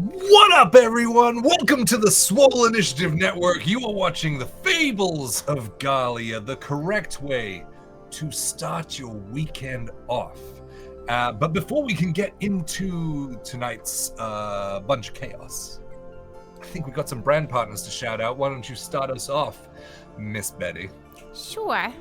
What up, everyone? Welcome to the Swole Initiative Network. You are watching the Fables of Gahlia, the correct way to start your weekend off. But before we can get into tonight's bunch of chaos, I think we've got some brand partners to shout out. Why don't you start us off, Miss Betty? Sure.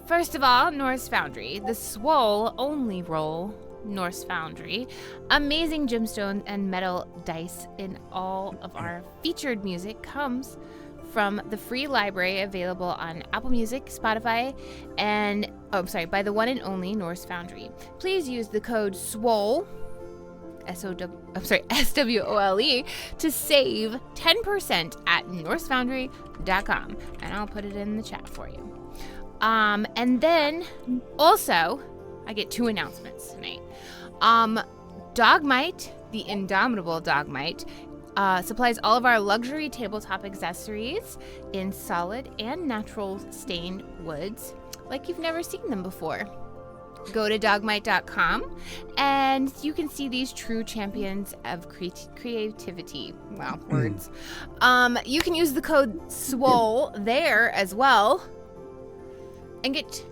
First of all, Norse Foundry, the Swole only roll Norse Foundry. Amazing gemstones and metal dice in all of our featured music comes from the free library available on Apple Music, Spotify, and by the one and only Norse Foundry. Please use the code SWOLE SWOLE to save 10% at norsefoundry.com, and I'll put it in the chat for you. And then also I get two announcements tonight. Dogmite, the indomitable Dogmite, supplies all of our luxury tabletop accessories in solid and natural stained woods like you've never seen them before. Go to dogmite.com and you can see these true champions of creativity. Wow, words. You can use the code SWOLE there as well and get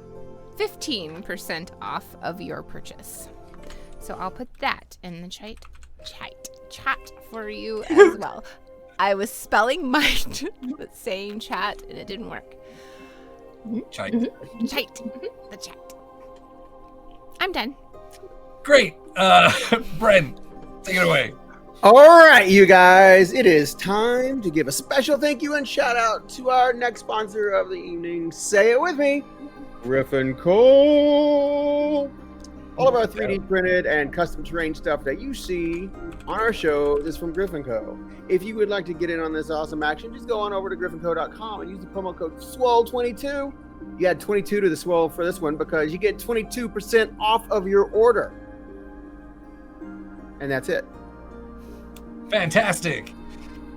15% off of your purchase. So I'll put that in the chat for you as well. I was spelling might but saying chat and it didn't work. Chat. The chat. I'm done. Great. Brent, take it away. All right, you guys, it is time to give a special thank you and shout out to our next sponsor of the evening. Say it with me, Griffin Co. All of our 3D printed and custom terrain stuff that you see on our show is from Griffin Co. If you would like to get in on this awesome action, just go on over to griffinco.com and use the promo code SWOLE22. You add 22 to the Swole for this one because you get 22% off of your order. And that's it. Fantastic.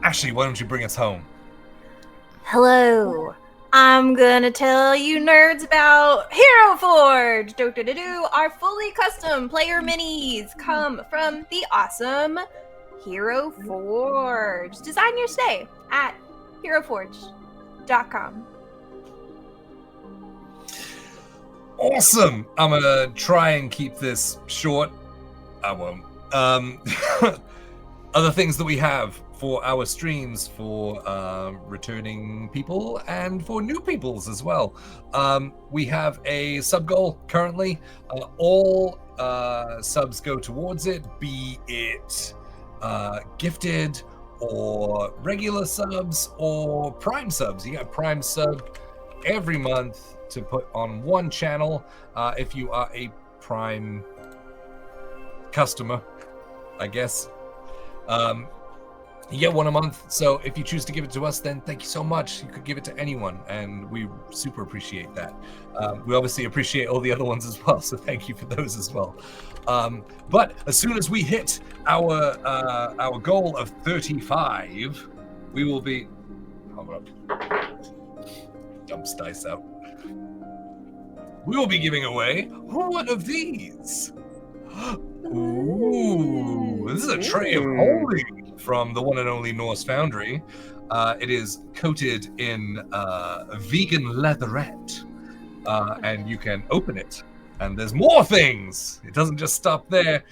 Ashley, why don't you bring us home? Hello. I'm gonna tell you nerds about Hero Forge. Our fully custom player minis come from the awesome Hero Forge. Design your stay at heroforge.com. Awesome. I'm gonna try and keep this short. I won't. Other things that we have for our streams for returning people and for new peoples as well. We have a sub goal currently. All subs go towards it, be it gifted or regular subs or prime subs. You got prime sub every month to put on one channel if you are a prime customer, I guess. You get one a month, so if you choose to give it to us, then thank you so much. You could give it to anyone, and we super appreciate that. We obviously appreciate all the other ones as well, so thank you for those as well. But as soon as we hit our goal of 35, we will be... Hold up. Dumps dice out. We will be giving away one of these. Ooh, this is a tray of holy from the one and only Norse Foundry. It is coated in vegan leatherette, and you can open it. And there's more things. It doesn't just stop there.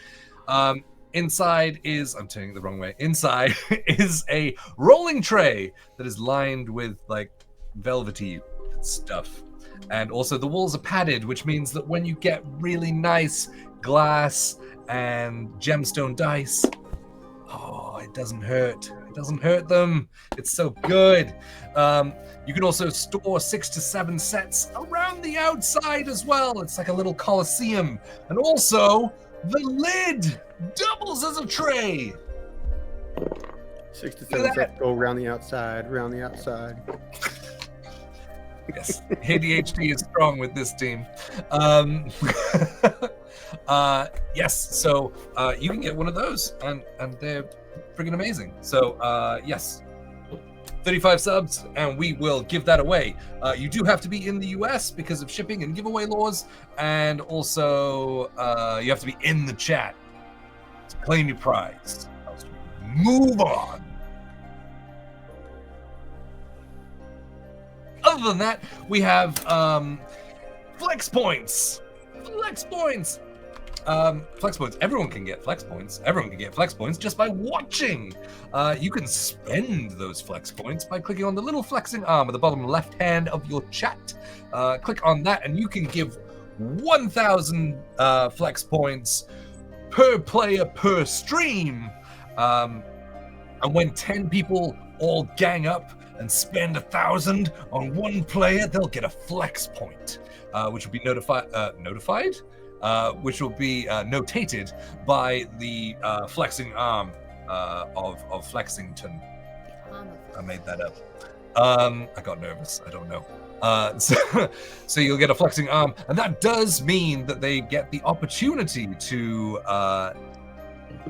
Inside is, I'm turning it the wrong way. Inside is a rolling tray that is lined with like velvety stuff. And also the walls are padded, which means that when you get really nice glass and gemstone dice, oh, it doesn't hurt. It doesn't hurt them. It's so good. You can also store 6 to 7 sets around the outside as well. It's like a little coliseum. And also, the lid doubles as a tray. 6 to 7 sets go around the outside, around the outside. Yes, ADHD is strong with this team. Yes, so you can get one of those, and they're freaking amazing. So yes, 35 subs, and we will give that away. You do have to be in the US because of shipping and giveaway laws, and also you have to be in the chat. claim your prize. Let's move on. Other than that, we have flex points. Flex points. Flex points. Everyone can get flex points. Everyone can get flex points just by watching. You can spend those flex points by clicking on the little flexing arm at the bottom left hand of your chat. Click on that, and you can give 1,000 flex points per player per stream. And when 10 people all gang up and spend 1,000 on one player, they'll get a flex point, which will be notified. Which will be notated by the flexing arm of Flexington. I made that up. I got nervous. I don't know. So you'll get a flexing arm, and that does mean that they get the opportunity to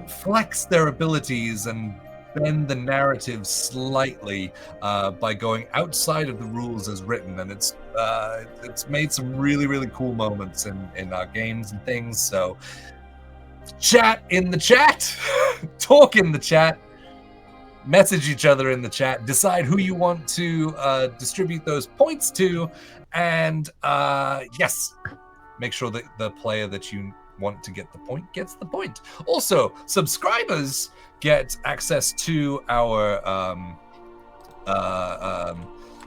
flex their abilities and bend the narrative slightly by going outside of the rules as written, and it's made some really, really cool moments in our games and things. So chat in the chat, talk in the chat, message each other in the chat, decide who you want to distribute those points to, and yes, make sure that the player that you want to get the point gets the point. Also, subscribers get access to our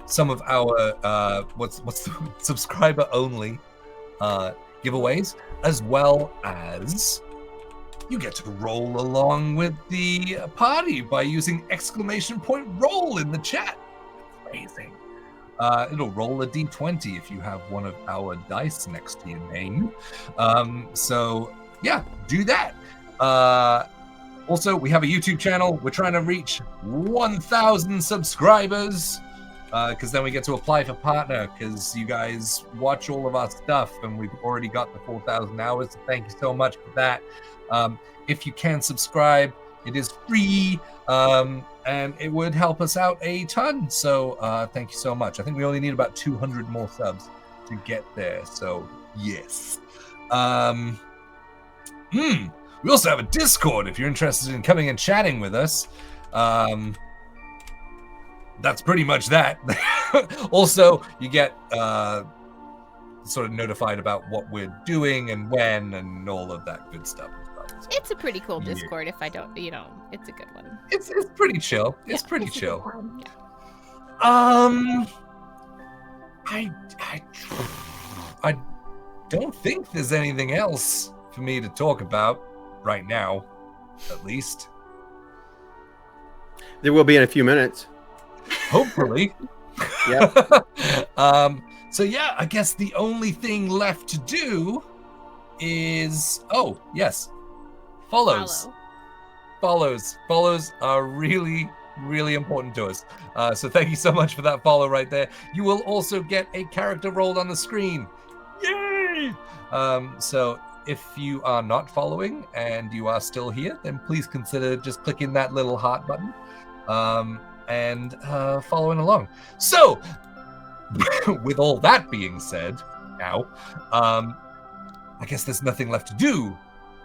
some of our what's the subscriber only giveaways, as well as you get to roll along with the party by using !roll in the chat. Amazing. It'll roll a d20 if you have one of our dice next to your name. So yeah, do that. Also, we have a YouTube channel. We're trying to reach 1,000 subscribers, because then we get to apply for partner, because you guys watch all of our stuff, and we've already got the 4,000 hours. So thank you so much for that. If you can subscribe, it is free, and it would help us out a ton. So thank you so much. I think we only need about 200 more subs to get there. So yes. We also have a Discord if you're interested in coming and chatting with us. That's pretty much that. Also, you get sort of notified about what we're doing and when and all of that good stuff. It's a pretty cool Discord. If I don't, it's a good one. It's pretty chill. It's pretty chill. Yeah. I don't think there's anything else for me to talk about right now, at least. There will be in a few minutes. Hopefully. Yep. So yeah, I guess the only thing left to do is follows. Follows are really, really important to us. So thank you so much for that follow right there. You will also get a character rolled on the screen. Yay! So if you are not following and you are still here, then please consider just clicking that little heart button and following along. So with all that being said, now I guess there's nothing left to do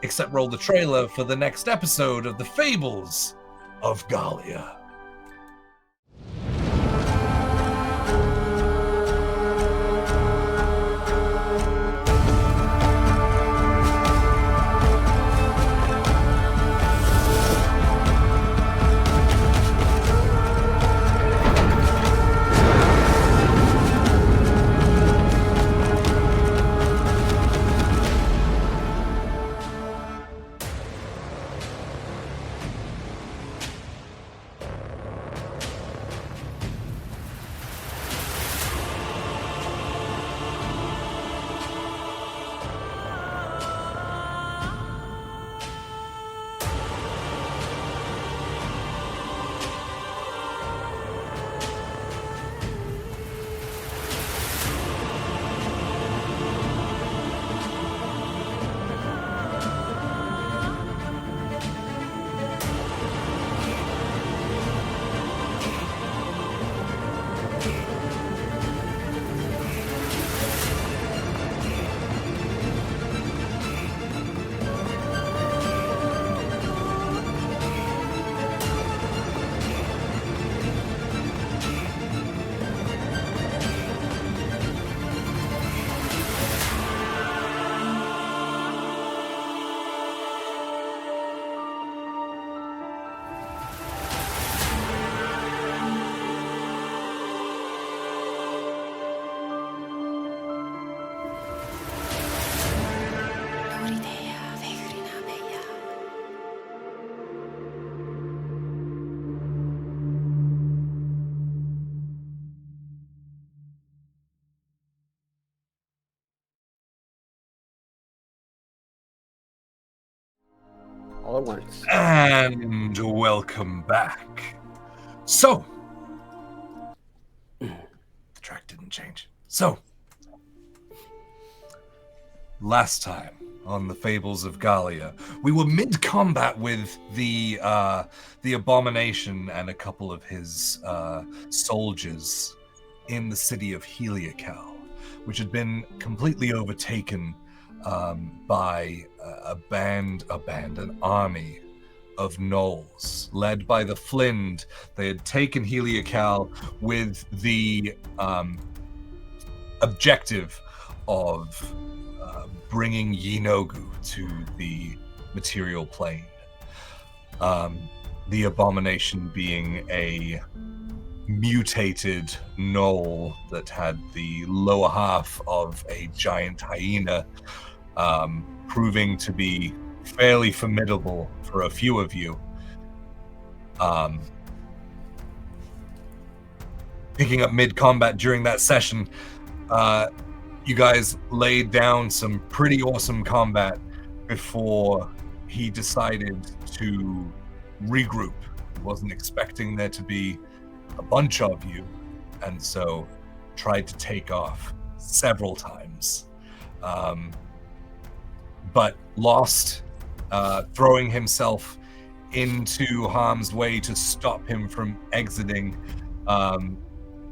except roll the trailer for the next episode of the Fables of Gahlia. all at once. And welcome back. So, the track didn't change. So, last time on the Fables of Gahlia, we were mid-combat with the Abomination and a couple of his soldiers in the city of Heliacal, which had been completely overtaken by an army of gnolls led by the Flind. They had taken Heliacal with the objective of bringing Yinogu to the material plane. The Abomination being a mutated gnoll that had the lower half of a giant hyena, proving to be fairly formidable for a few of you. Picking up mid-combat during that session, you guys laid down some pretty awesome combat before he decided to regroup. He wasn't expecting there to be a bunch of you, and so tried to take off several times, but lost, throwing himself into harm's way to stop him from exiting,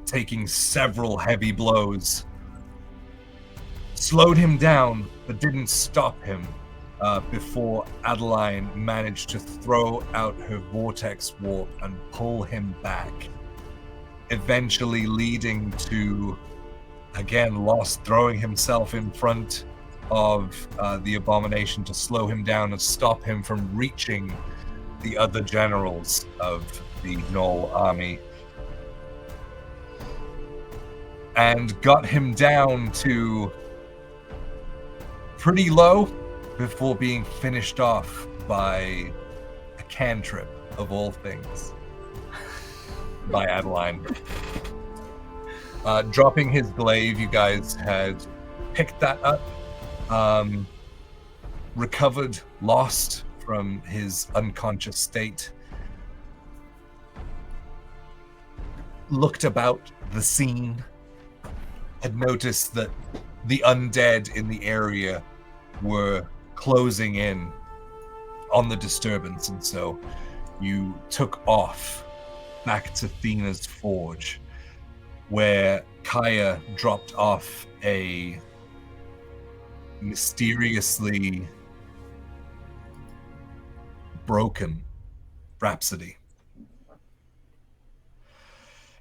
taking several heavy blows. Slowed him down, but didn't stop him before Adeline managed to throw out her vortex warp and pull him back, eventually leading to, again, Lost throwing himself in front of the Abomination to slow him down and stop him from reaching the other generals of the Gnoll army, and got him down to pretty low before being finished off by a cantrip of all things by Adeline. Dropping his glaive, you guys had picked that up, recovered Lost from his unconscious state, looked about the scene, had noticed that the undead in the area were closing in on the disturbance, and so you took off back to Theena's forge, where Kaya dropped off a mysteriously broken Rhapsody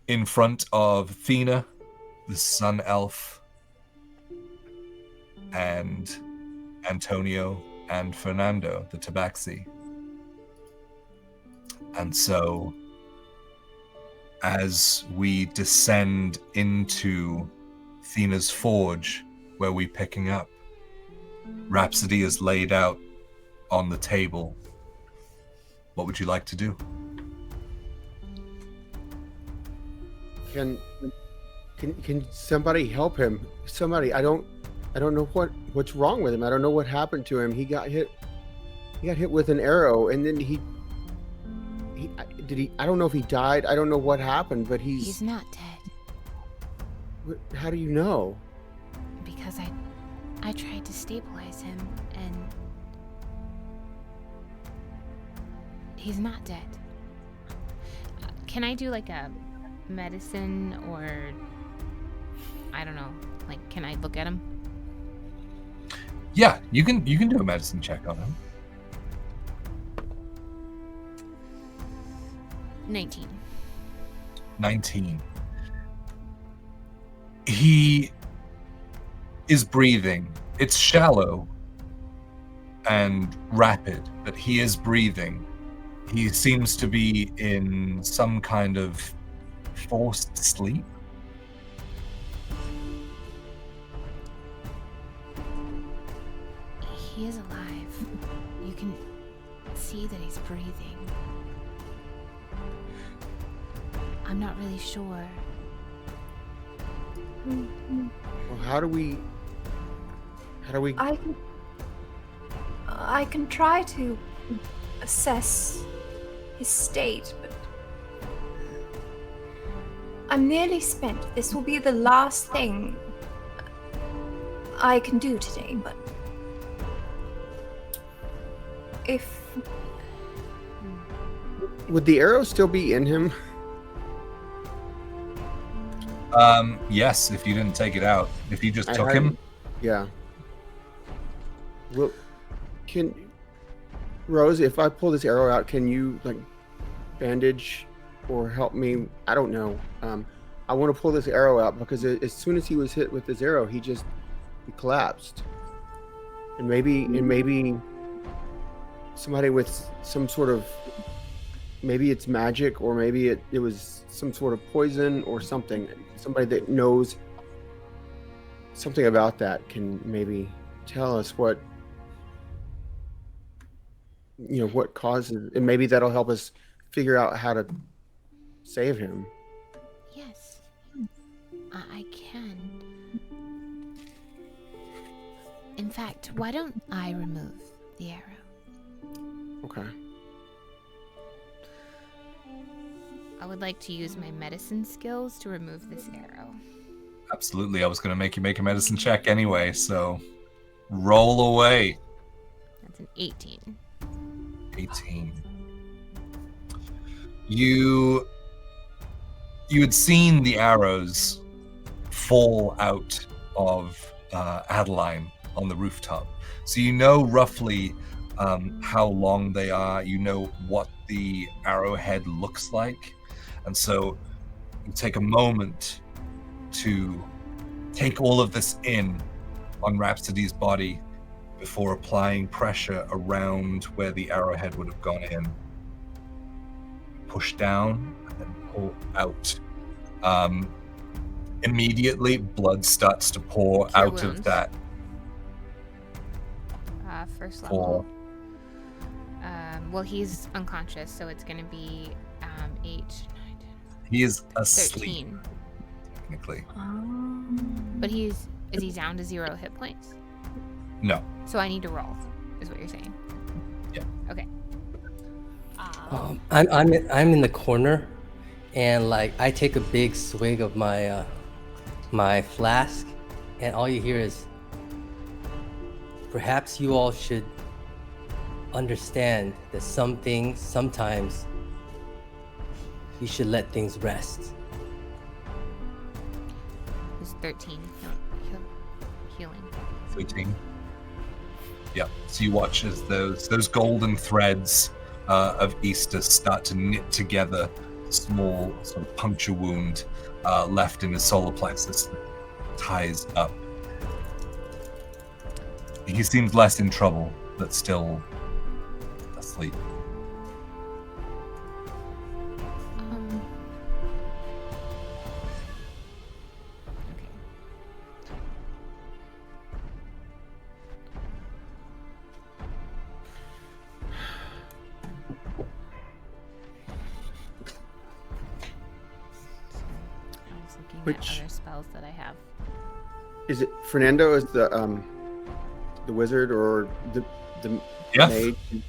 in front of Theena, the Sun Elf, and Antonio and Fernando, the Tabaxi. And so, as we descend into Theena's forge, where we're picking up, Rhapsody is laid out on the table. What would you like to do? Can somebody help him? Somebody, I don't know what's wrong with him. I don't know what happened to him. He got hit with an arrow, and then he I don't know if he died. I don't know what happened, but he's not dead. How do you know? Because I tried to stabilize him, and he's not dead. Can I do like a medicine, or I don't know, like, can I look at him? Yeah, you can do a medicine check on him. 19. He is breathing. It's shallow and rapid, but he is breathing. He seems to be in some kind of forced sleep. He is alive. You can see that he's breathing. I'm not really sure. Well, how do we? I can try to assess his state, but I'm nearly spent. This will be the last thing I can do today, but if... Would the arrow still be in him? Yes, if you didn't take it out. If you just took him. Yeah. Well, Rose, if I pull this arrow out, can you like bandage or help me? I don't know. I want to pull this arrow out because as soon as he was hit with this arrow, he collapsed. And maybe somebody with some sort of, maybe it's magic, or maybe it was some sort of poison or something. Somebody that knows something about that can maybe tell us what causes, and maybe that'll help us figure out how to save him. Yes, I can. In fact, why don't I remove the arrow? Okay. I would like to use my medicine skills to remove this arrow. Absolutely. I was going to make you make a medicine check anyway, so roll away. That's an 18. 18. You had seen the arrows fall out of Adeline on the rooftop. So you know roughly how long they are. You know what the arrowhead looks like. And so you take a moment to take all of this in on Rhapsody's body before applying pressure around where the arrowhead would have gone in. Push down and then pull out. Immediately, blood starts to pour Cure out wounds. of that. First level. Well, he's unconscious, so it's going to be 8, 9, 10, He is asleep, 13. technically. But is he down to 0 hit points? No. So I need to roll, is what you're saying? Yeah. Okay. I'm in the corner, and like I take a big swig of my my flask, and all you hear is, perhaps you all should understand that sometimes you should let things rest. It's 13. Healing. 13. Yeah. So you watch as those golden threads of Easter start to knit together, a small sort of puncture wound left in his solar plexus that ties up. He seems less in trouble, but still asleep. Okay. I was looking at other spells that I have. Is it Fernando is the wizard or the Yes. mage?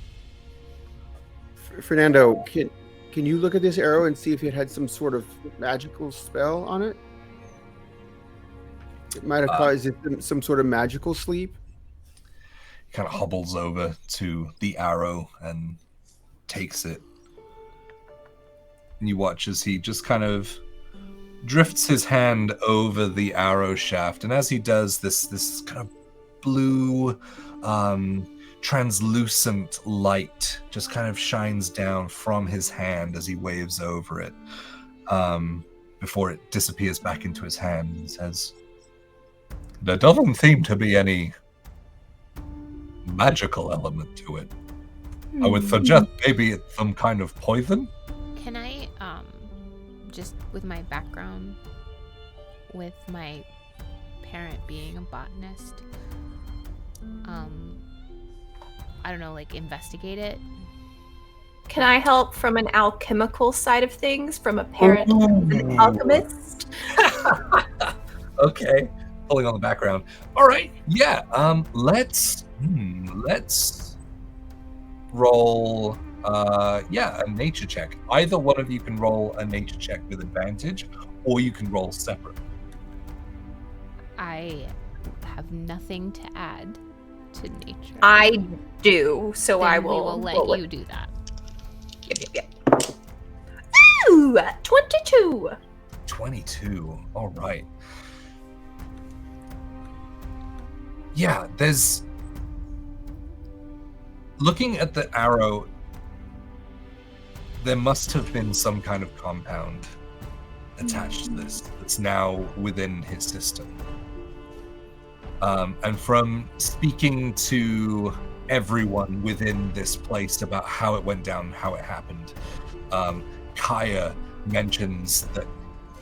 Fernando, can you look at this arrow and see if it had some sort of magical spell on it? It might have caused some sort of magical sleep. He kind of hobbles over to the arrow and takes it. And you watch as he just kind of drifts his hand over the arrow shaft, and as he does, this kind of blue, translucent light just kind of shines down from his hand as he waves over it, before it disappears back into his hand and says, "There doesn't seem to be any magical element to it. I would suggest maybe it's some kind of poison." Can I, just with my background, with my parent being a botanist, I don't know, like investigate it? Can I help from an alchemical side of things, from a parent who's an alchemist? Okay, pulling on the background. All right, yeah. Let's roll, a nature check. Either one of you can roll a nature check with advantage, or you can roll separate. I have nothing to add to nature. I do, so Then I we will let you do that. Yep. Ooh, 22. 22. All right. Yeah, there's... Looking at the arrow, there must have been some kind of compound attached to this that's now within his system. And from speaking to everyone within this place about how it went down, how it happened, Kaya mentions that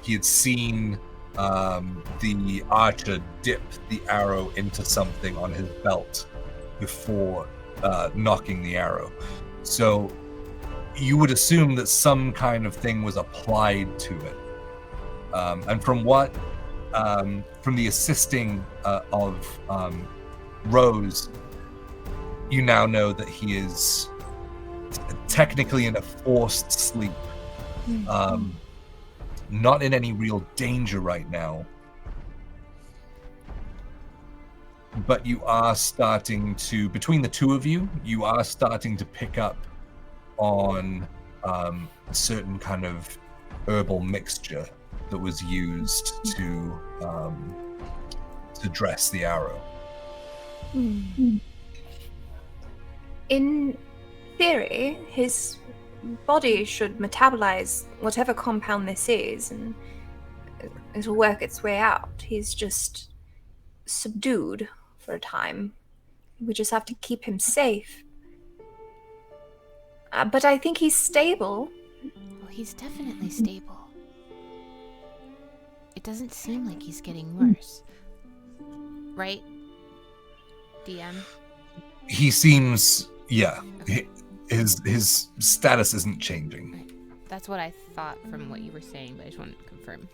he had seen the archer dip the arrow into something on his belt before knocking the arrow. So you would assume that some kind of thing was applied to it. And from what, from the assisting of Rose, you now know that he is technically in a forced sleep. Not in any real danger right now. But you are starting to, between the two of you, you are starting to pick up on a certain kind of herbal mixture that was used to dress the arrow. In theory, his body should metabolize whatever compound this is, and it'll work its way out. He's just subdued for a time. We just have to keep him safe. But I think he's stable. Well, he's definitely stable. It doesn't seem like he's getting worse. Right, DM? He seems, his status isn't changing. Right. That's what I thought from what you were saying, but I just wanted to confirm.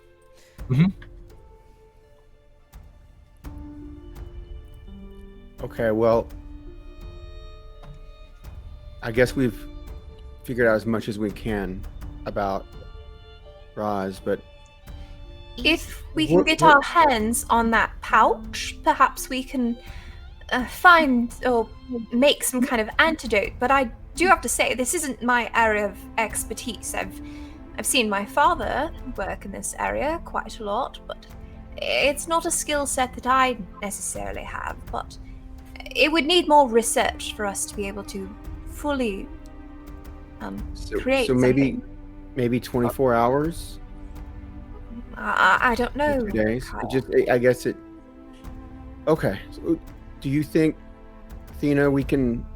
Okay, well, I guess we've figured out as much as we can about Roz, but If we can get our hands on that pouch, perhaps we can find or make some kind of antidote. But I do have to say, this isn't my area of expertise. I've seen my father work in this area quite a lot, but it's not a skill set that I necessarily have. But it would need more research for us to be able to fully create so something. maybe 24 hours. I don't know. 2 days. Kyle. I guess it. Okay. So do you think, Theena, we can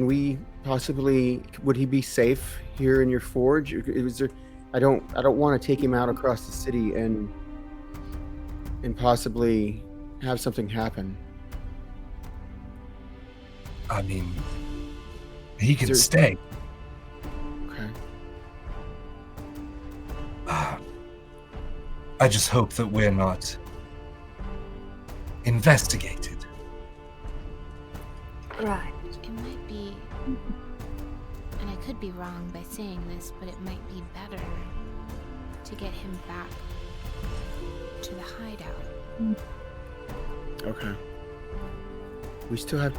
we possibly? Would he be safe here in your forge? Is there? I don't want to take him out across the city and possibly have something happen. I mean, he can stay. Okay. I just hope that we're not investigated. Right. It might be, and I could be wrong by saying this, but it might be better to get him back to the hideout. Okay. We still have,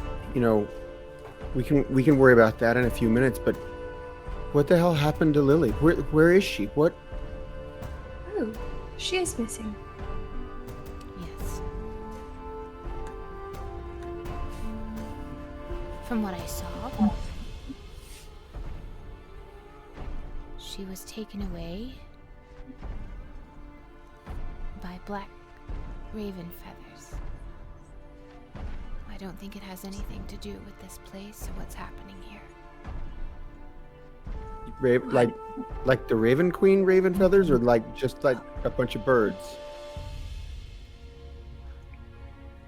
we can worry about that in a few minutes, but what the hell happened to Lily? Where is she? What? Oh, she is missing. Yes. From what I saw, she was taken away by black raven feathers. I don't think it has anything to do with this place or what's happening here. Like the Raven Queen raven feathers, or just like a bunch of birds?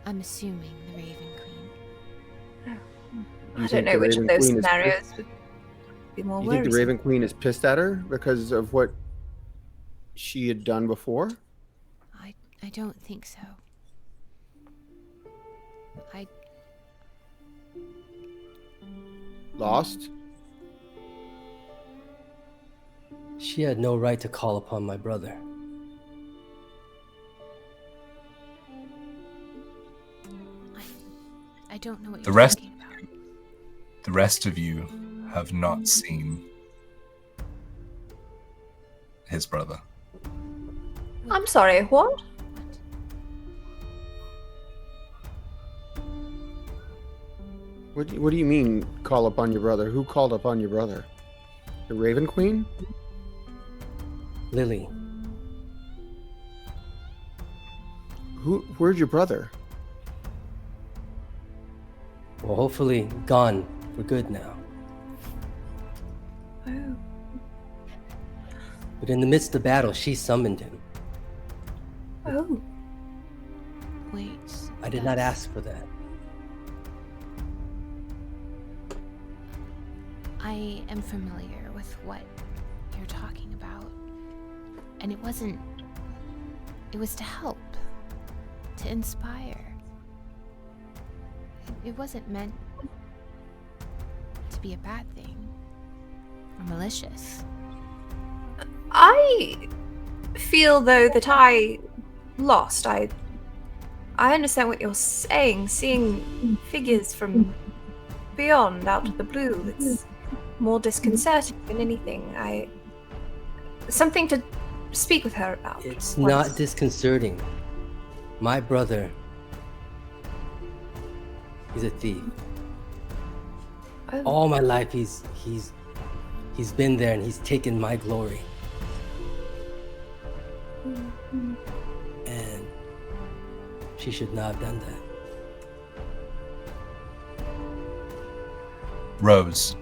I'm assuming the Raven Queen. I don't know which of those scenarios would be more You worrisome. think the Raven Queen is pissed at her because of what she had done before? I don't think so. Lost? She had no right to call upon my brother. I don't know what The you're rest- talking about. The rest of you have not seen his brother. I'm sorry, what? What do you mean, call upon your brother? Who called upon your brother? The Raven Queen? Lily. Where's your brother? Well, hopefully gone for good now. Oh. But in the midst of battle, she summoned him. Oh. Wait. I did not ask for that. I am familiar with what you're talking about. And it was to help, to inspire. It wasn't meant to be a bad thing or malicious. I feel though that I lost. I understand what you're saying. Seeing figures from beyond, out of the blue, it's more disconcerting than anything. Something to speak with her about. It's once. not disconcerting. My brother, he's a thief. Oh. All my life he's been there and he's taken my glory. And she should not have done that. Rose,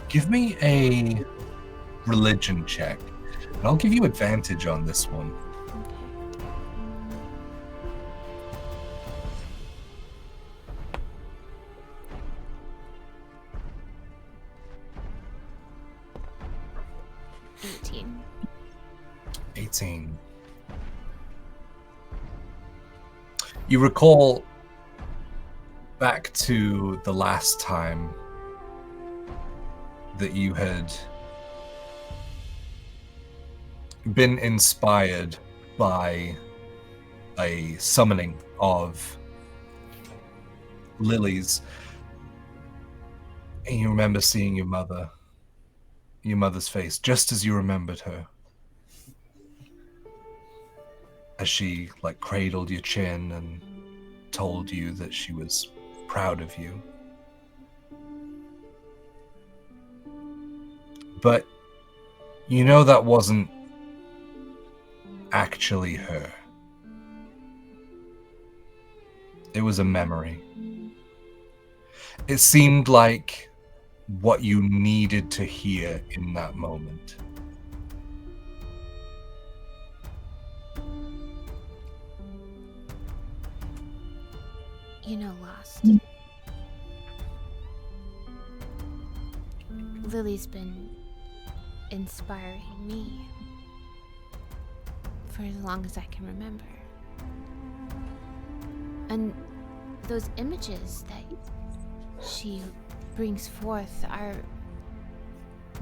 give me a religion check, and I'll give you advantage on this one. Okay. 18. You recall back to the last time that you had been inspired by a summoning of lilies, and you remember seeing your mother's face, just as you remembered her, as she cradled your chin and told you that she was proud of you. But you know that wasn't actually her. It was a memory. It seemed like what you needed to hear in that moment. You know, Lost. Lily's been inspiring me for as long as I can remember. And those images that she brings forth are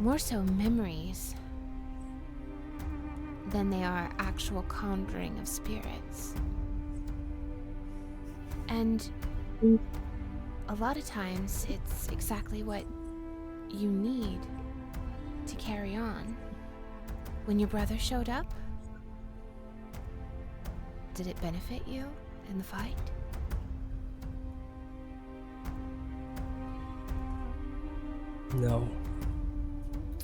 more so memories than they are actual conjuring of spirits. And a lot of times it's exactly what you need to carry on. When your brother showed up, did it benefit you in the fight? No.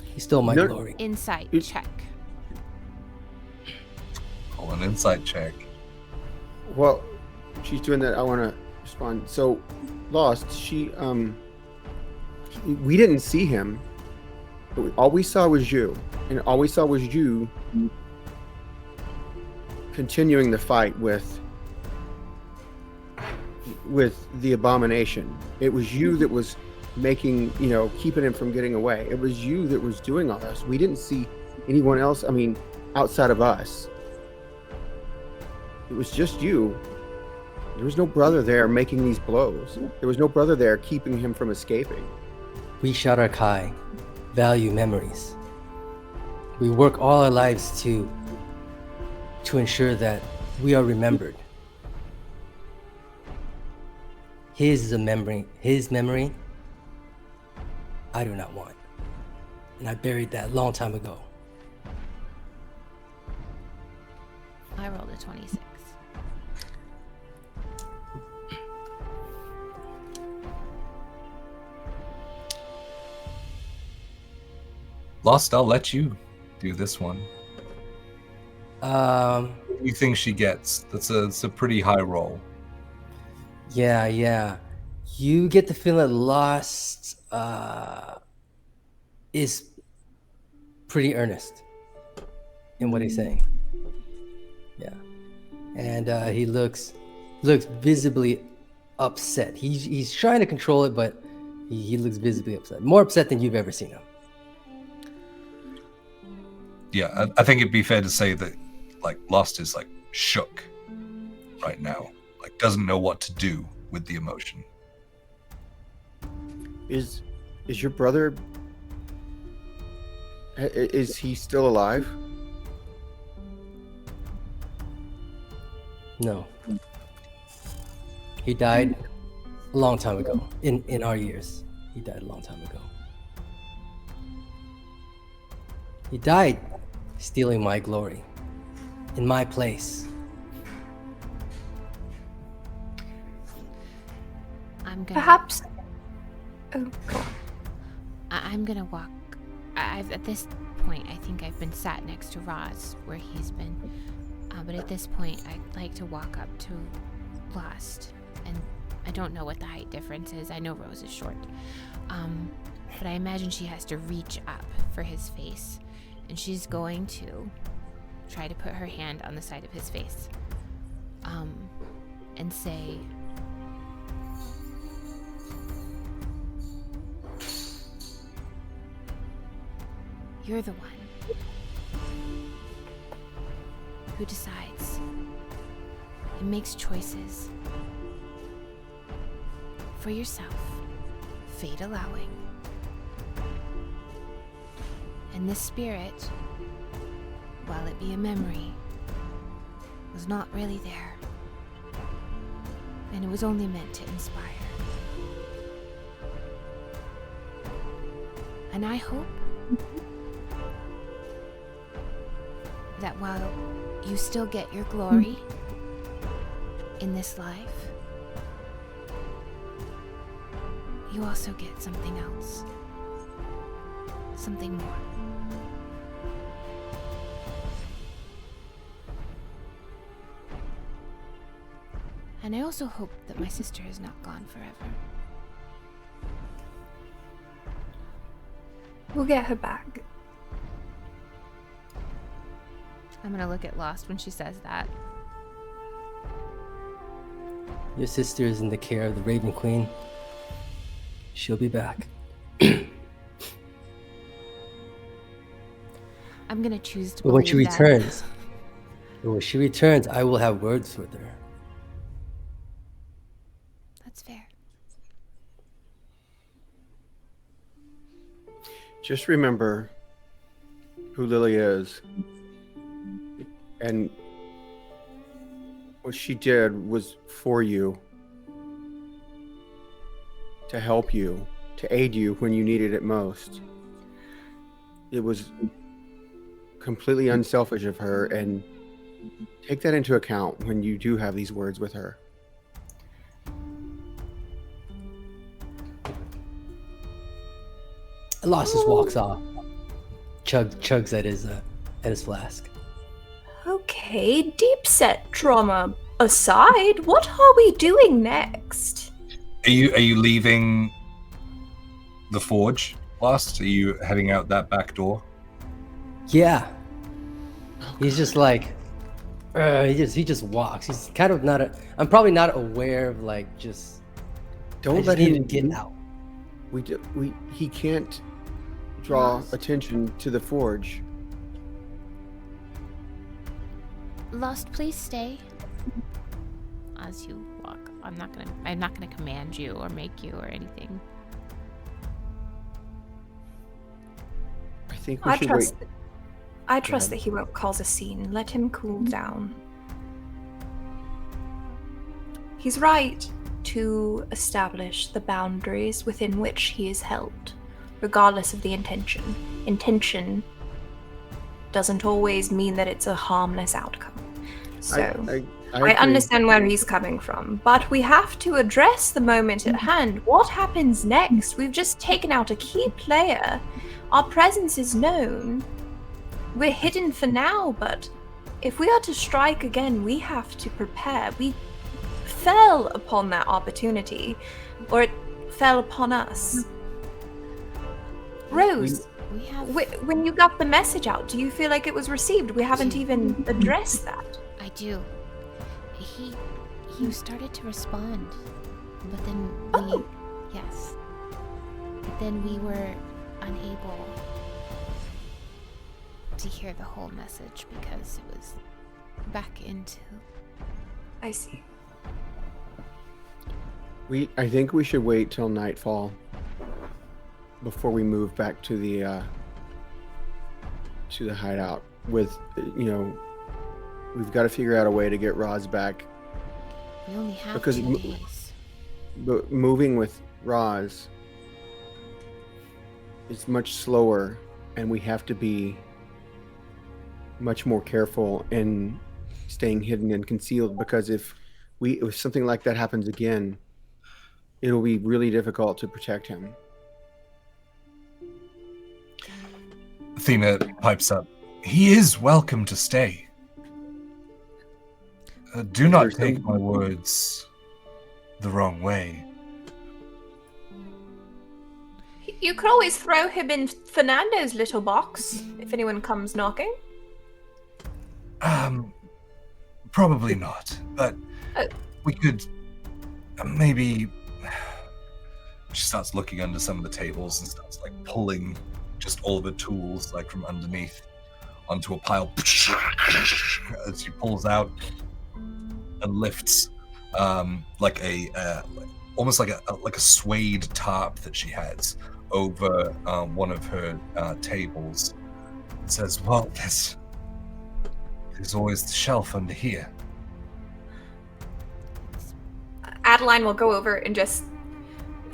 He stole my No. glory. Insight It- check. Oh, an insight check. Well, she's doing that. I want to respond. So, Lost, we didn't see him. All we saw was you. And all we saw was you continuing the fight with the abomination. It was you that was making, keeping him from getting away. It was you that was doing all this. We didn't see anyone else, outside of us. It was just you There was no brother there making these blows. There was no brother there keeping him from escaping. We Shadar-kai value memories. We work all our lives to ensure that we are remembered. His memory, I do not want. And I buried that a long time ago. I rolled a 26. Lost, I'll let you do this one. What do you think she gets? It's a pretty high roll. Yeah. You get the feeling that Lost is pretty earnest in what he's saying. Yeah. And he looks visibly upset. He's trying to control it, but he looks visibly upset. More upset than you've ever seen him. Yeah, I think it'd be fair to say that, like, Lost is, like, shook right now. Like, doesn't know what to do with the emotion. Is your brother... Is he still alive? No. He died a long time ago. In our years. He died a long time ago. He died stealing my glory. In my place. I'm gonna... Perhaps. Oh, go on. I'm gonna walk. At this point, I think I've been sat next to Roz, where he's been. But at this point, I'd like to walk up to Lost. And I don't know what the height difference is. I know Rose is short. But I imagine she has to reach up for his face. And she's going to try to put her hand on the side of his face. And say... You're the one who decides and makes choices for yourself, fate allowing. And this spirit, while it be a memory, was not really there. And it was only meant to inspire. And I hope that while you still get your glory in this life, you also get something else. Something more. And I also hope that my sister is not gone forever. We'll get her back. I'm gonna look at Lost when she says that. Your sister is in the care of the Raven Queen. She'll be back. I'm gonna choose to But when believe when she returns, I will have words with her. That's fair. Just remember who Lily is. And what she did was for you. To help you. To aid you when you needed it most. It was completely unselfish of her, and take that into account when you do have these words with her. Lost just walks off. Chugs at his flask. Okay, deep set trauma aside, what are we doing next? Are you leaving the forge, Lost? Are you heading out that back door? Yeah. He's just like, he just walks. He's kind of not I'm probably not aware of like just. Don't let him get out. He can't draw attention to the forge. Lost, please stay. As you walk I'm not gonna command you or make you or anything. I think we should wait. I trust that he won't cause a scene. Let him cool down. He's right to establish the boundaries within which he is held, regardless of the intention. Intention doesn't always mean that it's a harmless outcome. So I understand where he's coming from, but we have to address the moment at hand. What happens next? We've just taken out a key player. Our presence is known. We're hidden for now, but if we are to strike again, we have to prepare. We fell upon that opportunity, or it fell upon us. Rose, when you got the message out, do you feel like it was received? We haven't even addressed that. I do. He started to respond, but then yes. But then we were unable to hear the whole message because it was back into... I see. I think we should wait till nightfall before we move back to the hideout. With, we've got to figure out a way to get Roz back. We only have 2 days. But moving with Roz is much slower, and we have to be much more careful in staying hidden and concealed, because if something like that happens again, it'll be really difficult to protect him. Theena pipes up. He is welcome to stay. Do not take my words the wrong way. You could always throw him in Fernando's little box if anyone comes knocking. Probably not, but we could maybe... She starts looking under some of the tables and starts like pulling just all of the tools like from underneath onto a pile as she pulls out and lifts like almost like a suede tarp that she has over one of her tables. It says, well, there's always the shelf under here. Adeline will go over and just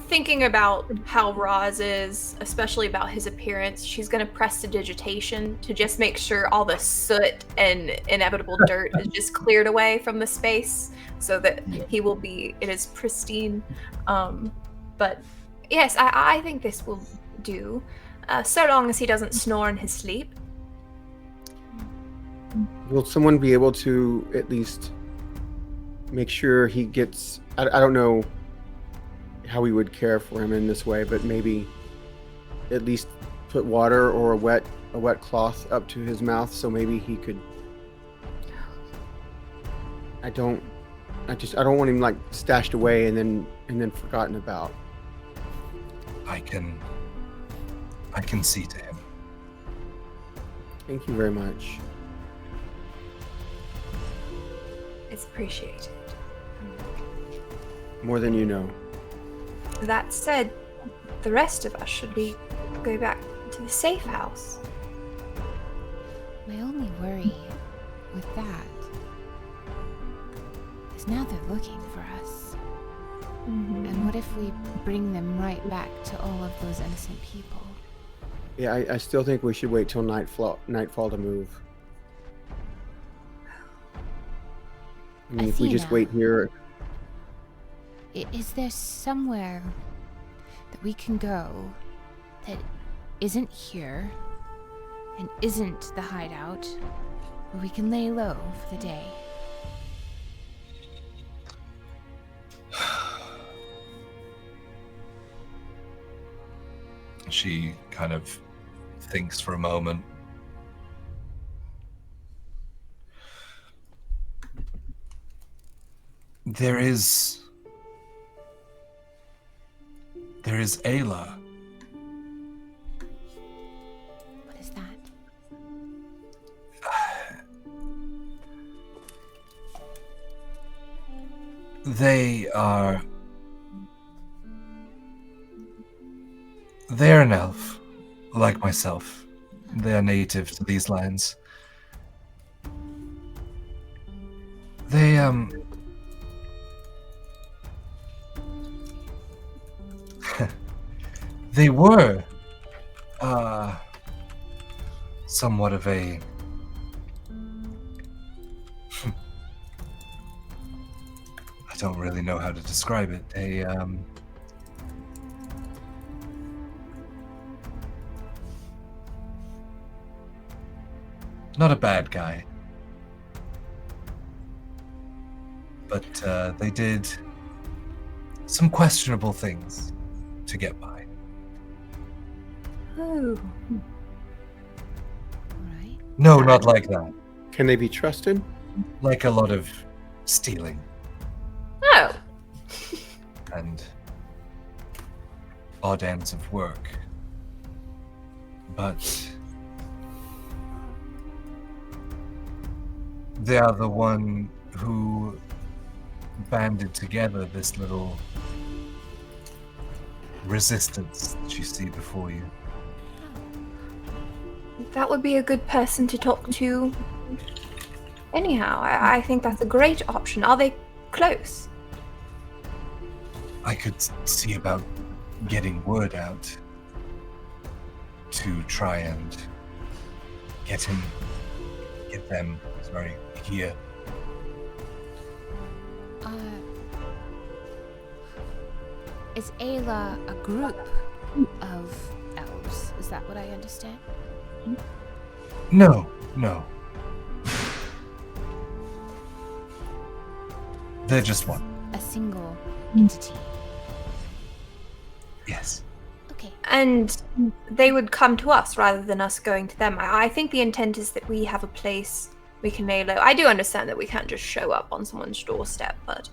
thinking about how Roz is, especially about his appearance, she's going to prestidigitation to just make sure all the soot and inevitable dirt is just cleared away from the space so that he will be, it is pristine. But yes, I think this will do, so long as he doesn't snore in his sleep. Will someone be able to at least make sure he gets... I don't know how we would care for him in this way, but maybe at least put water or a wet cloth up to his mouth so maybe he could... I don't want him like stashed away and then forgotten about. I can see to him. Thank you very much. It's appreciated. More than you know. That said, the rest of us should be go back to the safe house. My only worry with that is now they're looking for us. Mm-hmm. And what if we bring them right back to all of those innocent people? Yeah, I still think we should wait till nightfall to move. I mean, if we just wait here... Is there somewhere that we can go that isn't here and isn't the hideout where we can lay low for the day? She kind of thinks for a moment. There is Ayla. What is that? They're an elf, like myself. They're native to these lands. They, they were, somewhat of a... I don't really know how to describe it. Not a bad guy. But they did some questionable things to get by. Oh. Right. No, not like that. Can they be trusted? Like a lot of stealing Oh. and odd ends of work. But they are the one who banded together this little resistance that you see before you. That would be a good person to talk to. Anyhow, I think that's a great option. Are they close? I could see about getting word out to try and get them here. Is Ayla a group of elves? Is that what I understand? No. They're just one. A single entity. Yes. Okay. And they would come to us rather than us going to them. I think the intent is that we have a place we can lay low. I do understand that we can't just show up on someone's doorstep, but...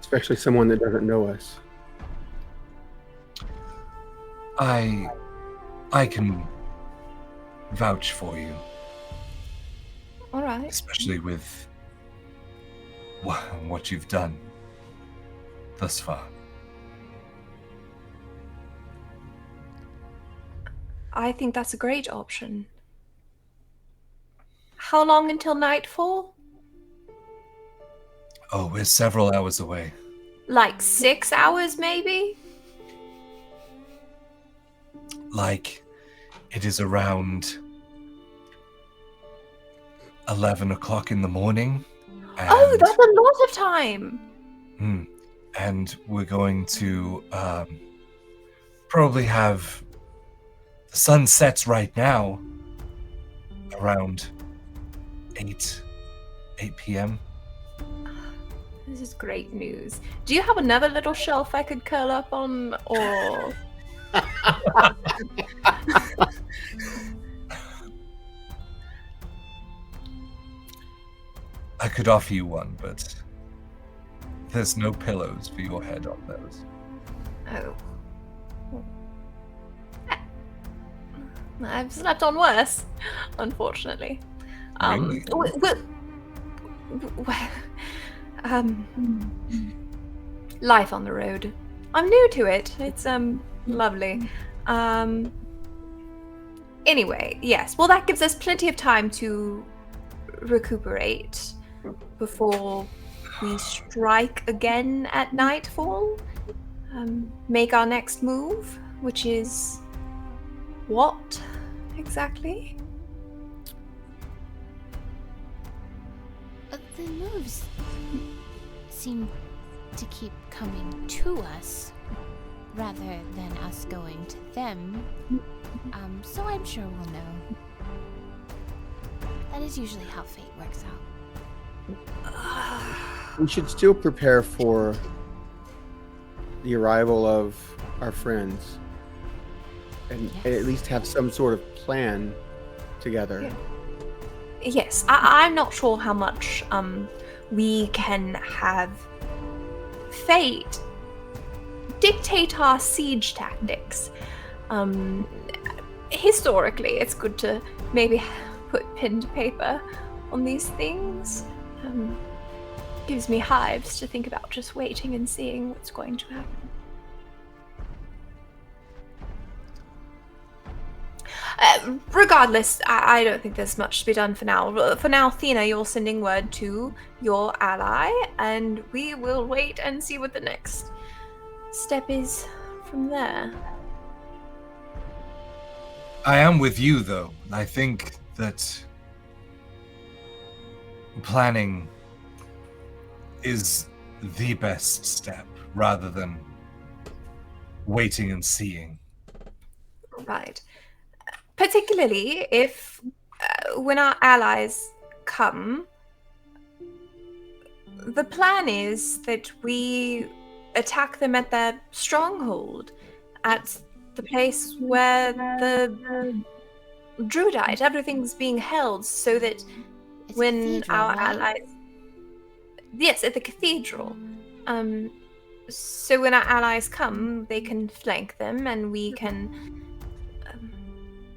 Especially someone that doesn't know us. I can vouch for you, All right. especially with what you've done thus far. I think that's a great option. How long until nightfall? Oh, we're several hours away. Like 6 hours, maybe? Like, it is around 11 o'clock in the morning. Oh, that's a lot of time! And we're going to probably have... The sun sets right now around 8 p.m. This is great news. Do you have another little shelf I could curl up on, or... I could offer you one, but there's no pillows for your head on those. Oh. I've slept on worse, unfortunately. Really? Life on the road. I'm new to it. It's lovely. Anyway, yes. Well, that gives us plenty of time to recuperate before we strike again at nightfall. Make our next move, which is what exactly? The moves seem to keep coming to us rather than us going to them. So I'm sure we'll know. That is usually how fate works out. We should still prepare for the arrival of our friends. And at least have some sort of plan together. Yeah. Yes, I'm not sure how much we can have fate dictate our siege tactics. Historically, it's good to maybe put pen to paper on these things. Gives me hives to think about just waiting and seeing what's going to happen. Regardless, I don't think there's much to be done for now. For now, Theena, you're sending word to your ally, and we will wait and see what the next step is from there. I am with you, though. I think that planning is the best step, rather than waiting and seeing. Right. Particularly if, when our allies come, the plan is that we attack them at their stronghold, at the place where the Druidite, everything's being held, so that It's when cathedral, our right? allies... Yes, at the cathedral. So when our allies come, they can flank them and we can,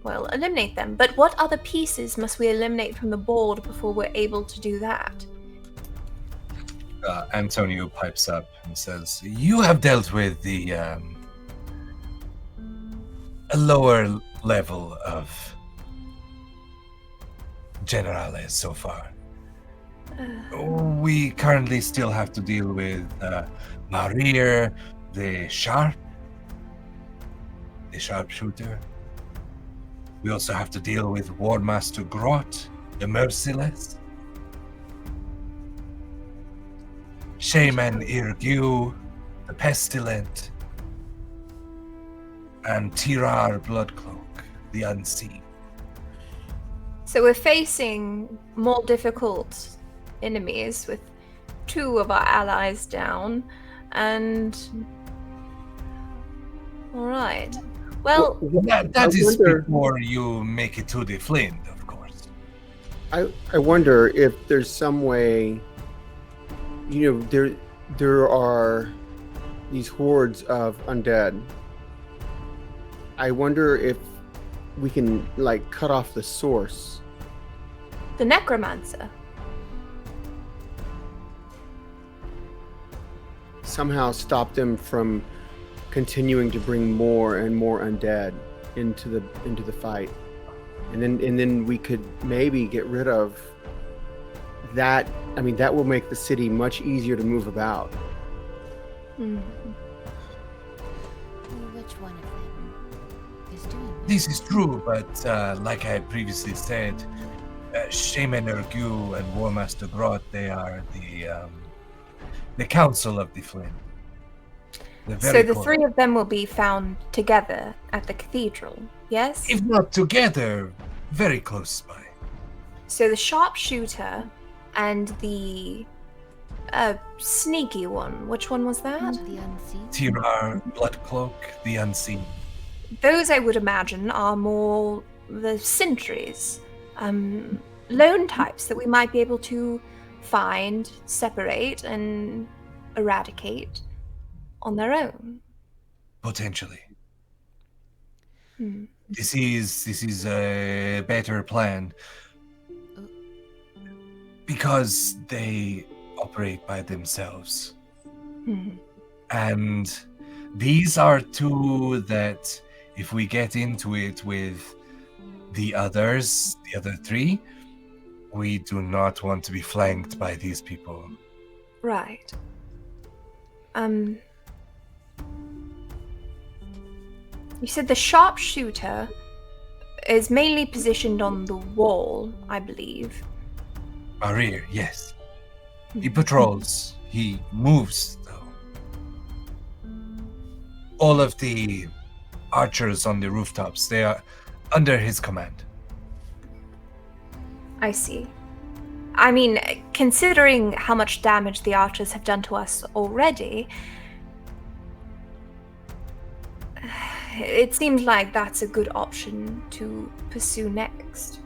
eliminate them. But what other pieces must we eliminate from the board before we're able to do that? Antonio pipes up and says, "You have dealt with the a lower level of generales so far. We currently still have to deal with Marir, the sharpshooter. We also have to deal with War Master Grot, the merciless, Shaman Irgu, the pestilent, and Tirar Bloodcloak, the unseen." So we're facing more difficult enemies with 2 of our allies down, and... Alright. Well, That is wonder- before you make it to the Flint, of course. I wonder if there's some way, there are these hordes of undead. I wonder if we can cut off the source. the necromancer. Somehow stop them from continuing to bring more and more undead into the fight, and then we could maybe get rid of that. I mean, that will make the city much easier to move about. Which one of them is doing that? This is true, but like I previously said, Shaman Ergu and War Master Grot, they are the Council of the Flint. They're So very the close. 3 of them will be found together at the cathedral, yes? If not together, very close by. So the sharpshooter and the sneaky one, which one was that? The unseen? Tirar Bloodcloak, the unseen. Those, I would imagine, are more the sentries, lone types that we might be able to find, separate, and eradicate on their own. Potentially. Hmm. This is a better plan because they operate by themselves. Hmm. And these are 2 that, if we get into it with the others, the other 3, we do not want to be flanked by these people. Right. You said the sharpshooter is mainly positioned on the wall, I believe. Marir, yes. He patrols. He moves, though. All of the archers on the rooftops, they are under his command. I see. I mean, considering how much damage the archers have done to us already, it seems like that's a good option to pursue next.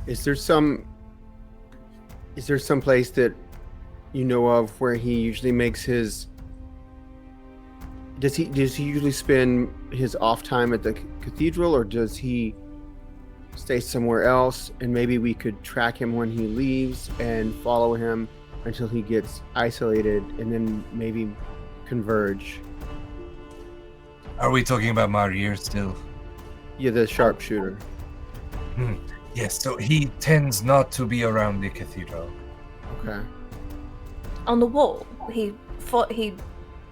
Is there some place that you know of where he usually makes his Does he usually spend his off time at the cathedral, or does he stay somewhere else? And maybe we could track him when he leaves and follow him until he gets isolated, and then maybe converge. Are we talking about Marir still? Yeah, the sharpshooter. Yes, so he tends not to be around the cathedral. Okay. On the wall, he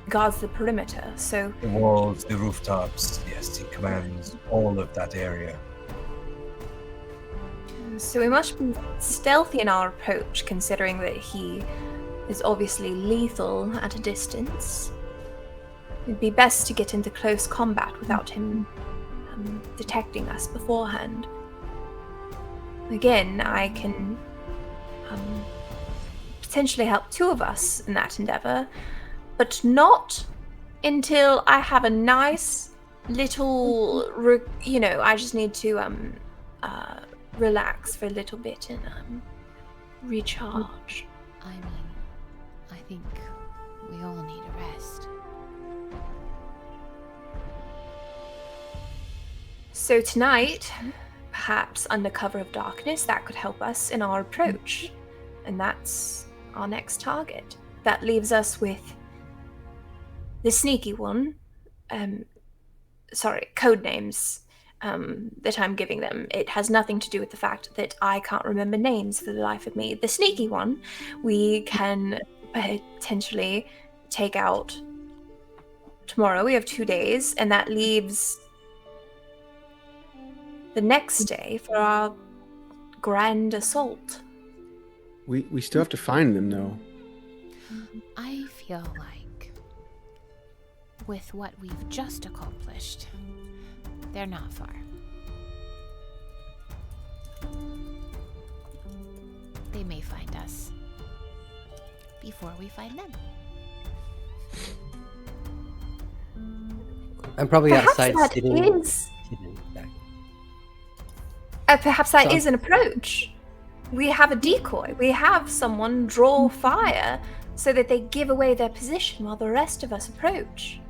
guards the perimeter, so... The walls, the rooftops, yes, he commands all of that area. So we must be stealthy in our approach, considering that he is obviously lethal at a distance. It'd be best to get into close combat without him detecting us beforehand. Again, I can potentially help two of us in that endeavor, but not until I have a nice little, I just need to relax for a little bit and recharge. I mean, I think we all need a rest. So tonight, perhaps under cover of darkness, that could help us in our approach. And that's our next target. That leaves us with the sneaky one. Code names that I'm giving them. It has nothing to do with the fact that I can't remember names for the life of me. The sneaky one, we can potentially take out tomorrow. We have 2 days, and that leaves the next day for our grand assault. We still have to find them, though. I feel like, with what we've just accomplished, they're not far. They may find us before we find them. I'm probably Perhaps outside that sitting is- back. Perhaps that So- is an approach. We have a decoy. We have someone draw fire so that they give away their position while the rest of us approach.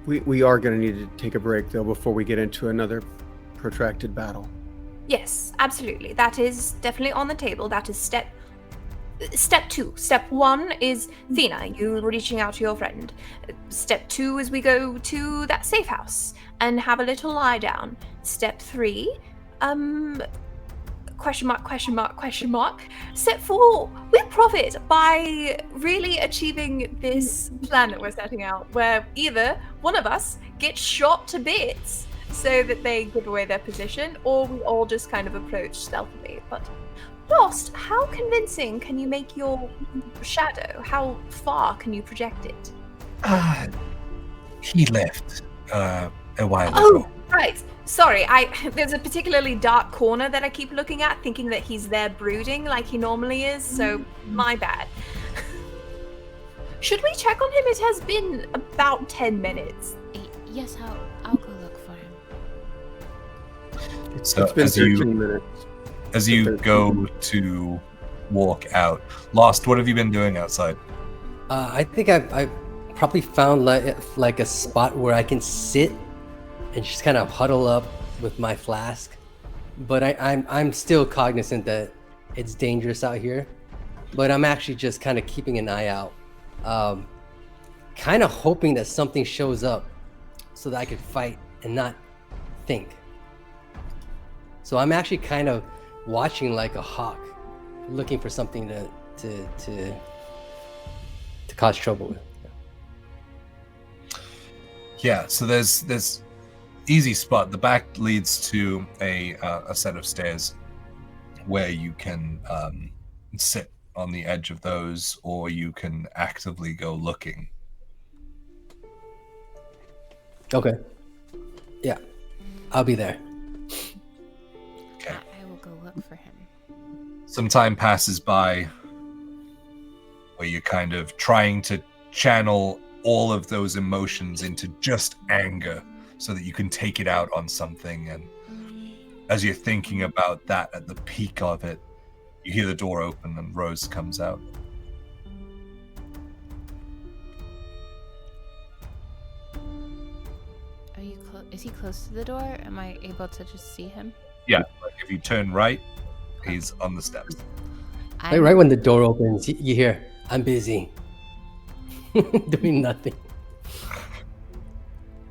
We are going to need to take a break, though, before we get into another protracted battle. Yes, absolutely. That is definitely on the table. That is step 2. Step 1 is Theena, you reaching out to your friend. Step 2 is we go to that safe house and have a little lie down. Step 3, question mark. Step 4, we profit by really achieving this plan that we're setting out, where either one of us gets shot to bits so that they give away their position, or we all just kind of approach stealthily. But Lost, how convincing can you make your shadow? How far can you project it? He left a while Oh, ago. right. Sorry, there's a particularly dark corner that I keep looking at, thinking that he's there brooding like he normally is, so my bad. Should we check on him? It has been about 10 minutes. Yes, I'll go look for him. So It's been as 13 minutes. As you go to walk out, Lost, what have you been doing outside? I think I probably found like a spot where I can sit and just kind of huddle up with my flask. But I'm still cognizant that it's dangerous out here. But I'm actually just kind of keeping an eye out, kind of hoping that something shows up so that I could fight and not think. So I'm actually kind of watching like a hawk, looking for something to cause trouble with. Yeah, so there's easy spot. The back leads to a set of stairs where you can sit on the edge of those, or you can actively go looking. Okay. Yeah, I'll be there. Okay. I will go look for him. Some time passes by where you're kind of trying to channel all of those emotions into just anger so that you can take it out on something. And as you're thinking about that at the peak of it, you hear the door open and Rose comes out. Is he close to the door? Am I able to just see him? Yeah, like if you turn right, he's on the steps. Like right when the door opens, you hear, "I'm busy," doing nothing.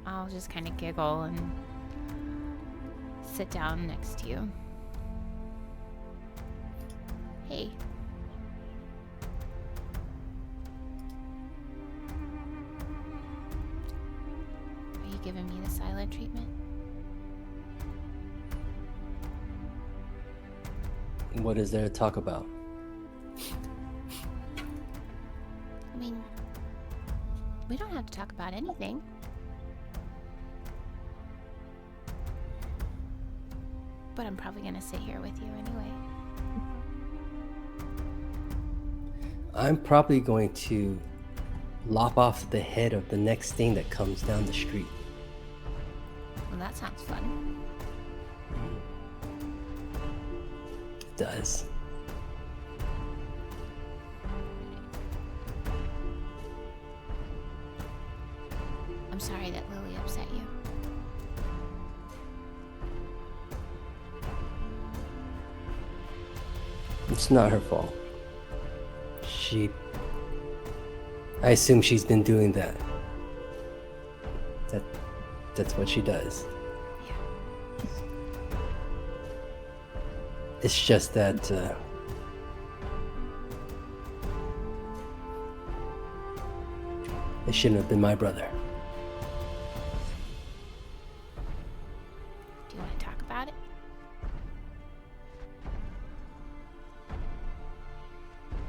I'll just kind of giggle and sit down next to you. Hey. Are you giving me the silent treatment? What is there to talk about? I mean, we don't have to talk about anything. But I'm probably gonna sit here with you anyway. I'm probably going to lop off the head of the next thing that comes down the street. Well, that sounds fun. It does. I'm sorry that Lily upset you. It's not her fault. I assume she's been doing that. That's what she does. Yeah. It's just that it shouldn't have been my brother. Do you want to talk about it?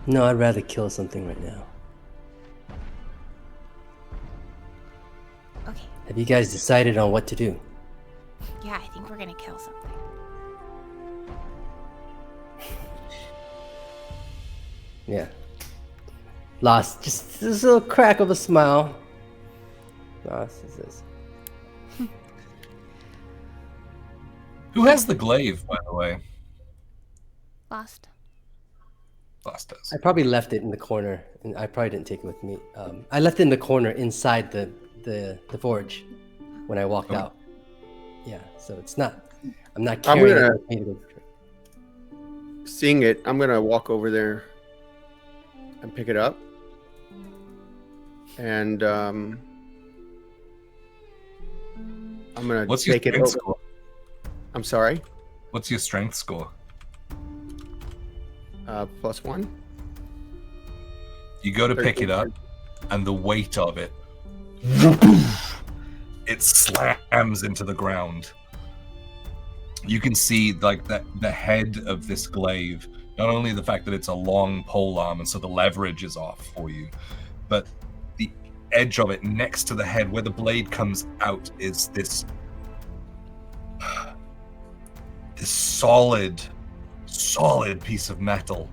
No, I'd rather kill something right now. Okay. Have you guys decided on what to do? Yeah, I think we're gonna kill something. Yeah. Lost just this little crack of a smile. Lost is this. Who has the glaive, by the way? Lost. Lost does. I probably left it in the corner, and I probably didn't take it with me. I left it in the corner inside the forge when I walked out. Yeah, so it's not. I'm not carrying it with me to go. Seeing it, I'm gonna walk over there and pick it up, and I'm gonna What's your take it strength over. score? I'm sorry. What's your strength score? +1. You go to pick it up, and the weight of it, it slams into the ground. You can see like the head of this glaive. Not only the fact that it's a long pole arm, and so the leverage is off for you, but the edge of it next to the head, where the blade comes out, is this solid piece of metal,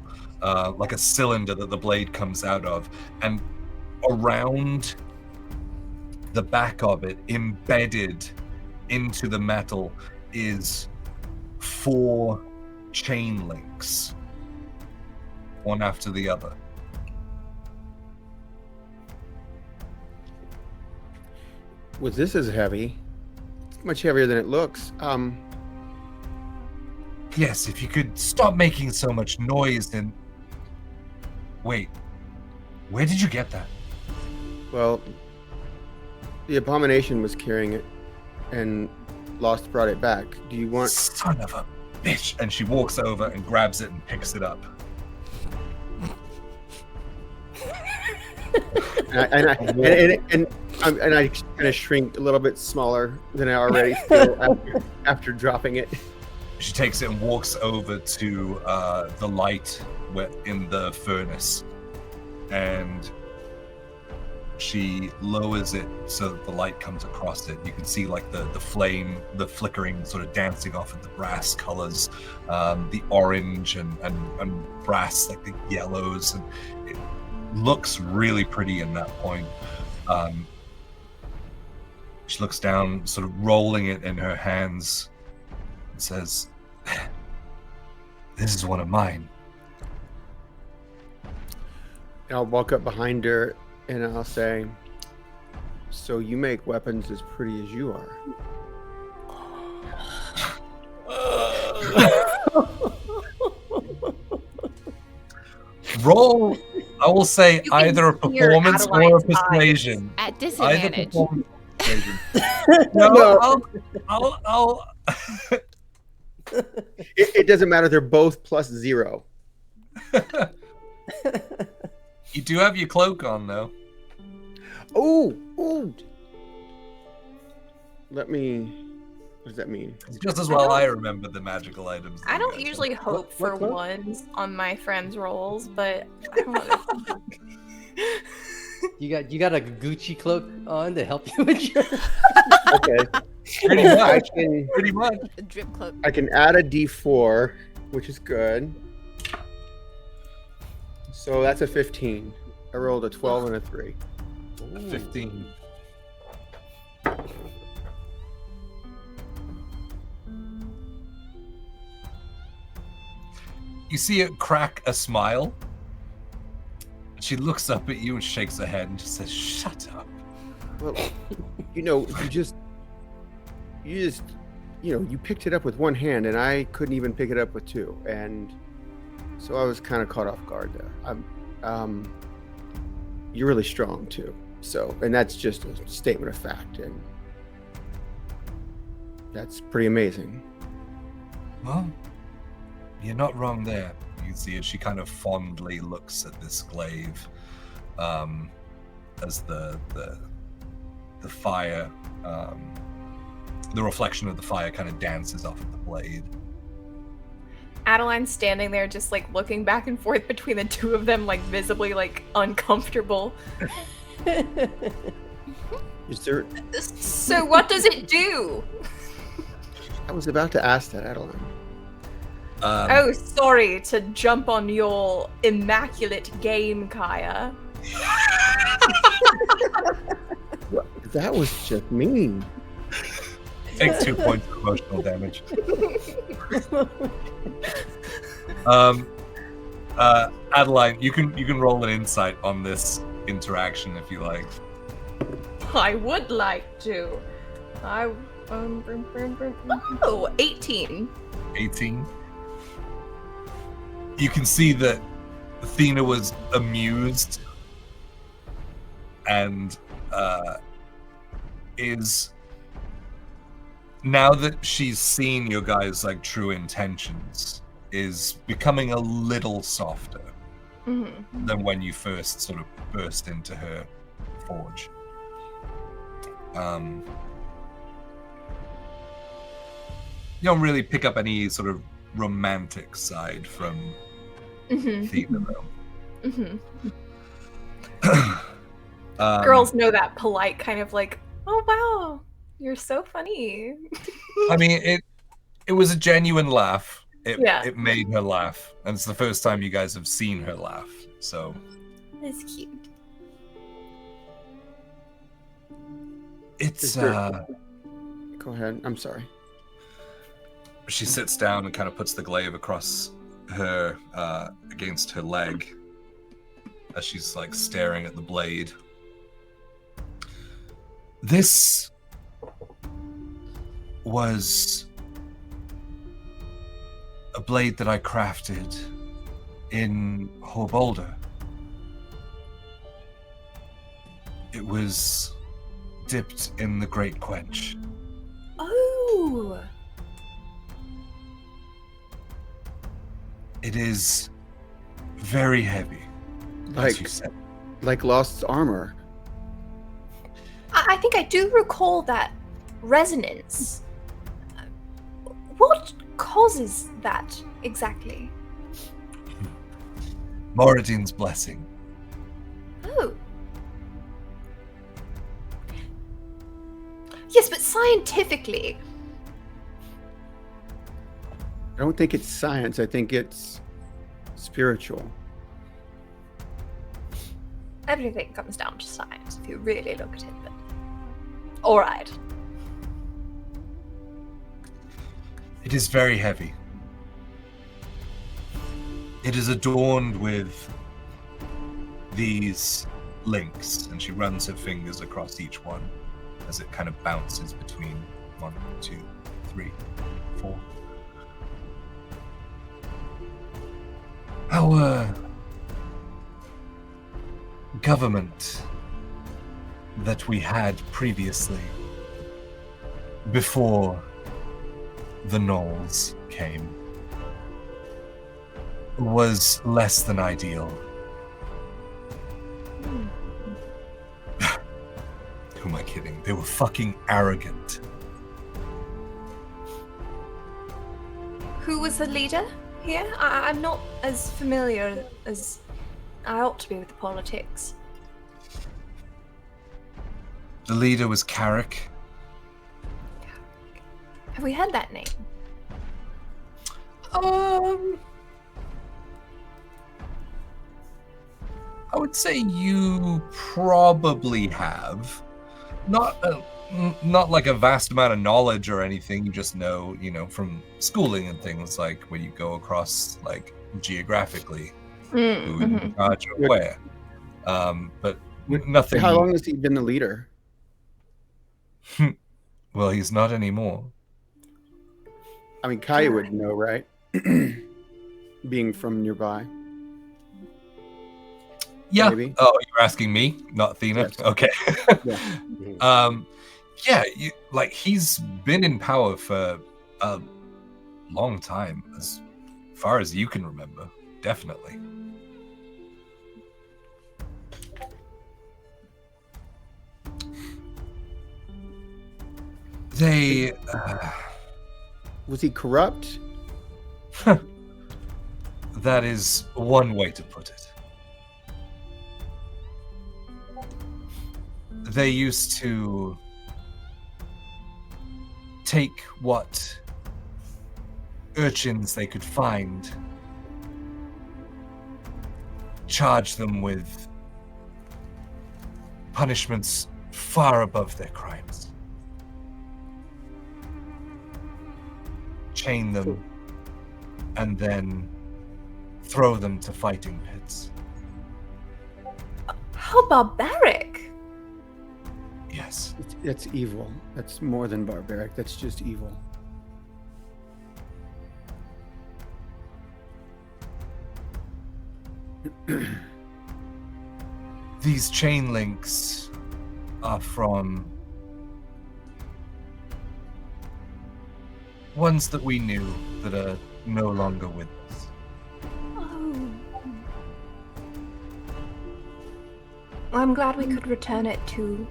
like a cylinder that the blade comes out of, and around the back of it, embedded into the metal, is 4 chain links, one after the other. Well, this is heavy. It's much heavier than it looks. Yes, if you could stop making so much noise and... Wait, where did you get that? Well, the abomination was carrying it, and Lost brought it back. Do you want? Son of a bitch! And she walks over and grabs it and picks it up. and I kind of shrink a little bit smaller than I already feel after dropping it. She takes it and walks over to the light in the furnace, and she lowers it so that the light comes across it. You can see like the flame, the flickering sort of dancing off of the brass colors, the orange and brass, like the yellows, and it looks really pretty in that point. She looks down, sort of rolling it in her hands, and says, "This is one of mine." I'll walk up behind her and I'll say, So you make weapons as pretty as you are. Roll, I will say You can either a hear performance or a Adeline's persuasion. At Either disadvantage. performance or persuasion. No, No. I'll It doesn't matter. They're both +0. You do have your cloak on, though. Oh. Let me. What does that mean? Just as well I remember the magical items. that I you don't guys usually have. hope for what? ones on my friends' rolls, but I don't know. You got a Gucci cloak on to help you with your. Okay. Pretty much. Pretty much. A drip cloak. I can add a D4, which is good. So that's a 15. I rolled a 12 and a 3. 15. You see it crack a smile. She looks up at you and shakes her head and just says, "Shut up." Well, you picked it up with one hand, and I couldn't even pick it up with two, and so I was kind of caught off guard there. You're really strong too, so, and that's just a statement of fact, and that's pretty amazing. Well, you're not wrong there. You can see it. She kind of fondly looks at this glaive as the fire, the reflection of the fire kind of dances off of the blade. Adeline's standing there just like looking back and forth between the two of them, like visibly like uncomfortable. Is there? So what does it do? I was about to ask that, Adeline. Oh, sorry to jump on your immaculate game, Kaya. That was just mean. Take 2 points of emotional damage. Adeline, you can roll an insight on this interaction if you like. I would like to. Oh, 18. 18. You can see that Theena was amused and is, now that she's seen your guys' like true intentions, is becoming a little softer than when you first sort of burst into her forge. You don't really pick up any sort of romantic side from Theena, though. Girls know that polite kind of like, oh wow, you're so funny. I mean, it was a genuine laugh. Yeah. It made her laugh, and it's the first time you guys have seen her laugh. So That's cute. it's Go ahead. I'm sorry. she sits down and kind of puts the glaive across her against her leg as she's like staring at the blade. This was a blade that I crafted in Horbolder. It was dipped in the Great Quench. Oh. It is very heavy, as you Like, said. like Lost's armor. I think I do recall that resonance. What causes that exactly? Moradin's blessing. Oh. Yes, but scientifically. I don't think it's science. I think it's spiritual. Everything comes down to science if you really look at it. But... Alright. It is very heavy. It is adorned with these links, and she runs her fingers across each one as it kind of bounces between 1, 2, 3, 4. Our government that we had previously, before the Gnolls came, was less than ideal. Who am I kidding? They were fucking arrogant. Who was the leader here? I'm not as familiar as I ought to be with the politics. The leader was Carrick. Have we heard that name? I would say you probably have. Not like a vast amount of knowledge or anything. You just know, from schooling and things, like when you go across, like, geographically, who is in charge of where. But nothing. How long has he been the leader? Well, he's not anymore. I mean, Kaya would know, right? Being from nearby. Yeah. Maybe. Oh, you're asking me, not Theena? Yes. Okay. Yeah. He's been in power for a long time, as far as you can remember. Definitely. They... Was he corrupt? That is one way to put it. They used to take what urchins they could find, charge them with punishments far above their crimes. Chain them, and then throw them to fighting pits. How barbaric! Yes. That's evil. That's more than barbaric. That's just evil. These chain links are from ones that we knew that are no longer with us. Oh. I'm glad we could return it to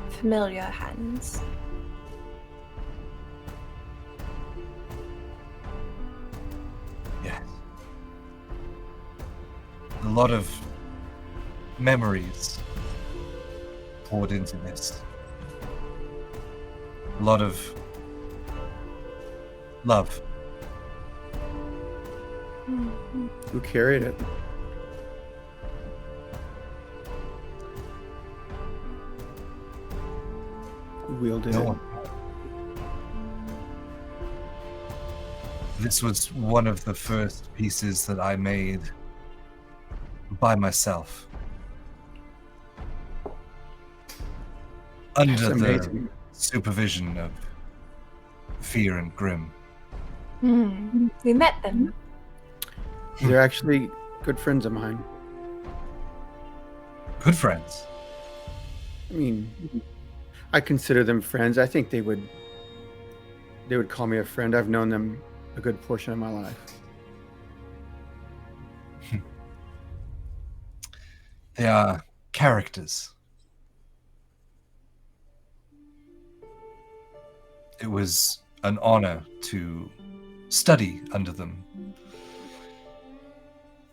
familiar hands. Yes. A lot of memories poured into this. A lot of love. Who carried it? Who wielded No it? one. This was one of the first pieces that I made by myself. Under That's the amazing. supervision of Fear and Grim. We met them. They're actually good friends of mine. Good friends. I mean, I consider them friends. I think they would call me a friend. I've known them a good portion of my life. They are characters. It was an honor to study under them.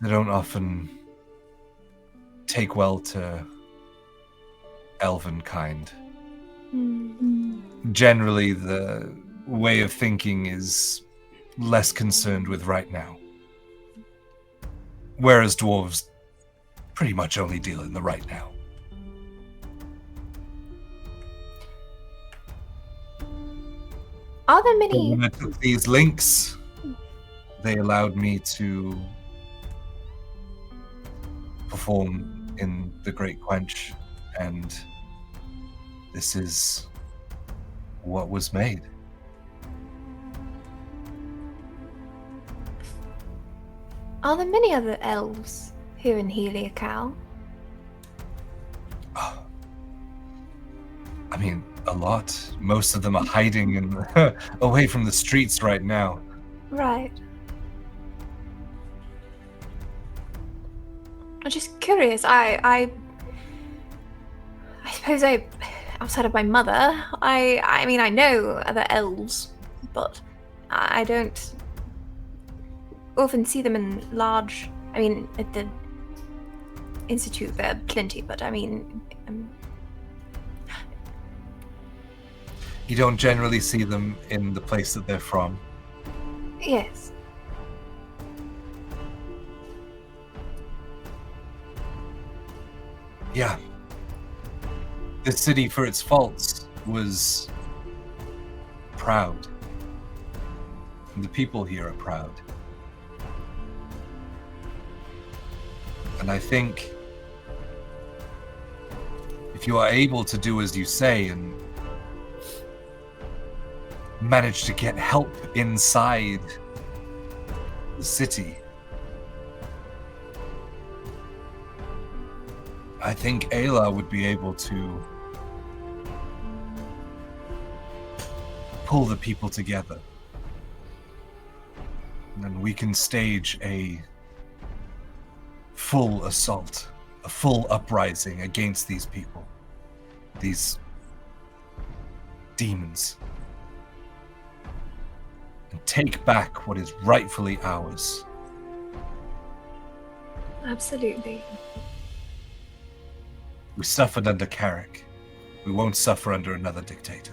They don't often take well to elven kind. Generally, the way of thinking is less concerned with right now. Whereas dwarves pretty much only deal in the right now. Are there many? When I took these links, they allowed me to perform in the Great Quench, and this is what was made. Are there many other elves here in Heliacal? I mean, a lot. Most of them are hiding away from the streets right now. Right. I'm just curious. I suppose outside of my mother, I mean, I know other elves, but I don't often see them in large. I mean, at the Institute there are plenty, but I mean, You don't generally see them in the place that they're from. yes. Yeah. This city, for its faults, was proud. And the people here are proud. And I think if you are able to do as you say and manage to get help inside the city, I think Ayla would be able to pull the people together. And then we can stage a full assault, a full uprising against these people, these demons, and take back what is rightfully ours. Absolutely. We suffered under Carrick. We won't suffer under another dictator.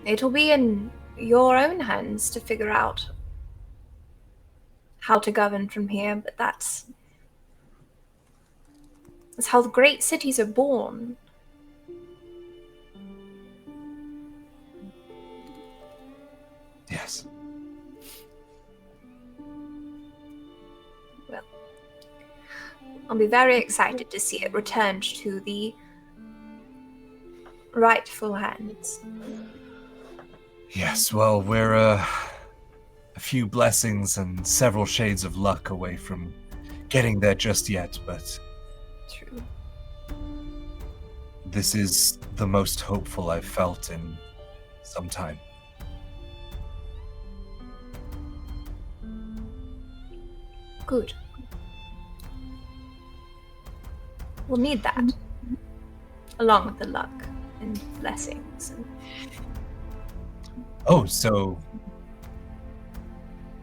It'll be in your own hands to figure out how to govern from here, but that's how the great cities are born. Yes. Well, I'll be very excited to see it returned to the rightful hands. Yes, well, we're a few blessings and several shades of luck away from getting there just yet, but True. this is the most hopeful I've felt in some time. Good. We'll need that, along with the luck and blessings. Oh, so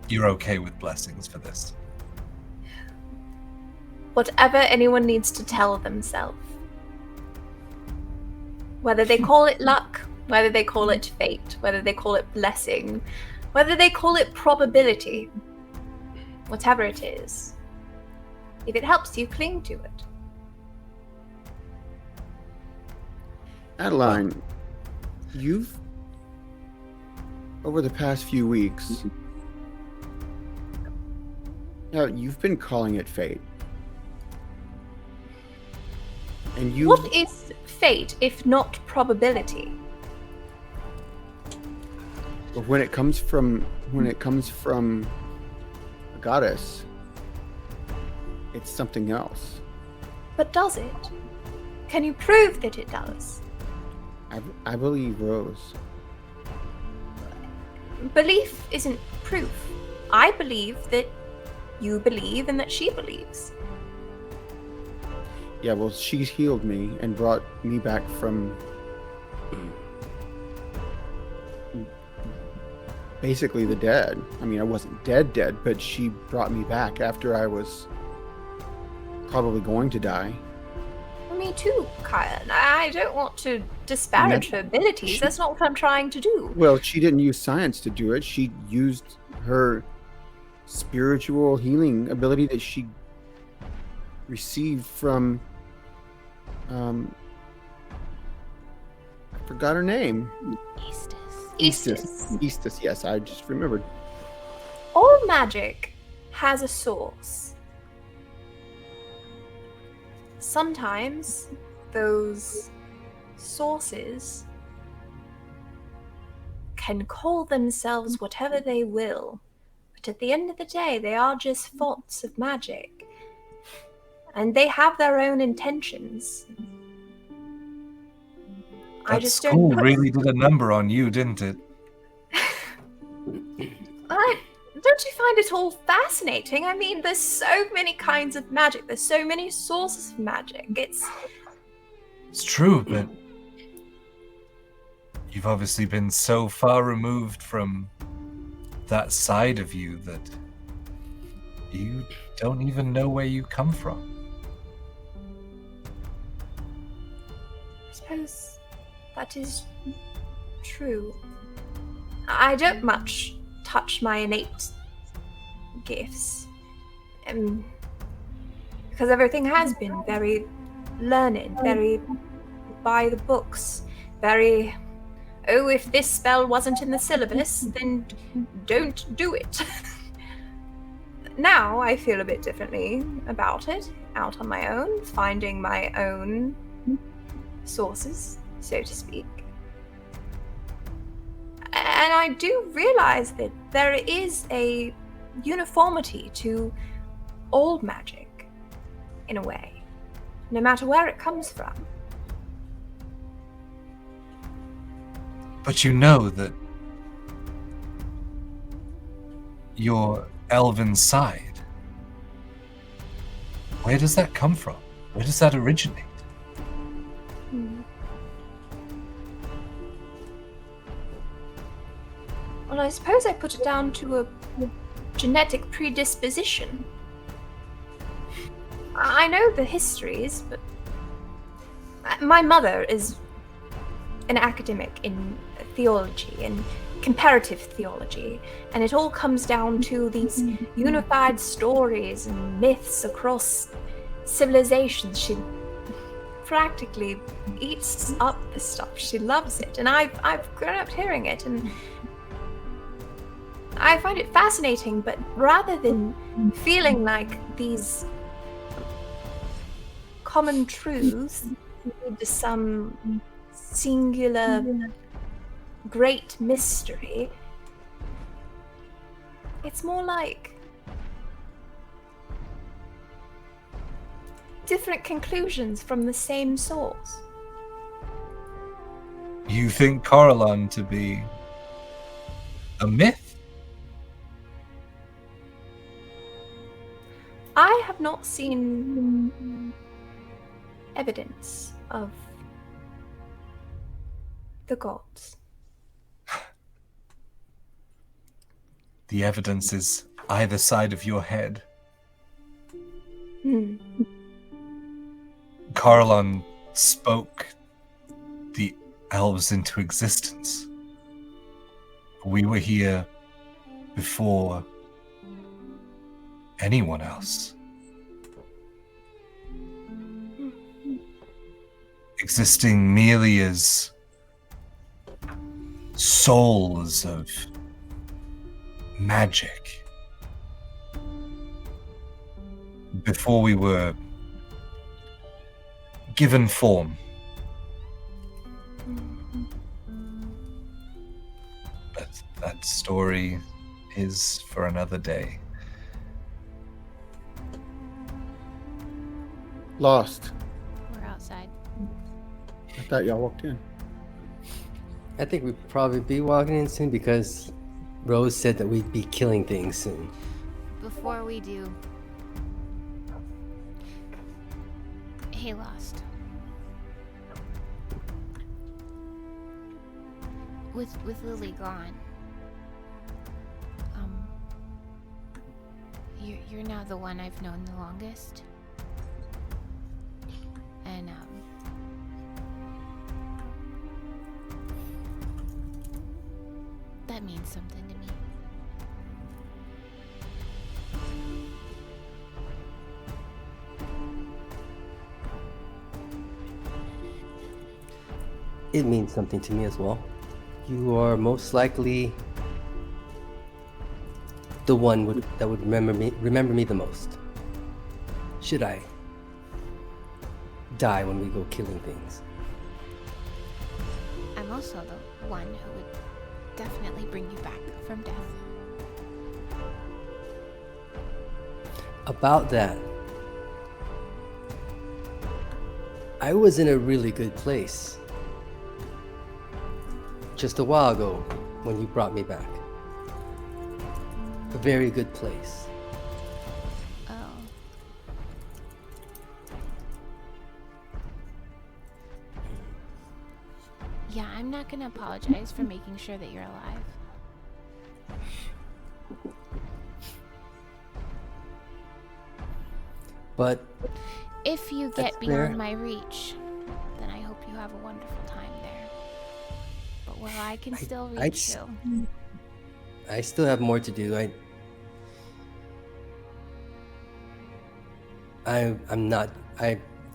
you're okay with blessings for this? Whatever anyone needs to tell themselves. Whether they call it luck, whether they call it fate, whether they call it blessing, whether they call it probability, whatever it is. If it helps you, cling to it. Adeline, you've, over the past few weeks, you've been calling it fate. And you. What is fate if not probability? When it comes from a goddess, it's something else. But does it? Can you prove that it does? I believe Rose. Belief isn't proof. I believe that you believe and that she believes. Yeah, well, she's healed me and brought me back from basically the dead. I mean, I wasn't dead, but she brought me back after I was probably going to die. Me too, Kaya. I don't want to disparage her abilities. That's not what I'm trying to do. Well, she didn't use science to do it. She used her spiritual healing ability that she received from I forgot her name. Eastus, yes, I just remembered. All magic has a source. sometimes those sources can call themselves whatever they will, but at the end of the day, they are just faults of magic. And they have their own intentions. I That just school don't put... really did a number on you, didn't it? Don't you find it all fascinating? I mean, there's so many kinds of magic. There's so many sources of magic. It's true, but you've obviously been so far removed from that side of you that you don't even know where you come from. I suppose that is true. I don't much touch my innate gifts. Because everything has been very learned, very by the books, very, oh, if this spell wasn't in the syllabus, then don't do it. Now I feel a bit differently about it, out on my own, finding my own sources, so to speak. And I do realize that there is a uniformity to old magic, in a way, no matter where it comes from. But you know that your elven side, where does that come from? Where does that originate? Well, I suppose I put it down to a genetic predisposition. I know the histories, but my mother is an academic in theology and comparative theology, and it all comes down to these unified stories and myths across civilizations. She practically eats up the stuff. She loves it, and I've grown up hearing it, and I find it fascinating, but rather than feeling like these common truths lead to some singular great mystery, it's more like different conclusions from the same source. You think Coralon to be a myth? I have not seen evidence of the gods. The evidence is either side of your head. Coralon spoke the elves into existence. We were here before anyone else. Existing merely as souls of magic. Before we were given form. But that story is for another day. Lost. We're outside. I thought y'all walked in. I think we'd probably be walking in soon because Rose said that we'd be killing things soon. Before we do, hey, Lost. With Lily gone, you're now the one I've known the longest, and that means something to me. It means something to me as well. You are most likely the one that would remember me the most. Should I die when we go killing things. I'm also the one who would definitely bring you back from death. About that, I was in a really good place just a while ago when you brought me back. A very good place. Oh. Yeah, I'm not gonna apologize for making sure that you're alive. But If you get That's beyond fair. my reach, then I hope you have a wonderful time there. But while I can still reach you, I still have more to do. I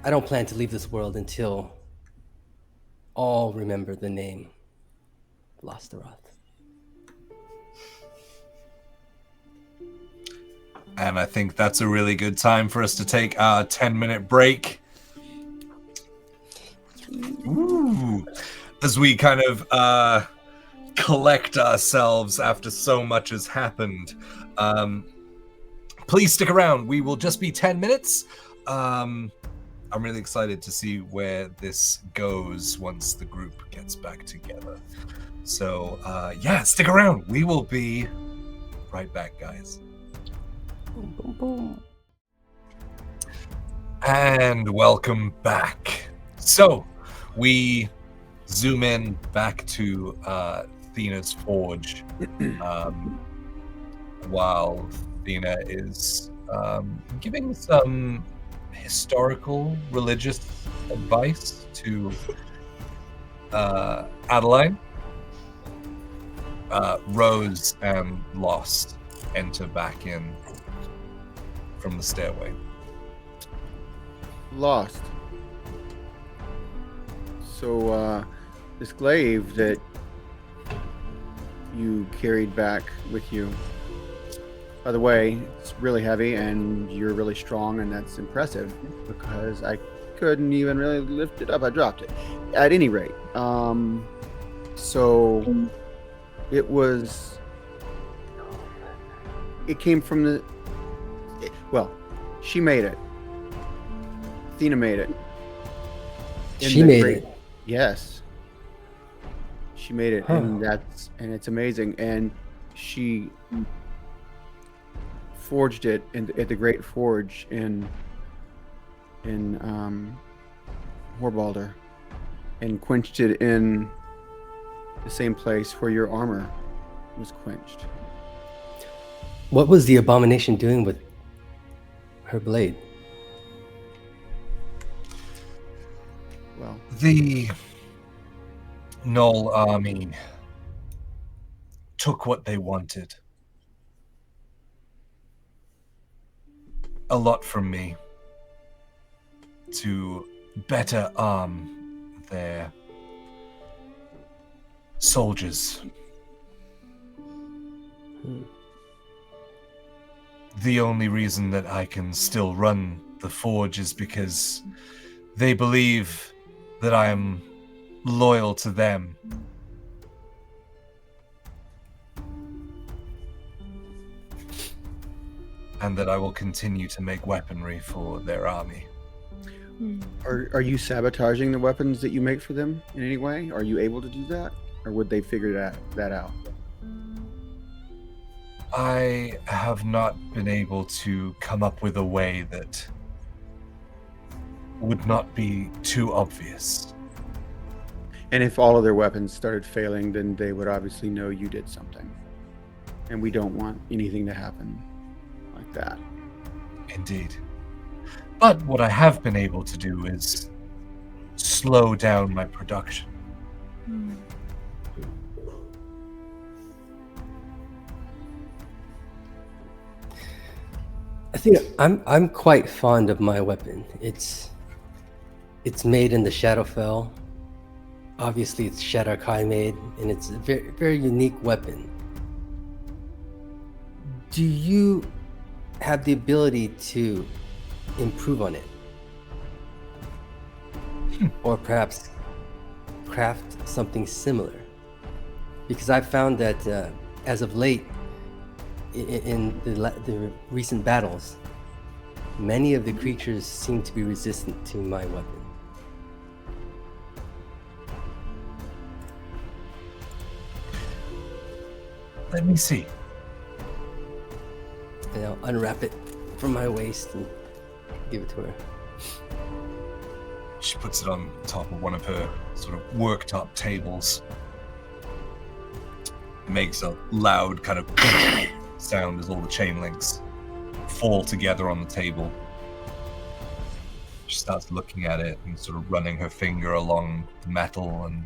don't plan to leave this world until all remember the name Lostaroth. And I think that's a really good time for us to take our 10-minute break. Ooh. As we kind of collect ourselves after so much has happened. Please stick around. We will just be 10 minutes. I'm really excited to see where this goes once the group gets back together. So, yeah, stick around. We will be right back, guys. Boom, boom, boom. And welcome back. So, we zoom in back to Theena's forge while Theena is giving some historical religious advice to Adeline. Rose and Lost enter back in from the stairway. Lost. So, this glaive that you carried back with you, by the way, it's really heavy and you're really strong, and that's impressive because I couldn't even really lift it up. I dropped it. At any rate, so it came from she made it. Theena made it. She made it. Yes. She made it, and it's amazing. And she forged it at the Great Forge in Horbalder, and quenched it in the same place where your armor was quenched. What was the abomination doing with her blade? Well, The Null army took what they wanted. A lot from me to better arm their soldiers. The only reason that I can still run the forge is because they believe that I am loyal to them. And that I will continue to make weaponry for their army. are you sabotaging the weapons that you make for them in any way? Are you able to do that, or would they figure that out? I have not been able to come up with a way that would not be too obvious. And if all of their weapons started failing, then they would obviously know you did something. And we don't want anything to happen like that. Indeed. But what I have been able to do is slow down my production. I think I'm quite fond of my weapon. It's made in the Shadowfell. Obviously, it's Shadar-Kai made, and it's a very, very unique weapon. Do you have the ability to improve on it? or perhaps craft something similar. Because I've found that as of late, in the recent battles, many of the creatures seem to be resistant to my weapon. Let me see. And I'll unwrap it from my waist and give it to her. She puts it on top of one of her sort of worktop tables. Makes a loud kind of sound as all the chain links fall together on the table. She starts looking at it and sort of running her finger along the metal and...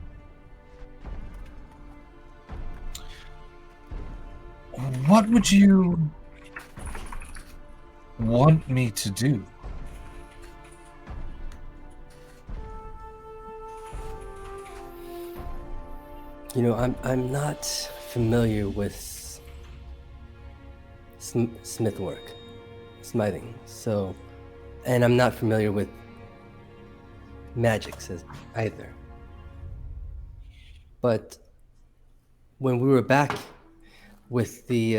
What would you want me to do? You know, I'm not familiar with smith work, smithing. So, and I'm not familiar with magics either. But when we were back with the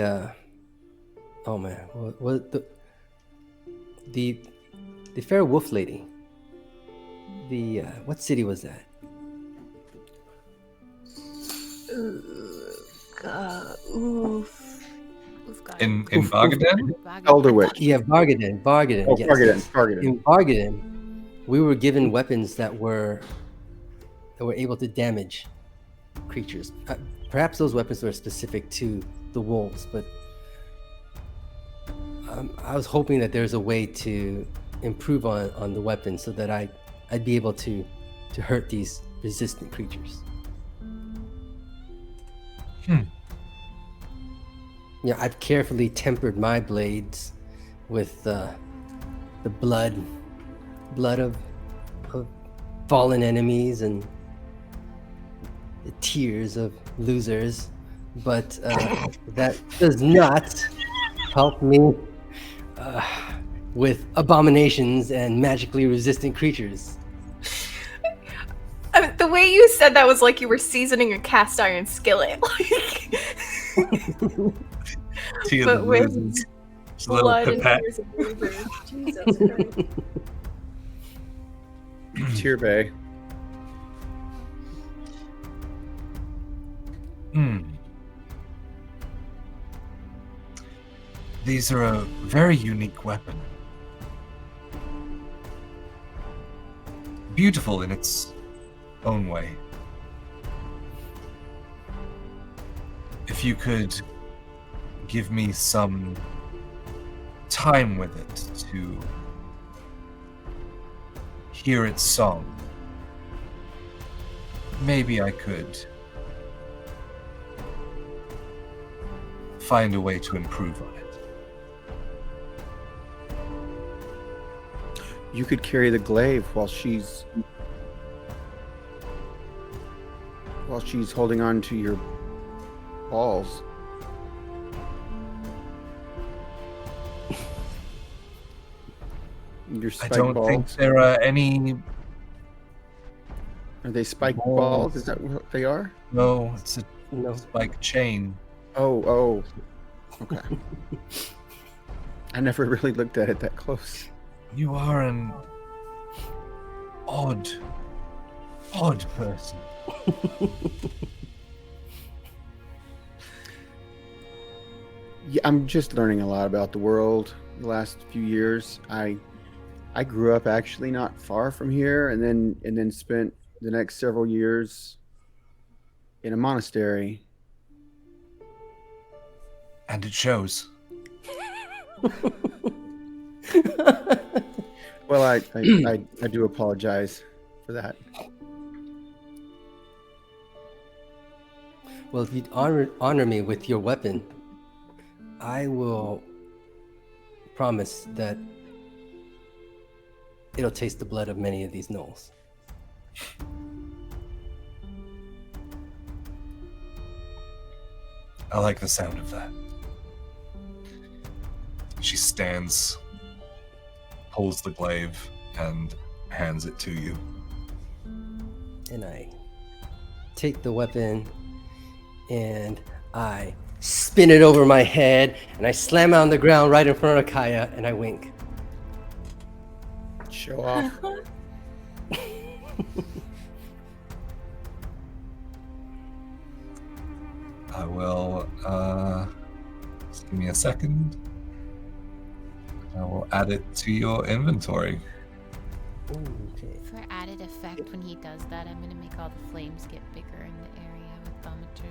oh man, what the fair wolf lady, the what city was that? In Bargaden? Elderwitch. Yeah, Bargaden. Oh, Yes. Bargaden. In Bargaden, we were given weapons that were able to damage creatures. Perhaps those weapons were specific to the wolves, but I was hoping that there's a way to improve on the weapon so that I'd be able to hurt these resistant creatures. Yeah, I've carefully tempered my blades with the blood of fallen enemies and the tears of losers, but that does not help me with abominations and magically resistant creatures. The way you said that was like you were seasoning a cast iron skillet. Tea of But the with losers. Just a little blood and pipette. tears of losers. Jesus Christ. Tear Bay. These are a very unique weapon. Beautiful in its own way. If you could give me some time with it to hear its song, maybe I could find a way to improve on it. You could carry the glaive while she's holding on to your balls. Your I spike don't balls. think there are any. Are they spike balls. balls? Is that what they are? No, it's a No. spike chain. Oh. Okay. I never really looked at it that close. You are an odd person. Yeah, I'm just learning a lot about the world the last few years. I grew up actually not far from here, and then spent the next several years in a monastery. And it shows. Well, I do apologize for that. Well, if you'd honor me with your weapon, I will promise that it'll taste the blood of many of these gnolls. I like the sound of that. She stands, pulls the glaive, and hands it to you. and I take the weapon and I spin it over my head and I slam it on the ground right in front of Kaya and I wink. Show off. I will, just give me a second. I will add it to your inventory. Okay. For added effect, when he does that, I'm gonna make all the flames get bigger in the area with thaumaturgy.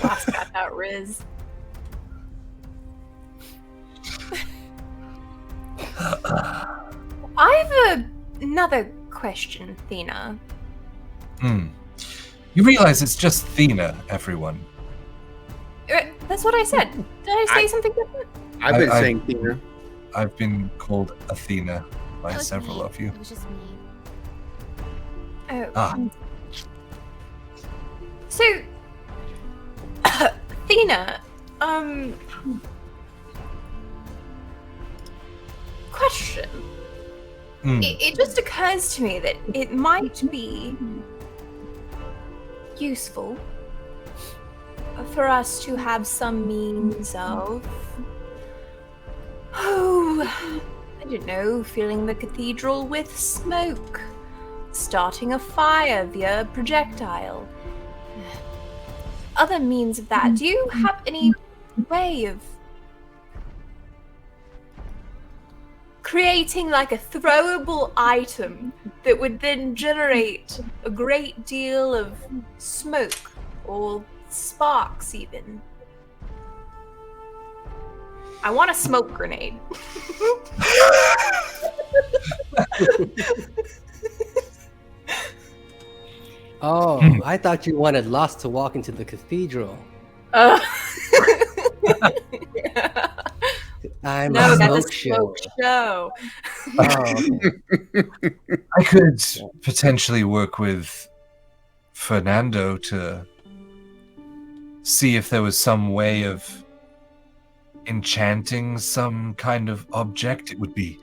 Last got that Riz. I have another question, Theena. You realize it's just Theena, everyone. That's what I said. Did I say something different? I've been saying Theena. I've been called Athena by That was several me. of you. It was just me. Oh. Ah. So, Theena, question. It just occurs to me that it might be useful for us to have some means of, I don't know, filling the cathedral with smoke, starting a fire via projectile, other means of that. Do you have any way of creating like a throwable item that would then generate a great deal of smoke or sparks even? I want a smoke grenade. Oh, I thought you wanted Lost to walk into the cathedral. I'm No, a that's smoke a smoke show. Oh, I could potentially work with Fernando to see if there was some way of enchanting some kind of object. It would be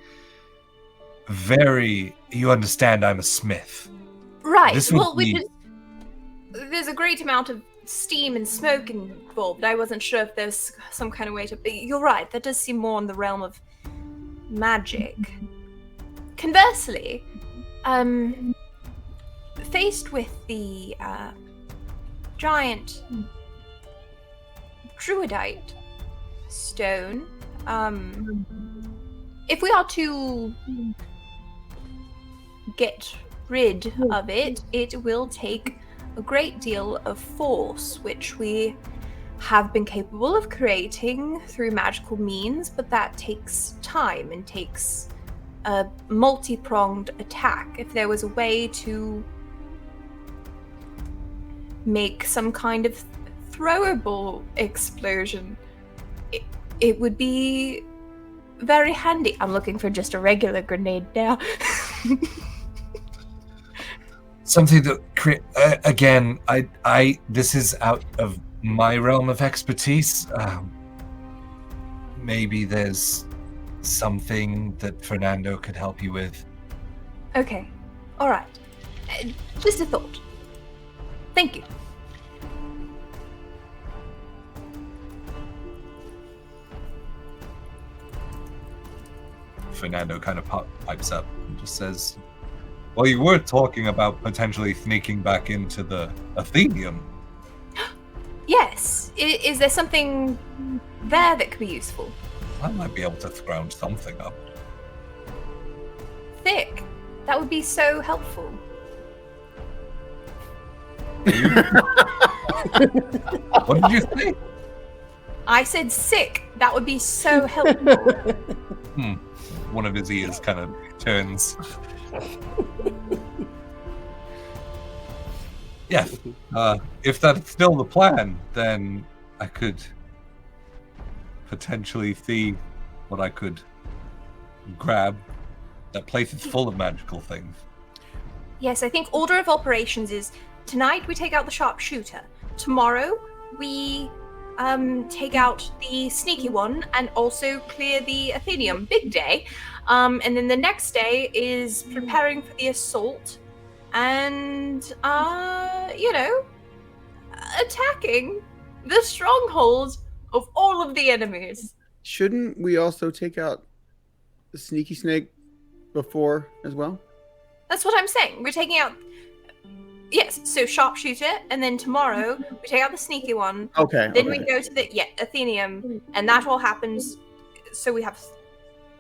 very... You understand I'm a smith. Right. This would Well, be- there's a great amount of steam and smoke involved. I wasn't sure if there's some kind of way to... You're right. That does seem more in the realm of magic. Conversely, faced with the giant druidite stone, if we are to get rid of it, it will take a great deal of force, which we have been capable of creating through magical means, but that takes time and takes a multi-pronged attack. If there was a way to make some kind of throwable explosion, it would be very handy. I'm looking for just a regular grenade now. Something that again, I this is out of my realm of expertise. Maybe there's something that Fernando could help you with. Okay, all right. Just a thought. Thank you. Fernando kind of pipes up and just says, well, you were talking about potentially sneaking back into the Athenium. Yes. Is there something there that could be useful? I might be able to scrounge something up. Thick. That would be so helpful. What did you say? I said sick. That would be so helpful. One of his ears kind of turns. Yeah. If that's still the plan, then I could potentially see what I could grab. That place is full of magical things. Yes, I think order of operations is tonight we take out the sharpshooter. Tomorrow we take out the sneaky one and also clear the Athenium. Big day. And then the next day is preparing for the assault and, attacking the stronghold of all of the enemies. Shouldn't we also take out the sneaky snake before as well? That's what I'm saying. We're taking out... Yes, so sharpshooter, and then tomorrow we take out the sneaky one. Okay. Then we go to the Athenium, and that all happens. So we have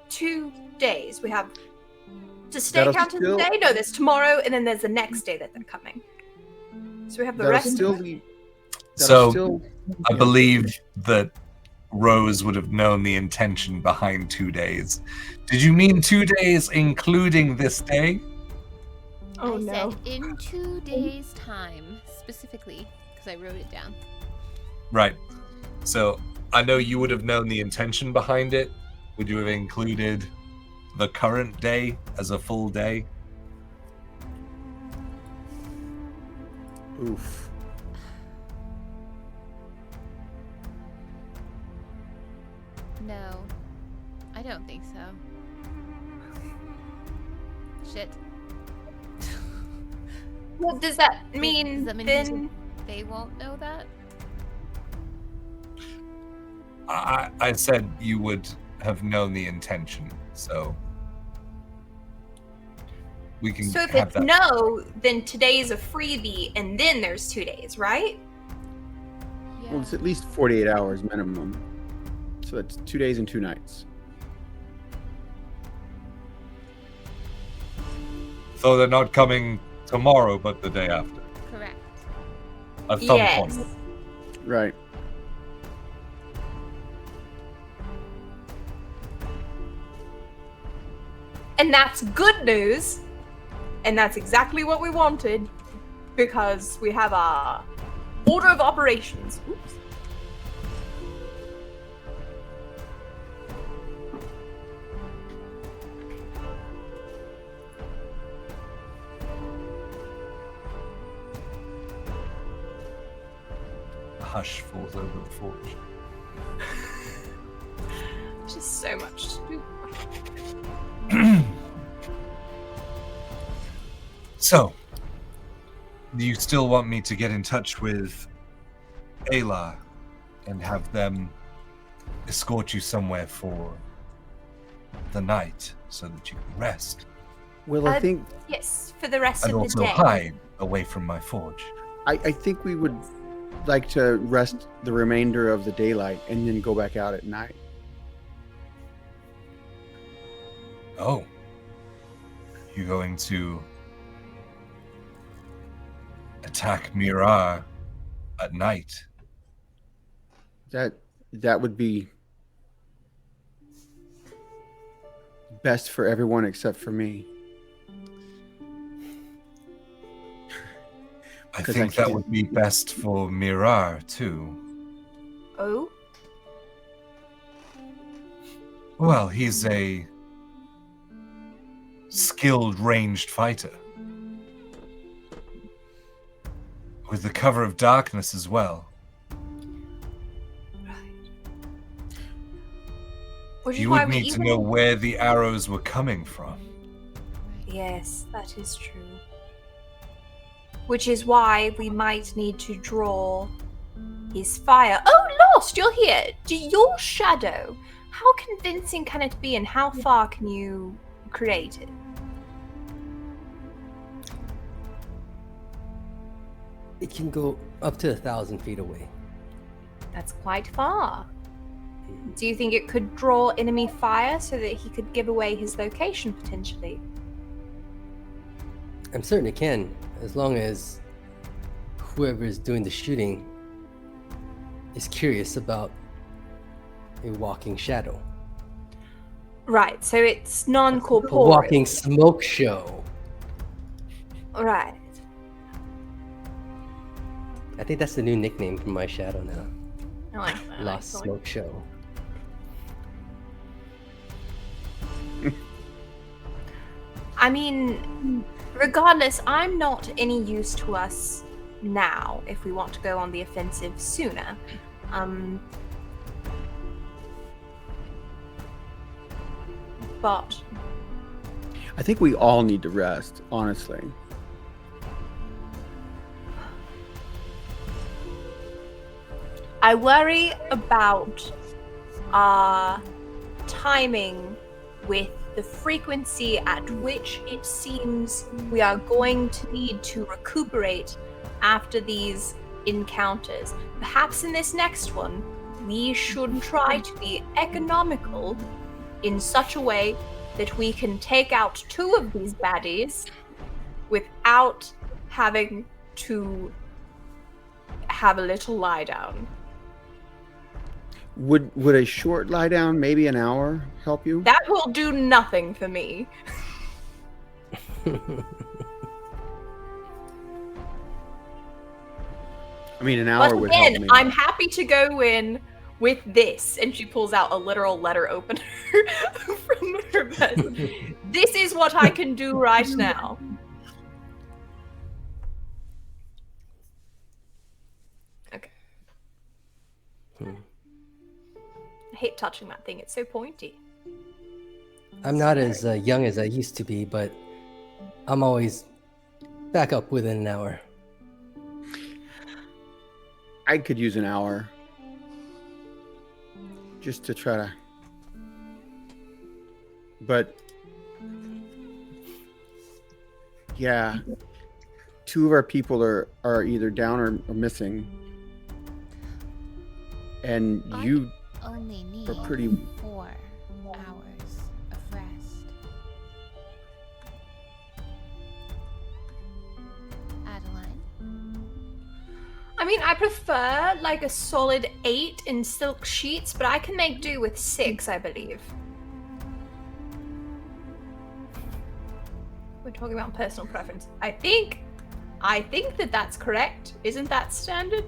2 days. We have to stake out in the day. No, there's tomorrow, and then there's the next day that they're coming. So we have the rest of it. I believe that Rose would have known the intention behind 2 days. Did you mean 2 days, including this day? Oh, I no. said in 2 days' time, specifically, because I wrote it down. Right. So I know you would have known the intention behind it. Would you have included the current day as a full day? Oof. No, I don't think so. Shit. Well, does that mean Does that mean then... they won't know that? I said you would have known the intention, so we can So if have it's that. no, then today is a freebie, and then there's 2 days, right? Yeah. Well, it's at least 48 hours minimum. So that's 2 days and 2 nights. So they're not coming tomorrow, but the day after. Correct. At some Yes. point. Right. And that's good news. And that's exactly what we wanted. Because we have our order of operations. Oops. A hush falls over the forge. Just so much. So, do you still want me to get in touch with Ayla and have them escort you somewhere for the night so that you can rest? Well, I think Yes, for the rest And of the also day. hide away from my forge. I think we would like to rest the remainder of the daylight and then go back out at night. Oh. You're going to attack Mirar at night? That would be best for everyone except for me. I 'Cause think I that can't- would be best for Mirar, too. Oh? Well, he's a skilled ranged fighter. With the cover of darkness as well. Which is You why would we need to even... know where the arrows were coming from. Yes, that is true. Which is why we might need to draw his fire. Oh, Lost, you're here. Do your shadow, how convincing can it be and how far can you create it? It can go up to 1,000 feet away. That's quite far. Do you think it could draw enemy fire so that he could give away his location potentially? I'm certain it can, as long as whoever is doing the shooting is curious about a walking shadow. Right, so it's A non-corporeal. walking smoke show. Right. I think that's the new nickname for my shadow now. I like that. Lost Smoke Show. I mean, regardless, I'm not any use to us now if we want to go on the offensive sooner. But I think we all need to rest, honestly. I worry about our timing with the frequency at which it seems we are going to need to recuperate after these encounters. Perhaps in this next one, we should try to be economical in such a way that we can take out 2 of these baddies without having to have a little lie down. Would a short lie down, maybe an hour, help you? That will do nothing for me. I mean, an hour But would help again, me. I'm happy to go in with this. And she pulls out a literal letter opener from her vest. This is what I can do right now. Okay. I hate touching that thing. It's so pointy. I'm not as young as I used to be, but I'm always back up within an hour. I could use an hour just to try to. But yeah, 2 of our people are either down or missing, and you only need are pretty. 4 hours of rest. Adeline? I mean, I prefer like a solid 8 in silk sheets, but I can make do with 6, I believe. We're talking about personal preference. I think that that's correct. Isn't that standard?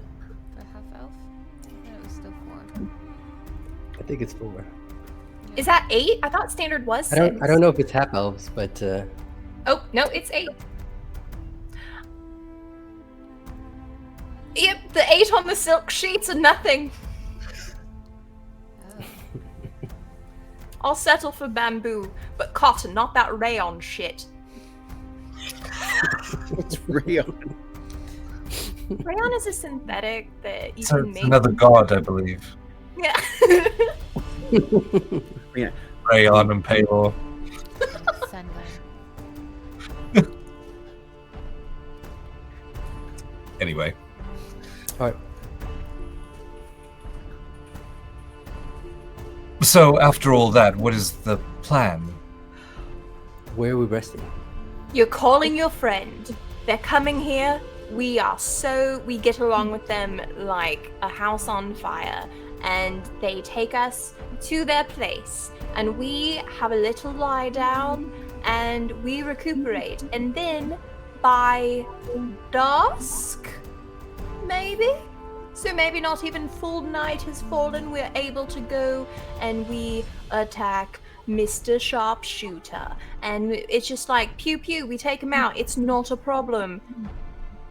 For half elf? I thought it was still 4. I think it's 4. Is that 8? I thought standard was 6. I don't know if it's half elves, but Oh, no, it's 8. Yep, the 8 on the silk sheets are nothing. Oh. I'll settle for bamboo, but cotton, not that rayon shit. What's rayon? Rayon is a synthetic that you So can it's make. another god, I believe. Yeah. Yeah. Rayon and Paylor. Sunburn. Anyway, all right. so after all that, what is the plan? Where are we resting? You're calling your friend. They're coming here. We get along with them like a house on fire. And they take us to their place. And we have a little lie down. And we recuperate. And then by dusk, maybe? So maybe not even full night has fallen. We're able to go and we attack Mr. Sharpshooter. And it's just like, pew pew, we take him out. It's not a problem.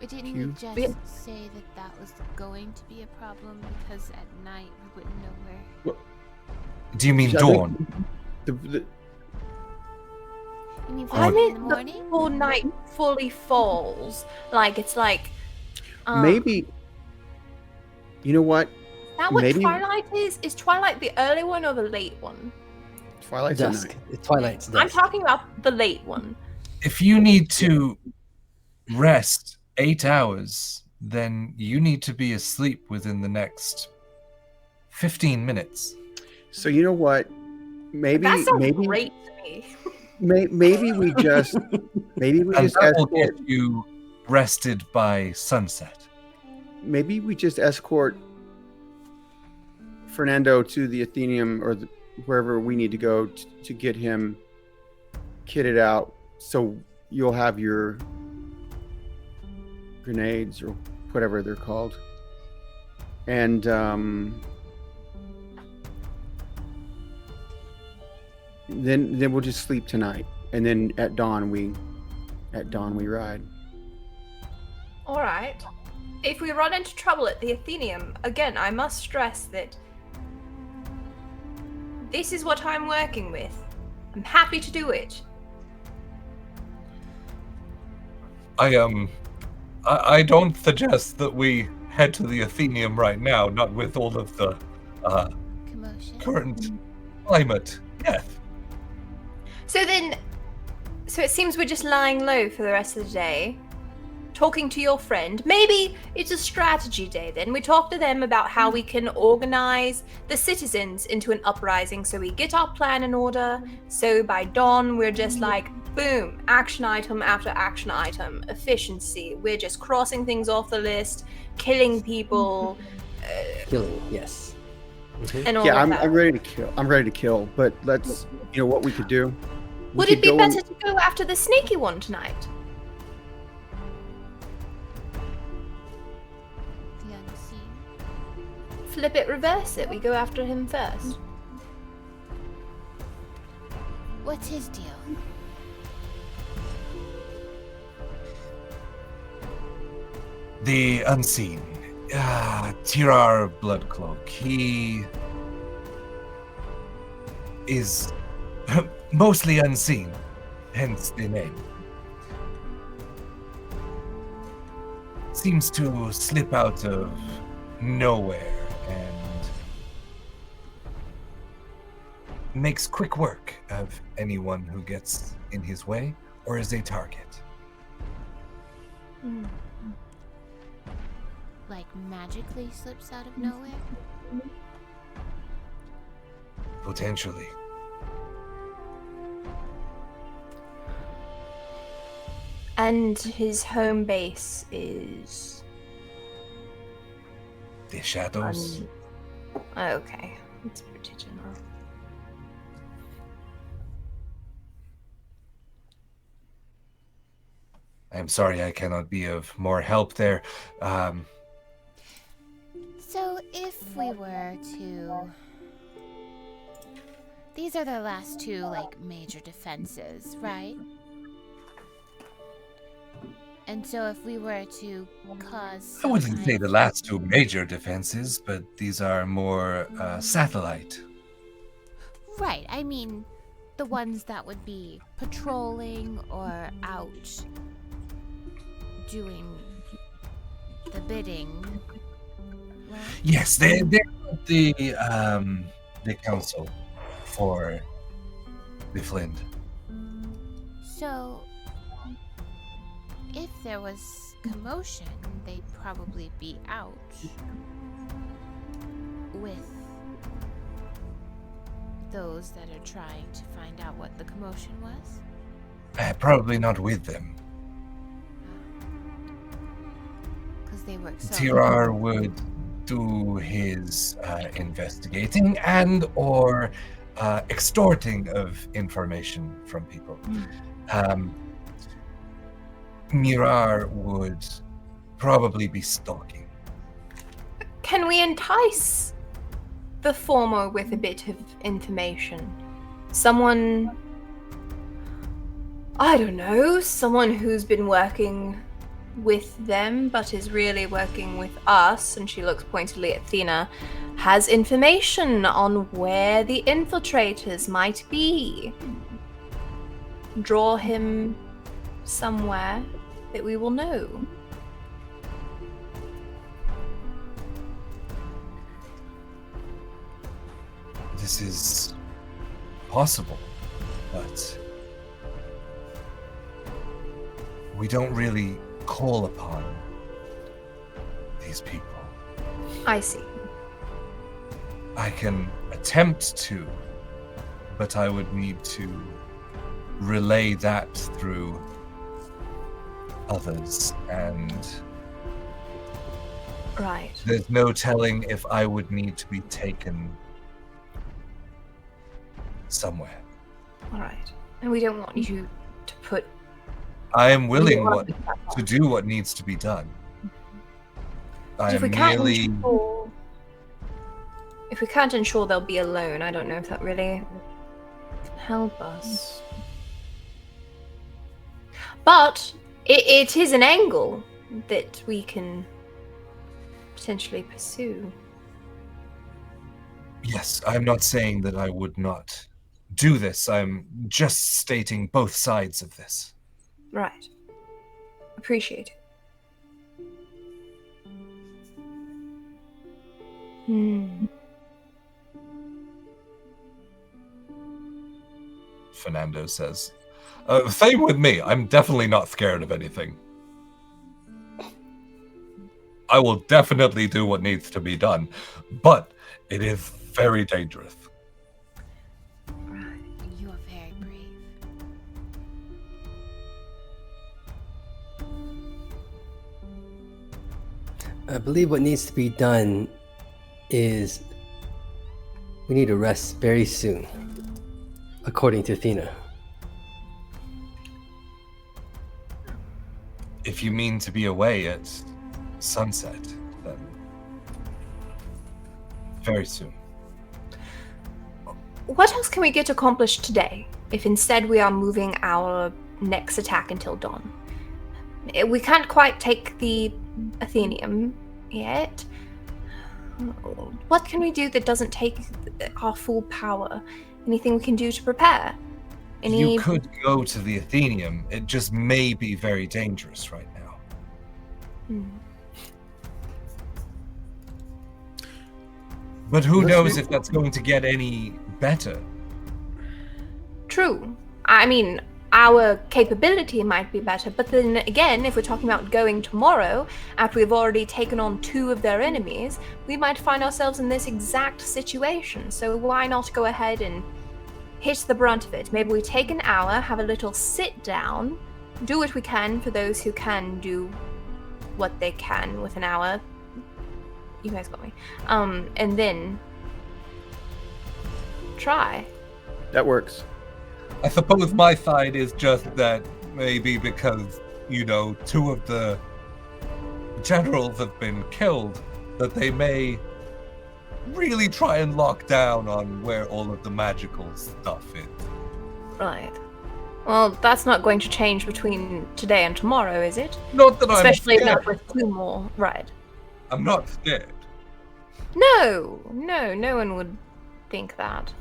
But didn't you just say that that was going to be a problem because at night we wouldn't know where? Do you mean dawn? You mean I first in the mean, morning? the full night fully falls. Like, it's like... Maybe. You know what? Is that what maybe- Twilight is? Is Twilight the early one or the late one? Twilight's at Dusk. night. Twilight's dusk. I'm talking about the late one. If you need to rest 8 hours, then you need to be asleep within the next 15 minutes. So you know what? Maybe That sounds maybe great to me. maybe we just And that will escort. get you rested by sunset. Maybe we just escort Fernando to the Athenium or wherever we need to go to get him kitted out. So you'll have your grenades or whatever they're called, and then we'll just sleep tonight, and then at dawn we ride. All right. if we run into trouble at the Athenaeum, again, I must stress that this is what I'm working with. I'm happy to do it. I don't suggest that we head to the Athenaeum right now, not with all of the Commotion. current climate. Yes. So it seems we're just lying low for the rest of the day, talking to your friend. Maybe it's a strategy day then. We talk to them about how we can organize the citizens into an uprising so we get our plan in order. So by dawn, we're just like, boom, action item after action item, efficiency. We're just crossing things off the list, killing people. Killing, yes. And all Yeah, of that. I'm ready to kill. I'm ready to kill. But let's, what we could do. Would it be better to go after the sneaky one tonight? The unseen. Flip it, reverse it. We go after him first. What's his deal? The unseen. Tirar Bloodcloak. He is mostly unseen, hence the name. Seems to slip out of nowhere and makes quick work of anyone who gets in his way or is a target. Like magically slips out of nowhere? Potentially. And his home base is... The shadows. Okay, it's pretty general. I'm sorry I cannot be of more help there. So if we were to... These are the last two, major defenses, right? And so if we were to cause... I wouldn't say the last two major defenses, but these are more satellite. Right, I mean, the ones that would be patrolling or out doing the bidding. Right? Yes, they're the council for the Flint. So, if there was commotion, they'd probably be out with those that are trying to find out what the commotion was. Probably not with them. Because they work so Tirar would do his investigating and or extorting of information from people. Mirar would probably be stalking. Can we entice the former with a bit of information? Someone, I don't know, someone who's been working with them but is really working with us, and she looks pointedly at Theena, has information on where the infiltrators might be. Draw him somewhere that we will know. This is possible, but we don't really call upon these people. I see. I can attempt to, but I would need to relay that through others, and Right. there's no telling if I would need to be taken somewhere. All right. And we don't want you to put... I am willing to do what needs to be done. I If we am can't merely... ensure... If we can't ensure they'll be alone, I don't know if that really can help us. But it is an angle that we can potentially pursue. Yes, I'm not saying that I would not do this. I'm just stating both sides of this. Right. Appreciate it. Fernando says. Same with me. I'm definitely not scared of anything. I will definitely do what needs to be done, but it is very dangerous. You are very brave. I believe what needs to be done is we need to rest very soon, according to Theena. If you mean to be away at sunset, then very soon. What else can we get accomplished today, if instead we are moving our next attack until dawn? We can't quite take the Athenium yet. What can we do that doesn't take our full power? Anything we can do to prepare? You could go to the Athenium. It just may be very dangerous right now. But who knows if that's going to get any better? True. I mean, our capability might be better, but then again, if we're talking about going tomorrow, after we've already taken on 2 of their enemies, we might find ourselves in this exact situation. So why not go ahead and hit the brunt of it? Maybe we take an hour, have a little sit down, do what we can for those who can do what they can with an hour. You guys got me. And then try. That works. I suppose my side is just that maybe because, 2 of the generals have been killed, that they may really try and lock down on where all of the magical stuff is. Right. Well, that's not going to change between today and tomorrow, is it? Not that Especially I'm not scared. with 2 more. Right. I'm not scared. No one would think that.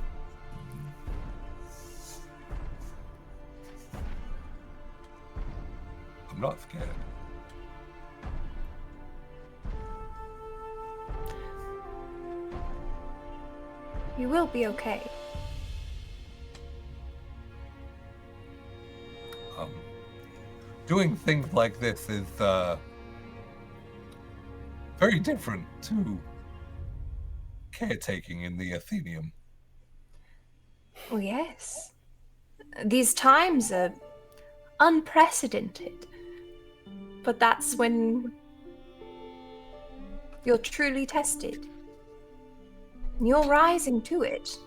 I'm not scared. You will be okay. Doing things like this is very different to caretaking in the Athenium. Oh, yes. These times are unprecedented. But that's when you're truly tested. And you're rising to it.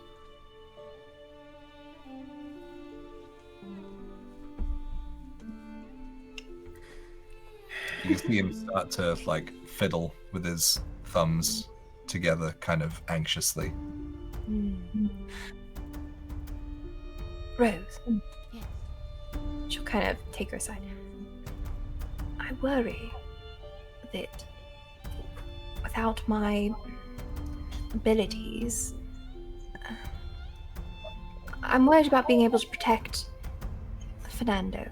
You see him start to fiddle with his thumbs together, kind of anxiously. Rose. Yes. She'll kind of take her aside. I worry that without my abilities, I'm worried about being able to protect Fernando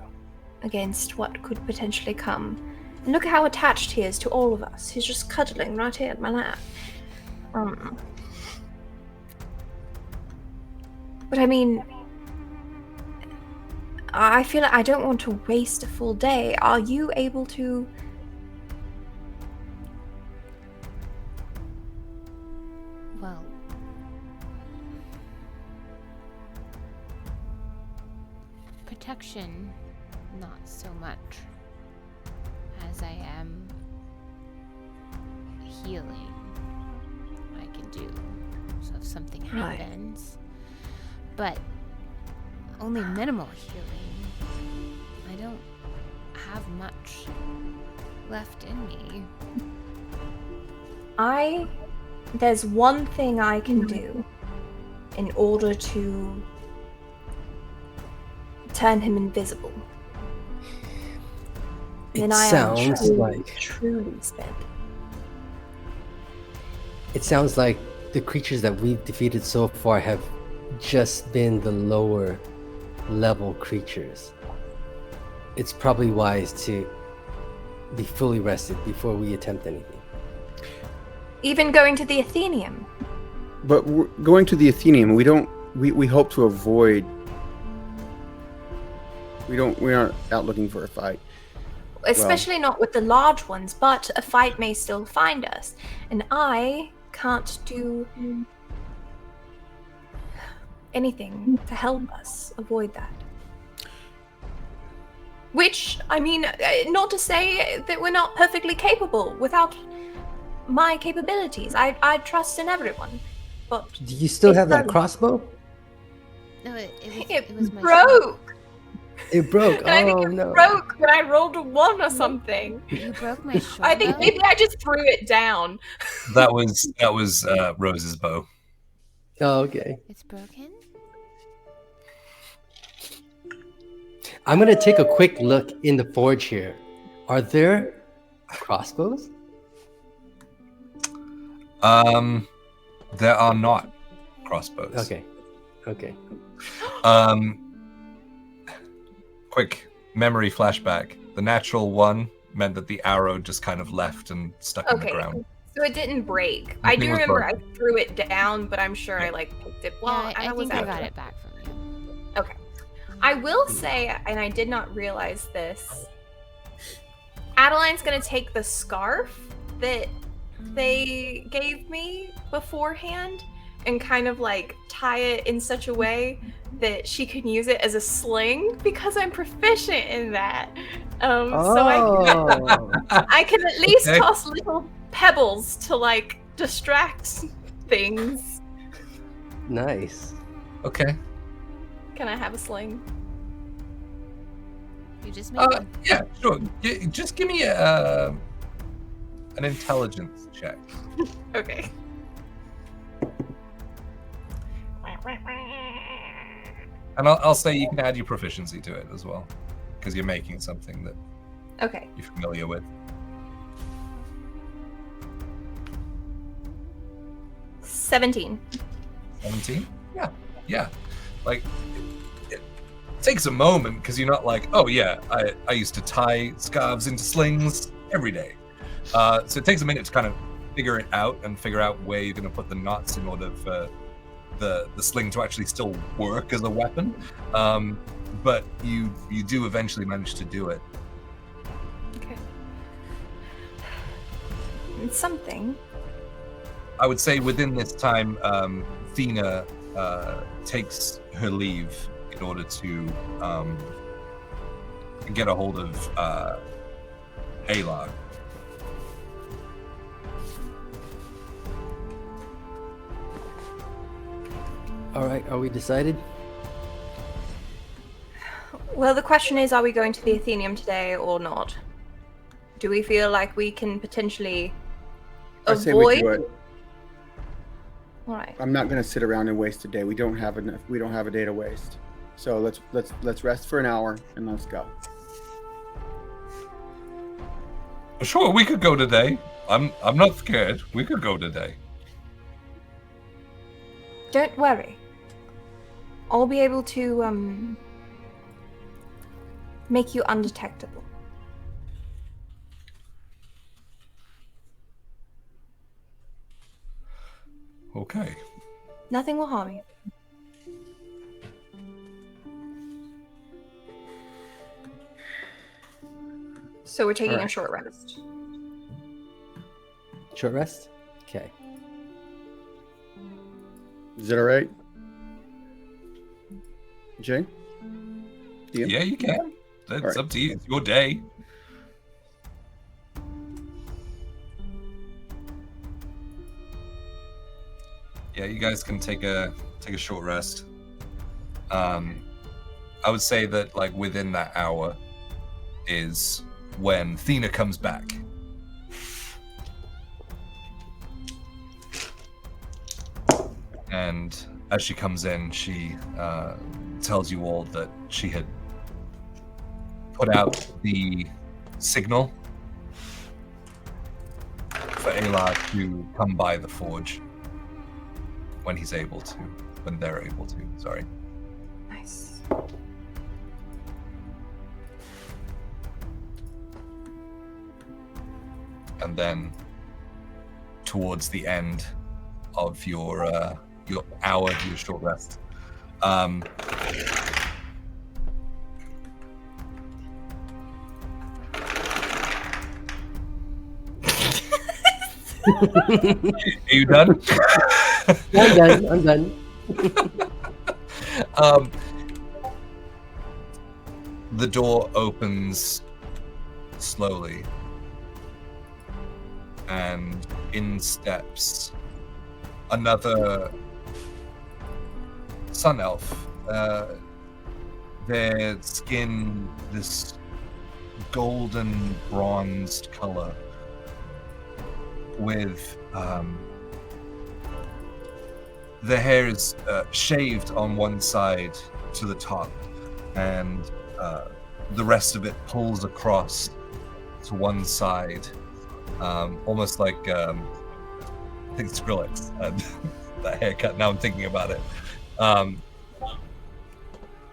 against what could potentially come. And look at how attached he is to all of us. He's just cuddling right here at my lap. But I mean, I feel like I don't want to waste a full day. Are you able to? Well, protection, not so much, as I am healing. I can do, so if something Right. happens, but only minimal healing. I don't have much left in me. There's one thing I can do in order to turn him invisible. It Then I am sounds like truly spent. it sounds like the creatures that we've defeated so far have just been the lower level creatures. It's probably wise to be fully rested before we attempt anything. Even going to the Athenium. But we're going to the Athenium, we hope to avoid. We aren't out looking for a fight. Especially not with the large ones, but a fight may still find us. And I can't do anything to help us avoid that. Which, I mean, not to say that we're not perfectly capable without my capabilities. I trust in everyone. But Do you still have that crossbow? No, it was my broke. It broke. And I think it no. broke when I rolled a 1 or something. You broke my shoulder. I think maybe I just threw it down. That was Rose's bow. Oh, okay. It's broken? I'm gonna take a quick look in the forge here. Are there crossbows? There are not crossbows. Okay. Quick memory flashback. The natural one meant that the arrow just kind of left and stuck in the ground. So it didn't break. I do remember I threw it down, but I'm sure I picked it. Well, yeah, I think I got it back from you. Okay. I will say, and I did not realize this, Adeline's gonna take the scarf that they gave me beforehand and kind of tie it in such a way that she can use it as a sling because I'm proficient in that. So I can at least toss little pebbles to distract things. Nice. Okay. Can I have a sling? You just made one. Yeah, sure. Just give me an intelligence check. Okay. And I'll say you can add your proficiency to it as well, because you're making something that you're familiar with. 17. 17? Yeah. It takes a moment because you're not oh yeah, I used to tie scarves into slings every day. So it takes a minute to kind of figure it out and figure out where you're going to put the knots in order for the sling to actually still work as a weapon. But you do eventually manage to do it. Okay. It's something. I would say within this time, Theena takes her leave in order to get a hold of Alar. All right, are we decided? Well, the question is, are we going to the Athenium today or not? Do we feel like we can potentially I say we avoid? do it. All right. I'm not going to sit around and waste a day. We don't have enough. We don't have a day to waste. So let's rest for an hour and let's go. Sure, we could go today. I'm not scared. We could go today. Don't worry. I'll be able to make you undetectable. Okay. Nothing will harm you. So we're taking a short rest. Short rest? Okay. Is that all right? Jay? Ian? Yeah, you can. That's right. up to you. It's your day. Yeah, you guys can take a short rest. I would say that within that hour is when Theena comes back. And as she comes in, she tells you all that she had put out the signal for Ayla to come by the forge when they're able to. Sorry. Nice. And then towards the end of your hour, your short rest, are you done? I'm done. The door opens slowly, and in steps another sun elf. Their skin, this golden bronzed color, with the hair is shaved on one side to the top, and the rest of it pulls across to one side, almost like I think Skrillex had that haircut. Now I'm thinking about it.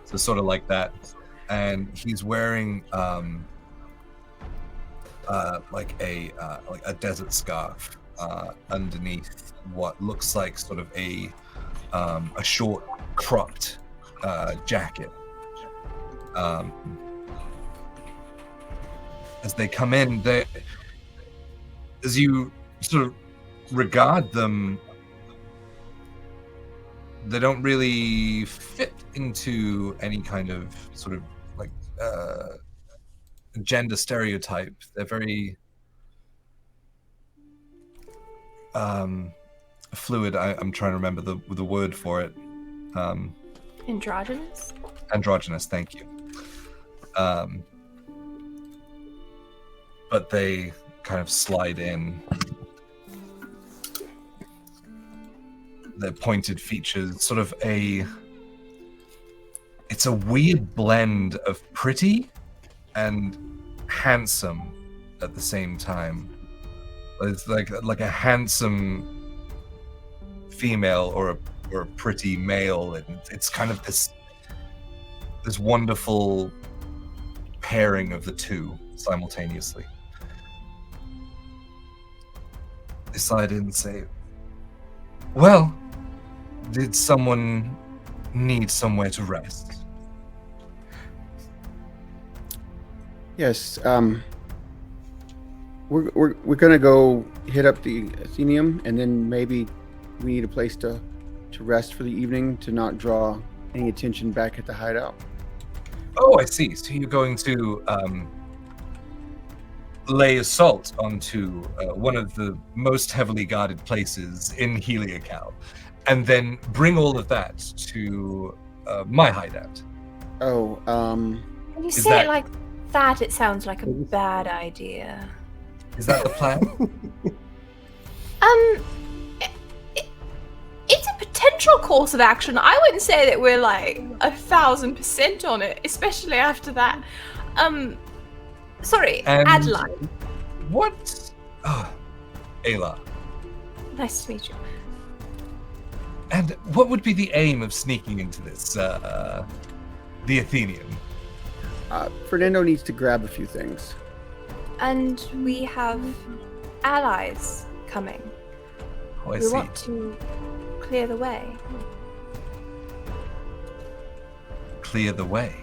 So sort of like that, and he's wearing like a desert scarf underneath what looks like sort of a short cropped jacket. As they come in, as you sort of regard them, they don't really fit into any kind of sort of like gender stereotype. They're very fluid. I'm trying to remember the word for it. Androgynous? Androgynous, thank you. But they kind of slide in. Their pointed features, sort of it's a weird blend of pretty and handsome at the same time. It's like a handsome female or a pretty male, and it's kind of this wonderful pairing of the two simultaneously. They slide in and say, "Well, did someone need somewhere to rest?" Yes. We're gonna go hit up the Athenaeum, and then maybe we need a place to rest for the evening to not draw any attention back at the hideout. Oh, I see. So you're going to lay assault onto one of the most heavily guarded places in Heliacal, and then bring all of that to my hideout. Oh, When you Is say that- it like that, it sounds like a bad idea. Is that the plan? It's a potential course of action. I wouldn't say that we're like 1,000% on it, especially after that. Sorry, And- Adeline. What? Oh, Ayla. Nice to meet you. And what would be the aim of sneaking into this, the Athenian? Fernando needs to grab a few things. And we have allies coming. Oh, I We see. want to clear the way. Clear the way.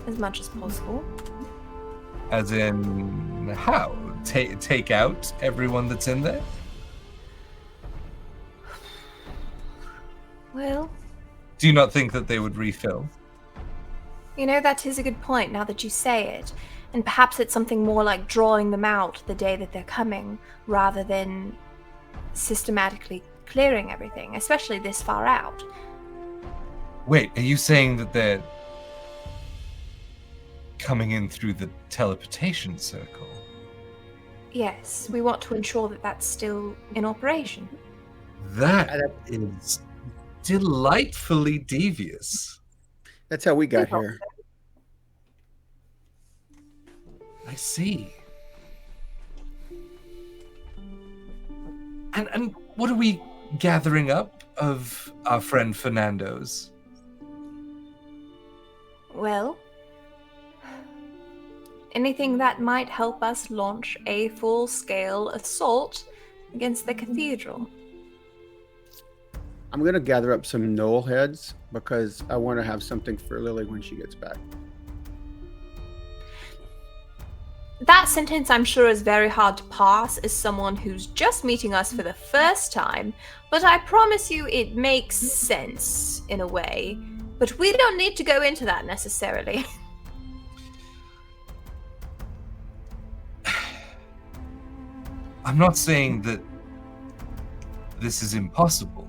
As much as possible. As in, how? Take out everyone that's in there? Well, Do you not think that they would refill? you know, that is a good point now that you say it. And perhaps it's something more like drawing them out the day that they're coming, rather than systematically clearing everything, especially this far out. Wait, are you saying that they're coming in through the teleportation circle? Yes, we want to ensure that that's still in operation. That is delightfully devious. That's how we got here. I see. And what are we gathering up of our friend Fernando's? Well, anything that might help us launch a full-scale assault against the cathedral. I'm gonna gather up some knoll heads because I want to have something for Lily when she gets back. That sentence, I'm sure, is very hard to pass as someone who's just meeting us for the first time, but I promise you it makes sense in a way. But we don't need to go into that necessarily. I'm not saying that this is impossible.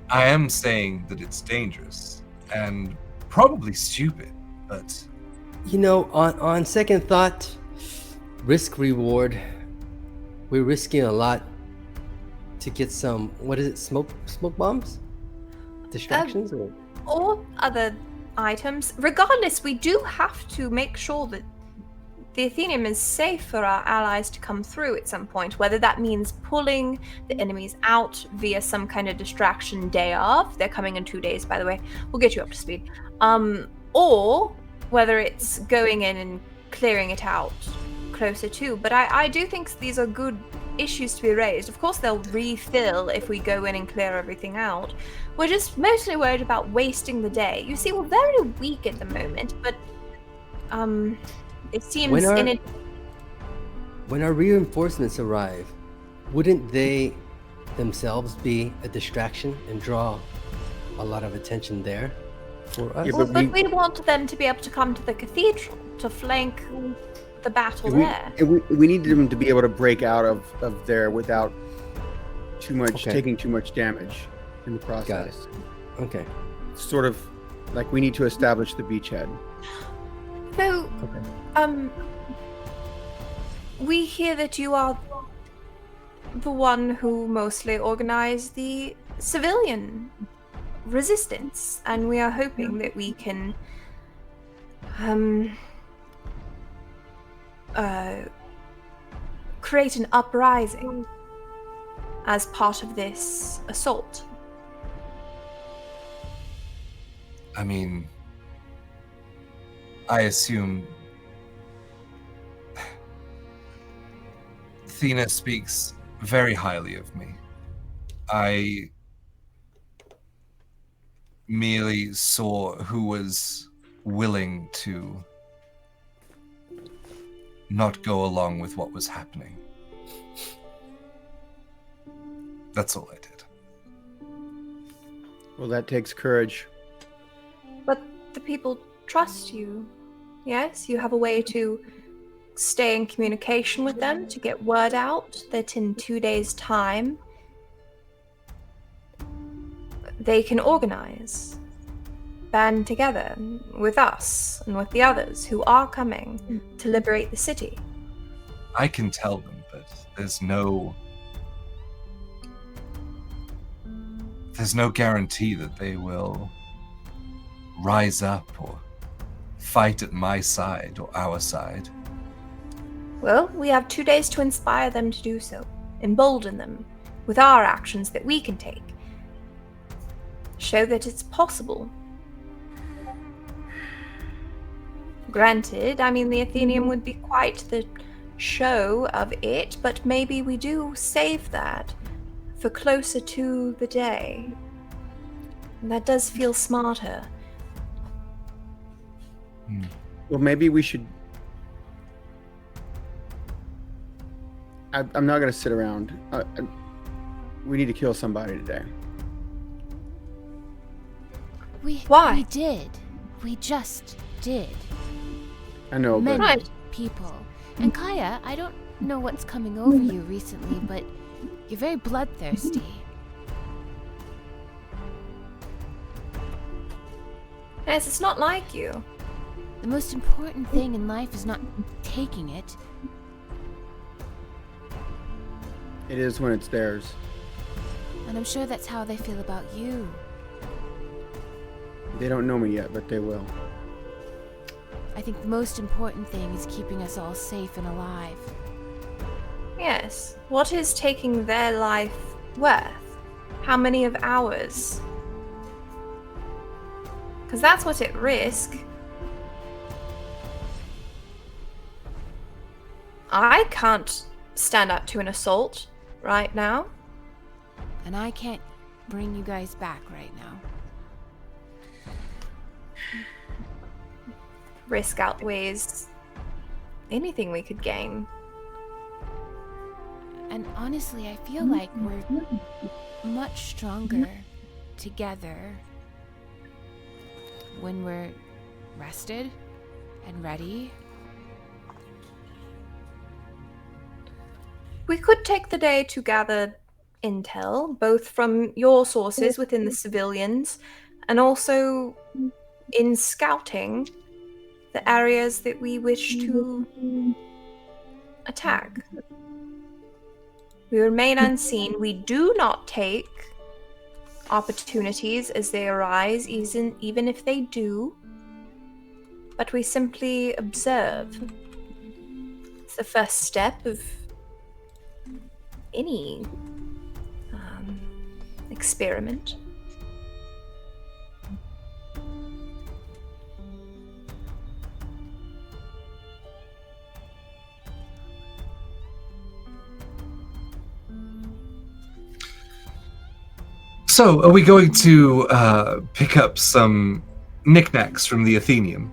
I am saying that it's dangerous and probably stupid, but... You know, on second thought, risk reward, we're risking a lot to get some, what is it, smoke bombs? Distractions? Or other items. Regardless, we do have to make sure that the Athenium is safe for our allies to come through at some point, whether that means pulling the enemies out via some kind of distraction day of. They're coming in 2 days, by the way. We'll get you up to speed. Or whether it's going in and clearing it out closer to. But I do think these are good issues to be raised. Of course, they'll refill if we go in and clear everything out. We're just mostly worried about wasting the day. You see, we're very weak at the moment, but it seems when our reinforcements arrive, wouldn't they themselves be a distraction and draw a lot of attention there for us? Yeah, Well, but we want them to be able to come to the cathedral to flank the battle there. We need them to be able to break out of there without taking too much damage in the process. Got it. Okay. Sort of like we need to establish the beachhead. So, we hear that you are the one who mostly organized the civilian resistance, and we are hoping that we can create an uprising as part of this assault. I mean, I assume Theena speaks very highly of me. I merely saw who was willing to not go along with what was happening. That's all I did. Well, that takes courage. But the people trust you. Yes, you have a way to stay in communication with them, to get word out that in 2 days' time they can organize, band together with us and with the others who are coming to liberate the city. I can tell them, but there's no guarantee that they will rise up or fight at my side or our side. Well, we have 2 days to inspire them to do so, embolden them with our actions that we can take. Show that it's possible. Granted, I mean, the Athenium would be quite the show of it, but maybe we do save that for closer to the day. And that does feel smarter. Well, maybe we should... I'm not going to sit around. We need to kill somebody today. Why? We did. We just did. I know, but... Many people. And Kaya, I don't know what's coming over you recently, but you're very bloodthirsty. Yes, it's not like you. The most important thing in life is not taking it. It is when it's theirs. And I'm sure that's how they feel about you. They don't know me yet, but they will. I think the most important thing is keeping us all safe and alive. Yes. What is taking their life worth? How many of ours? Because that's what's at risk. I can't stand up to an assault right now. And I can't bring you guys back right now. Risk outweighs anything we could gain. And honestly, I feel like we're much stronger together when we're rested and ready. We could take the day to gather intel, both from your sources within the civilians and also in scouting the areas that we wish to attack. We remain unseen. We do not take opportunities as they arise, even if they do, but we simply observe. It's the first step of any experiment. So, are we going to pick up some knickknacks from the Athenium?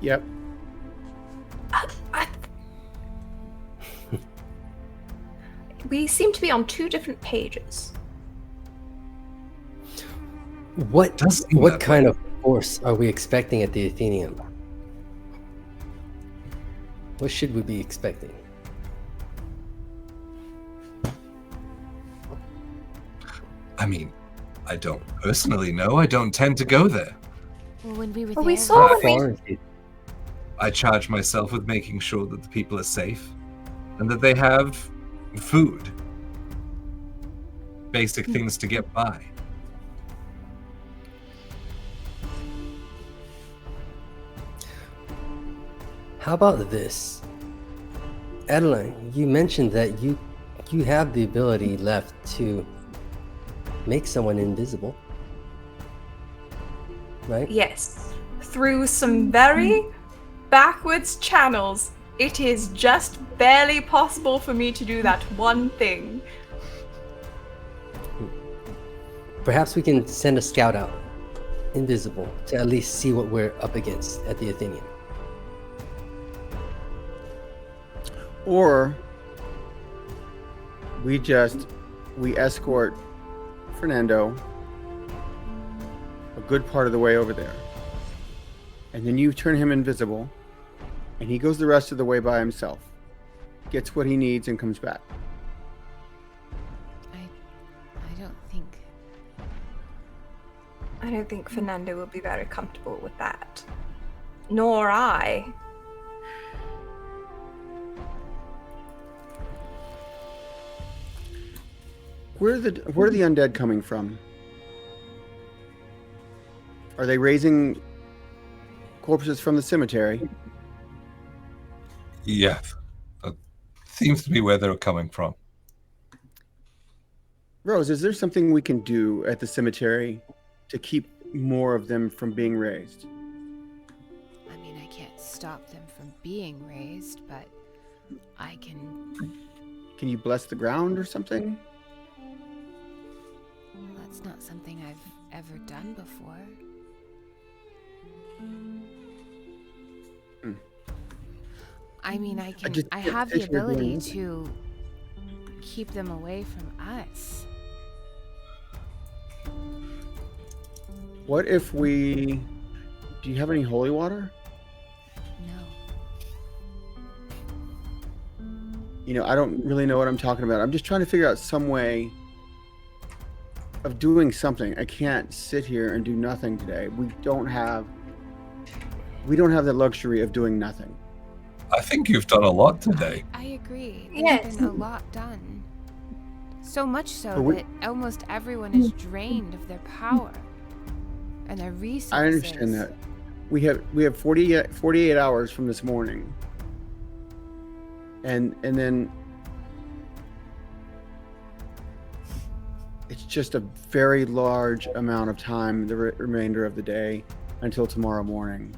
Yep. We seem to be on two different pages. What Does seem what that kind of force are we expecting at the Athenium? What should we be expecting? I mean, I don't personally know. I don't tend to go there. Well, when we were Well, there, we saw How when we far is it? I charge myself with making sure that the people are safe and that they have food. Basic things to get by. How about this? Adeline, you mentioned that you have the ability left to make someone invisible. Right? Yes, through some very backwards channels, it is just barely possible for me to do that one thing. Perhaps we can send a scout out, invisible, to at least see what we're up against at the Athenium. Or we escort Fernando a good part of the way over there. And then you turn him invisible, and he goes the rest of the way by himself, gets what he needs, and comes back. I don't think Fernando will be very comfortable with that. Nor I. Where are the undead coming from? Are they raising corpses from the cemetery? Yeah, that seems to be where they're coming from. Rose, is there something we can do at the cemetery to keep more of them from being raised? I mean, I can't stop them from being raised, but I can... Can you bless the ground or something? That's not something I've ever done before. I mean, I have the ability to keep them away from us. What if we... Do you have any holy water? No. You know, I don't really know what I'm talking about. I'm just trying to figure out some way of doing something. I can't sit here and do nothing today. We don't have the luxury of doing nothing. I think you've done a lot today. I agree. Yes. There's been a lot done. So much so But that almost everyone is drained of their power and their resources. I understand that. We have 48 hours from this morning. And then just a very large amount of time, the remainder of the day, until tomorrow morning,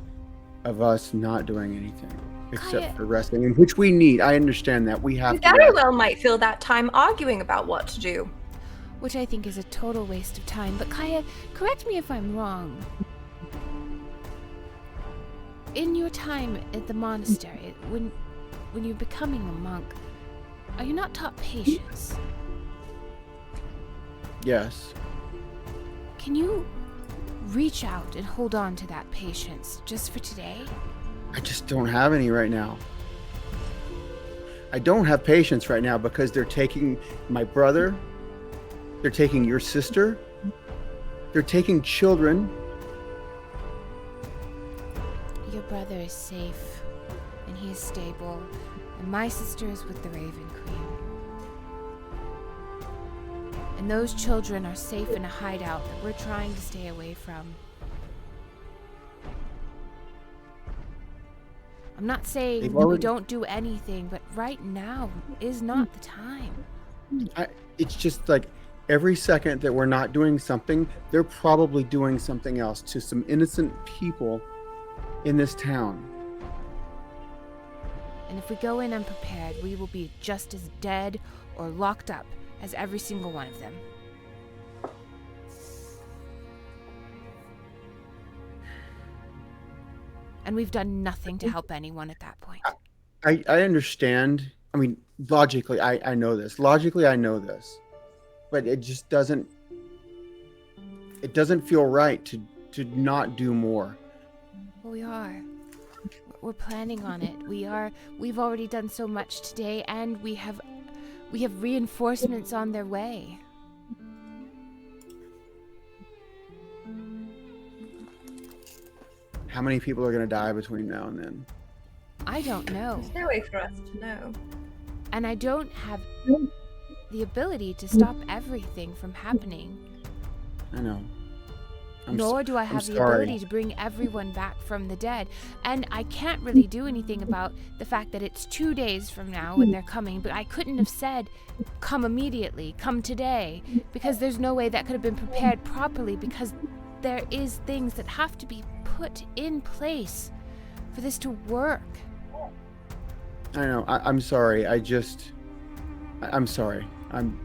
of us not doing anything except for resting, in which we need. I understand that we have We to very rest. well might fill that time arguing about what to do. Which I think is a total waste of time. But Kaya, correct me if I'm wrong. In your time at the monastery, when you're becoming a monk, are you not taught patience? Yes. Can you reach out and hold on to that patience just for today? I just don't have any right now. I don't have patience right now because they're taking my brother, they're taking your sister, they're taking children. Your brother is safe, and he is stable, and my sister is with the Raven Queen. And those children are safe in a hideout that we're trying to stay away from. I'm not saying that we don't do anything, but right now is not the time. It's just like every second that we're not doing something, they're probably doing something else to some innocent people in this town. And if we go in unprepared, we will be just as dead or locked up as every single one of them. And we've done nothing to help anyone at that point. I understand. I mean, logically, I know this. Logically, I know this. But it just doesn't feel right to not do more. Well, we are. We're planning on it. We've already done so much today, and we have reinforcements on their way. How many people are going to die between now and then? I don't know. There's no way for us to know. And I don't have the ability to stop everything from happening. I know. Nor do I have the ability to bring everyone back from the dead. And I can't really do anything about the fact that it's 2 days from now when they're coming, but I couldn't have said, come immediately, come today, because there's no way that could have been prepared properly, because there is things that have to be put in place for this to work. I know. I'm sorry. I'm sorry. I'm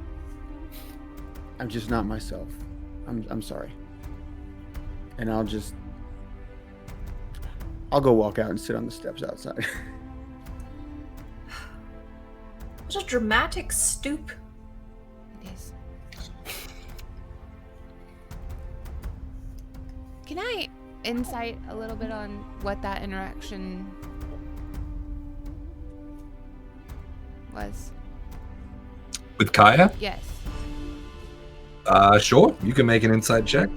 just not myself. I'm sorry. And I'll go walk out and sit on the steps outside. What a dramatic stoop. It is. Can I insight a little bit on what that interaction was? With Kaya? Yes. Sure. You can make an insight check.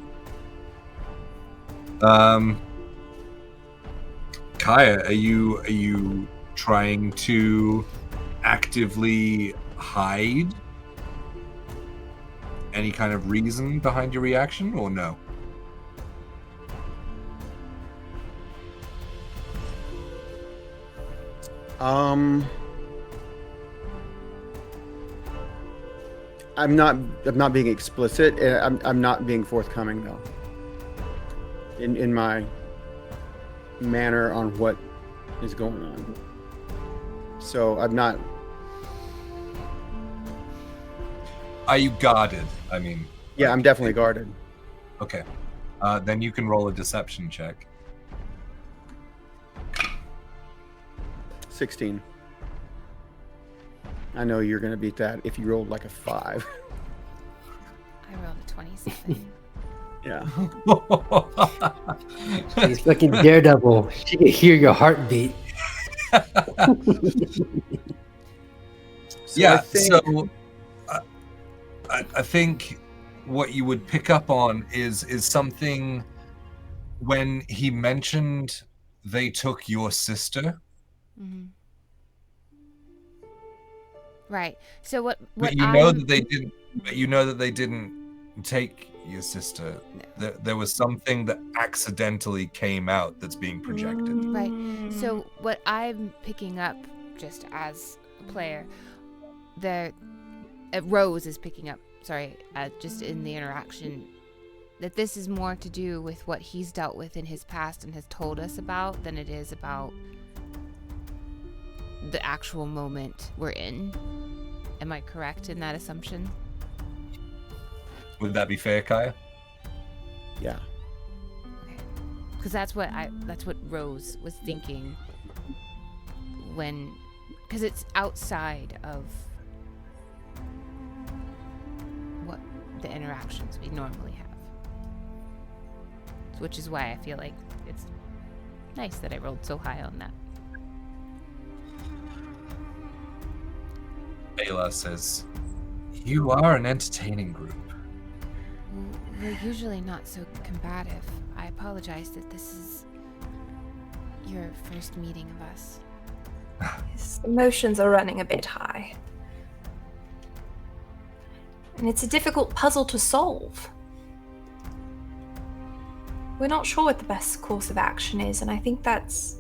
Kaya, are you trying to actively hide any kind of reason behind your reaction, or no? I'm not being explicit. I'm not being forthcoming though. In my manner on what is going on. So I'm not. Are you guarded? I mean. Yeah, I'm definitely guarded. Okay. Then you can roll a deception check. 16. I know you're gonna beat that if you rolled like a 5. I rolled a 27. Yeah. She's fucking Daredevil. She can hear your heartbeat. I think what you would pick up on is something when he mentioned they took your sister. Mm-hmm. Right. So what But you know that they didn't. But you know that they didn't take your sister. No. There was something that accidentally came out that's being projected. Right. So what I'm picking up, just as a player, Rose is picking up just in the interaction, that this is more to do with what he's dealt with in his past and has told us about than it is about the actual moment we're in. Am I correct in that assumption? Would that be fair, Kaya? Yeah. Because that's what Rose was thinking because it's outside of what the interactions we normally have. Which is why I feel like it's nice that I rolled so high on that. Ayla says, "You are an entertaining group." We're usually not so combative. I apologize that this is your first meeting of us. His emotions are running a bit high. And it's a difficult puzzle to solve. We're not sure what the best course of action is, and I think that's...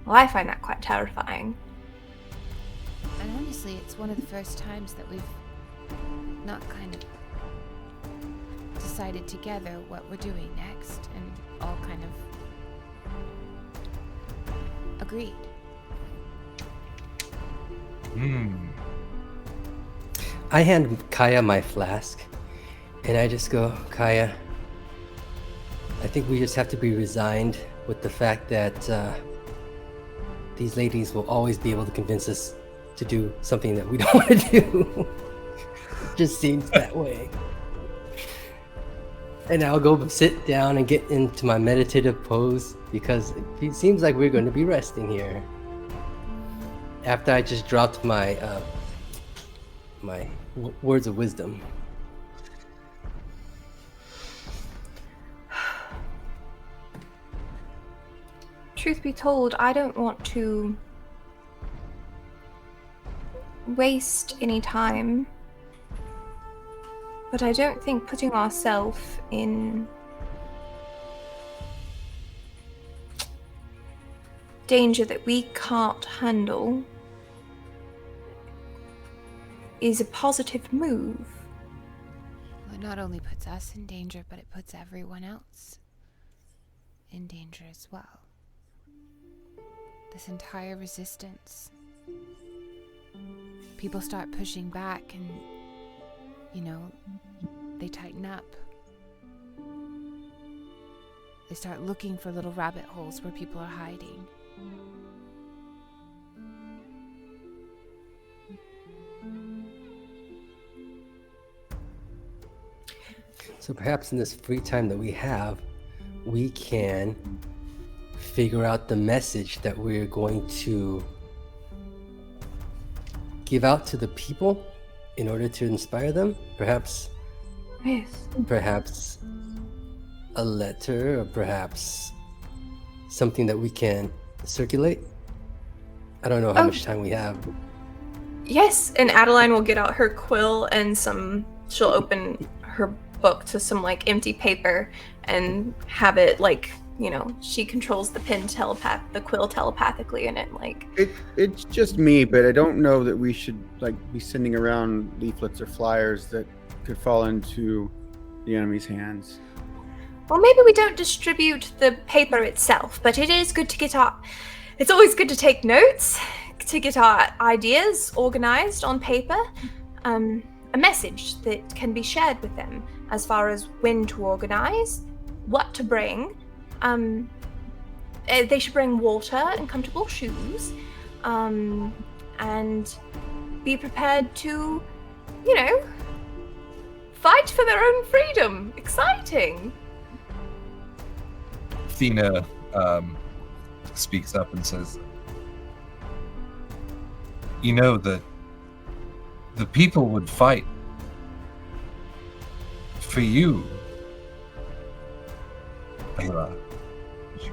Well, I find that quite terrifying. And honestly, it's one of the first times that we've not kind of decided together what we're doing next, and all kind of agreed. I hand Kaya my flask, and I just go, Kaya, I think we just have to be resigned with the fact that these ladies will always be able to convince us to do something that we don't want to do. Just seems that way. And I'll go sit down and get into my meditative pose because it seems like we're going to be resting here. After I just dropped my words of wisdom. Truth be told, I don't want to waste any time, but I don't think putting ourselves in danger that we can't handle is a positive move. Well, it not only puts us in danger, but it puts everyone else in danger as well. This entire resistance. People start pushing back and, they tighten up. They start looking for little rabbit holes where people are hiding. So perhaps in this free time that we have, we can figure out the message that we're going to give out to the people in order to inspire them. Perhaps a letter, or perhaps something that we can circulate. I don't know how much time we have. Yes, and Adeline will get out her quill and she'll open her book to some empty paper and have it she controls the the quill telepathically, and it's just me, but I don't know that we should be sending around leaflets or flyers that could fall into the enemy's hands. Well, maybe we don't distribute the paper itself, but it is good to get it's always good to take notes, to get our ideas organized on paper, a message that can be shared with them as far as when to organize, what to bring. They should bring water and comfortable shoes, and be prepared to, fight for their own freedom. Exciting. Theena speaks up and says, the people would fight for you, Ayla. She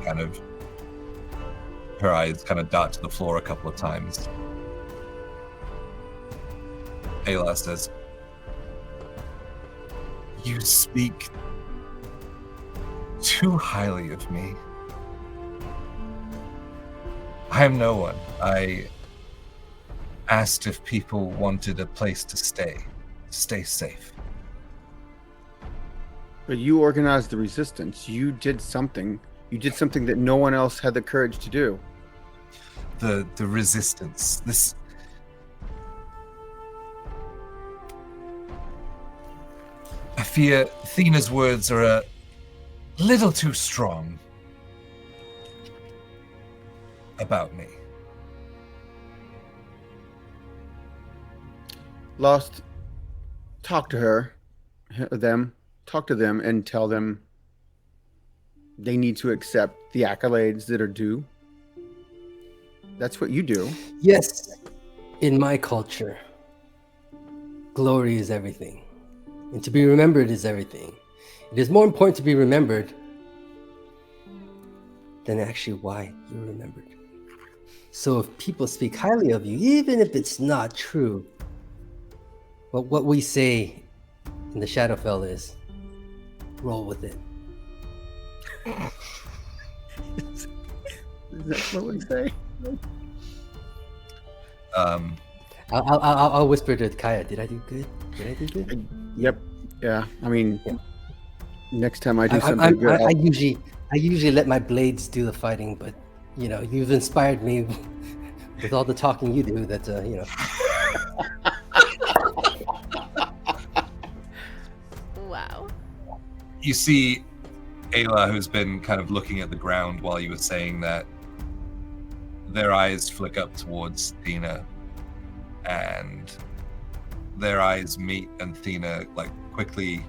her eyes dart to the floor a couple of times. Ayla says, "You speak too highly of me. I am no one. I asked if people wanted a place to stay, stay safe. But you organized the resistance. You did something. You did something that no one else had the courage to do. The resistance. This. I fear Theena's words are a little too strong about me. Lost, talk to her, talk to them and tell them they need to accept the accolades that are due. That's what you do. Yes, in my culture, glory is everything. And to be remembered is everything. It is more important to be remembered than actually why you're remembered. So if people speak highly of you, even if it's not true, but what we say in the Shadowfell is, roll with it. Is that what we say? I'll whisper to Kaya, did I do good? Did I do good? Yep. Yeah. I mean, Yeah. next time I do something good, I usually let my blades do the fighting, but you know, you've inspired me with all the talking you do. That you know. Wow. You see Ayla, who's been kind of looking at the ground while you were saying that, their eyes flick up towards Theena, and their eyes meet, and Theena like quickly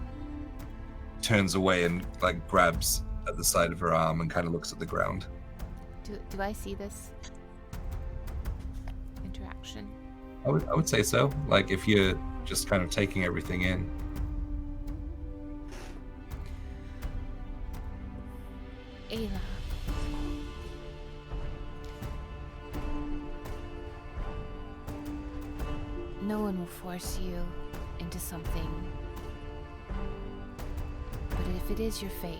turns away and like grabs at the side of her arm and kind of looks at the ground. Do I see this interaction? I would say so. Like if you're just kind of taking everything in. Ayla. No one will force you into something. But if it is your fate,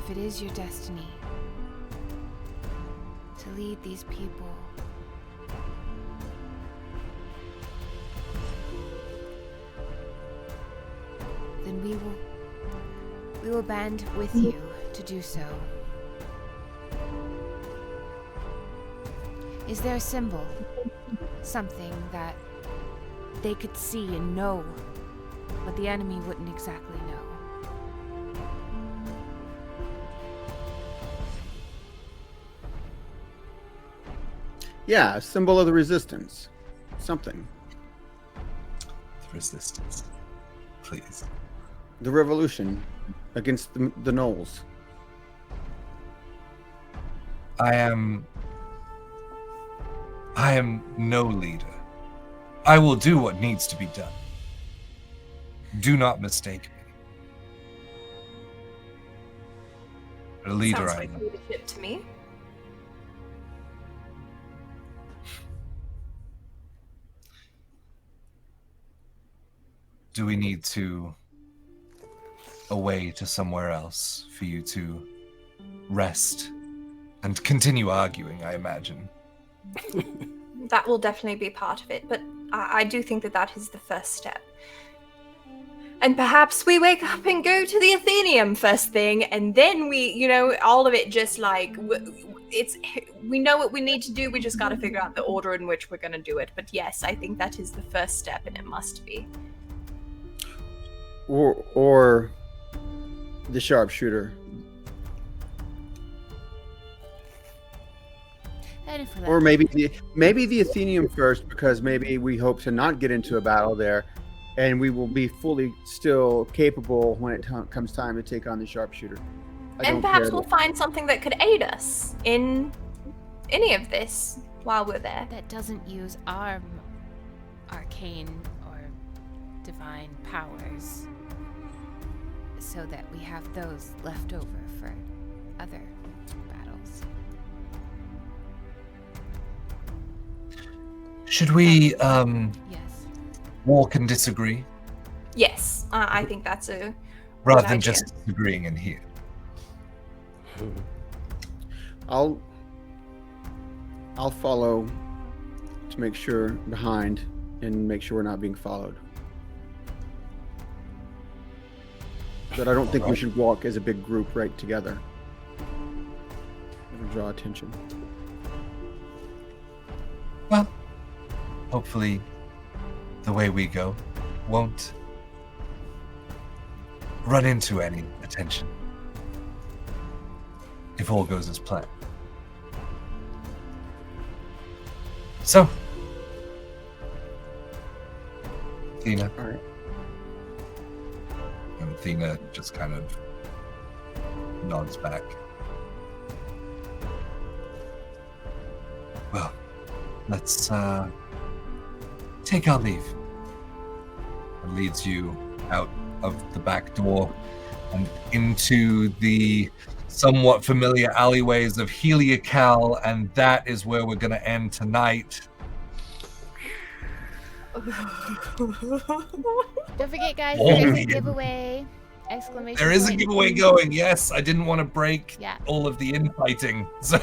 if it is your destiny to lead these people, then we will band with you to do so. Is there a symbol? Something that they could see and know, but the enemy wouldn't exactly know. yeah, a symbol of the resistance. Something. The resistance. Please. The revolution against the gnolls. I am no leader. I will do what needs to be done. Do not mistake me. A leader Sounds I like am. leadership to me. Do we need to away to somewhere else for you to rest and continue arguing, I imagine? That will definitely be part of it, but I do think that that is the first step. And perhaps we wake up and go to the Athenaeum first thing, and then we, you know, all of it just like, we know what we need to do, we just got to figure out the order in which we're going to do it. But yes, I think that is the first step, and it must be. Or the sharpshooter. Or maybe the Athenaeum first, because maybe we hope to not get into a battle there, and we will be fully still capable when it comes time to take on the sharpshooter. And perhaps we'll find something that could aid us in any of this while we're there. That doesn't use our arcane or divine powers, so that we have those left over for other battles. Should we Yes. walk and disagree Yes, I think that's a rather good than idea. just disagreeing in here? I'll follow to make sure behind and make sure we're not being followed. But I don't think we should walk as a big group right together. It'll draw attention. Well, hopefully the way we go won't run into any attention. If all goes as planned. So, Theena. All right. And Theena just kind of nods back. Well, let's take our leave. And leads you out of the back door and into the somewhat familiar alleyways of Heliacal, and that is where we're going to end tonight. Don't forget, guys, Oh, there is a yeah. giveaway! Exclamation There is a point. giveaway going, yes. I didn't want to break Yeah. all of the infighting. So,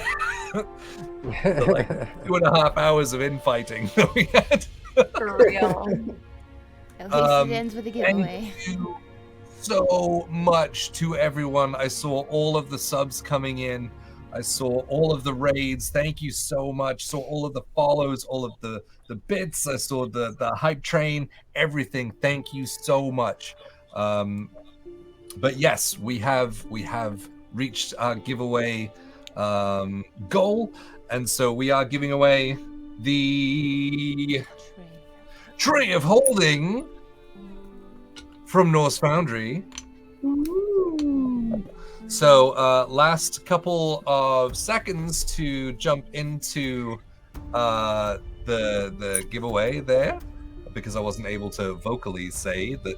so like 2.5 hours of infighting that we had. For real. At least it ends with a giveaway. Thank you so much to everyone. I saw all of the subs coming in. I saw all of the raids. Thank you so much. Saw all of the follows, all of the bits. I saw the hype train, everything. Thank you so much. But yes, we have reached our giveaway goal, and so we are giving away the Tray of Holding from Norse Foundry. So last couple of seconds to jump into the giveaway there, because I wasn't able to vocally say that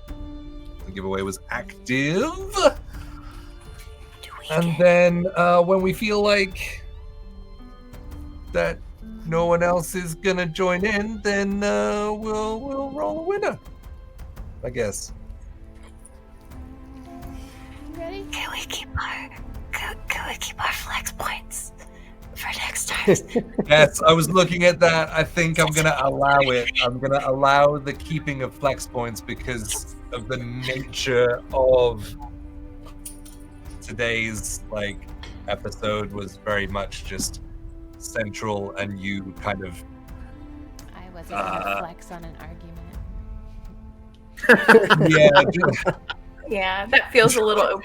the giveaway was active. And then when we feel like that no one else is gonna join in, then we'll roll a winner, I guess. Ready? Can we keep our flex points for next time? Yes, I was looking at that. I think I'm gonna allow it. I'm gonna allow the keeping of flex points because of the nature of today's episode was very much just central, and you kind of I wasn't gonna flex on an argument. yeah. Yeah, that feels a little OP.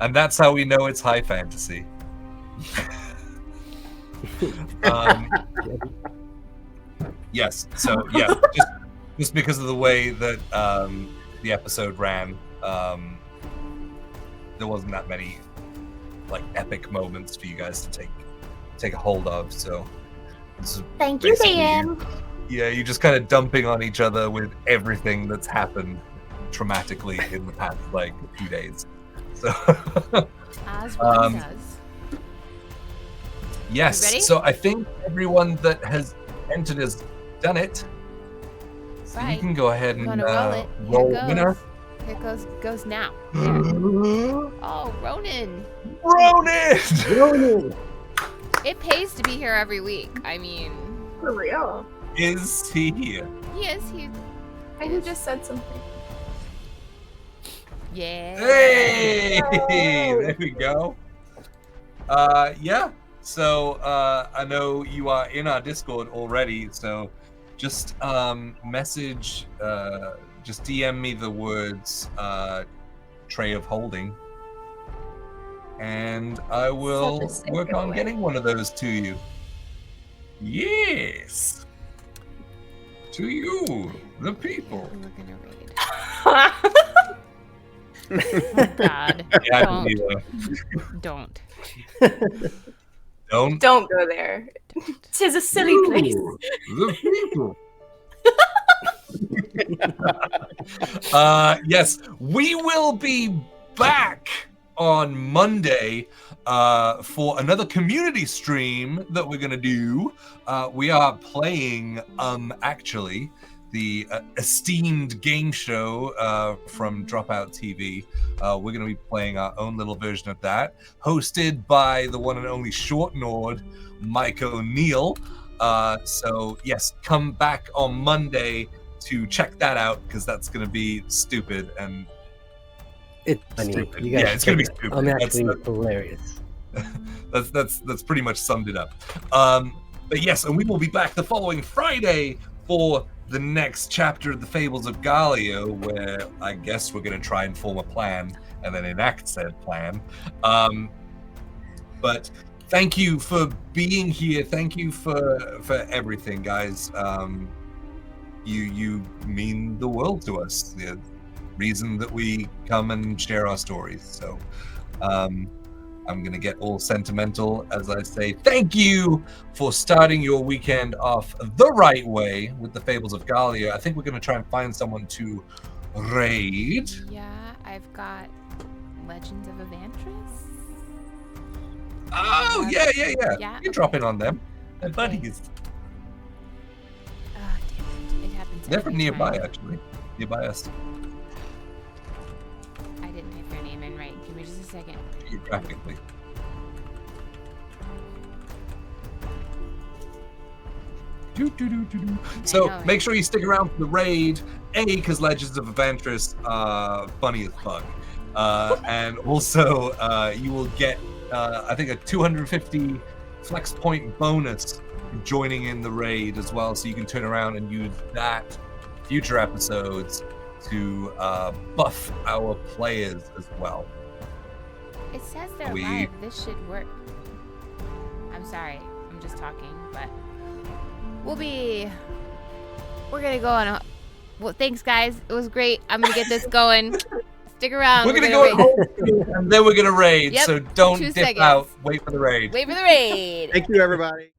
And that's how we know it's high fantasy. Yes, so yeah, just because of the way that the episode ran, there wasn't that many epic moments for you guys to take a hold of. So this is Thank you, basically Dan. yeah, you're just kind of dumping on each other with everything that's happened traumatically in the past 2 days. So As one does. yes, You ready? so I think everyone that has entered has done it. So you Right. can go ahead I'm and gonna roll it. roll Here winner. goes. Here goes now. There. Oh, Ronan. Ronan! It pays to be here every week. I mean, For real. Is he here? he is. He. I just said something. Yeah. Hey! There we go. Yeah. So I know you are in our Discord already. So just message, just DM me the words "Tray of Holding," and I will Such a work on segue. getting one of those to you. Yes. To you, the people. Who we're gonna raid? Oh, Oh, God. Yeah, Don't. Don't. Don't. Don't go there. Tis a silly place. You, the people. Yes, we will be back on Monday for another community stream that we're gonna do. We are playing actually the esteemed game show from Dropout TV. We're gonna be playing our own little version of that, hosted by the one and only Short Nord, Mike O'Neill. So yes, come back on Monday to check that out because that's going to be stupid and It's funny. stupid. You guys Yeah, it's gonna be check it. stupid. I'm That's- actually hilarious. that's pretty much summed it up. But yes, and we will be back the following Friday for the next chapter of the Fables of Gahlia, where I guess we're going to try and form a plan and then enact said plan. But thank you for being here. Thank you for everything, guys. You mean the world to us. The reason that we come and share our stories. So I'm going to get all sentimental as I say thank you for starting your weekend off the right way with the Fables of Gahlia. I think we're going to try and find someone to raid. Yeah, I've got Legends of Evantris. Oh, yeah. Yeah, You drop in on them. They're Okay. buddies. Oh, damn it. It happens They're from every nearby, time. actually. Nearby us, I didn't type their name in right. Give me just a second. geographically. So know, make sure you stick around for the raid. Because Legends of Evantris funny as fuck. And also you will get I think a 250 flex point bonus joining in the raid as well, so you can turn around and use that future episodes to buff our players as well. It says they're We- live. This should work. I'm sorry. I'm just talking, but we're gonna go on a. Well, thanks, guys. It was great. I'm gonna get this going. Stick around. We're gonna go at raid. home and then we're gonna raid. Yep, So don't 2 dip seconds. out. Wait for the raid. Wait for the raid. Thank you, everybody.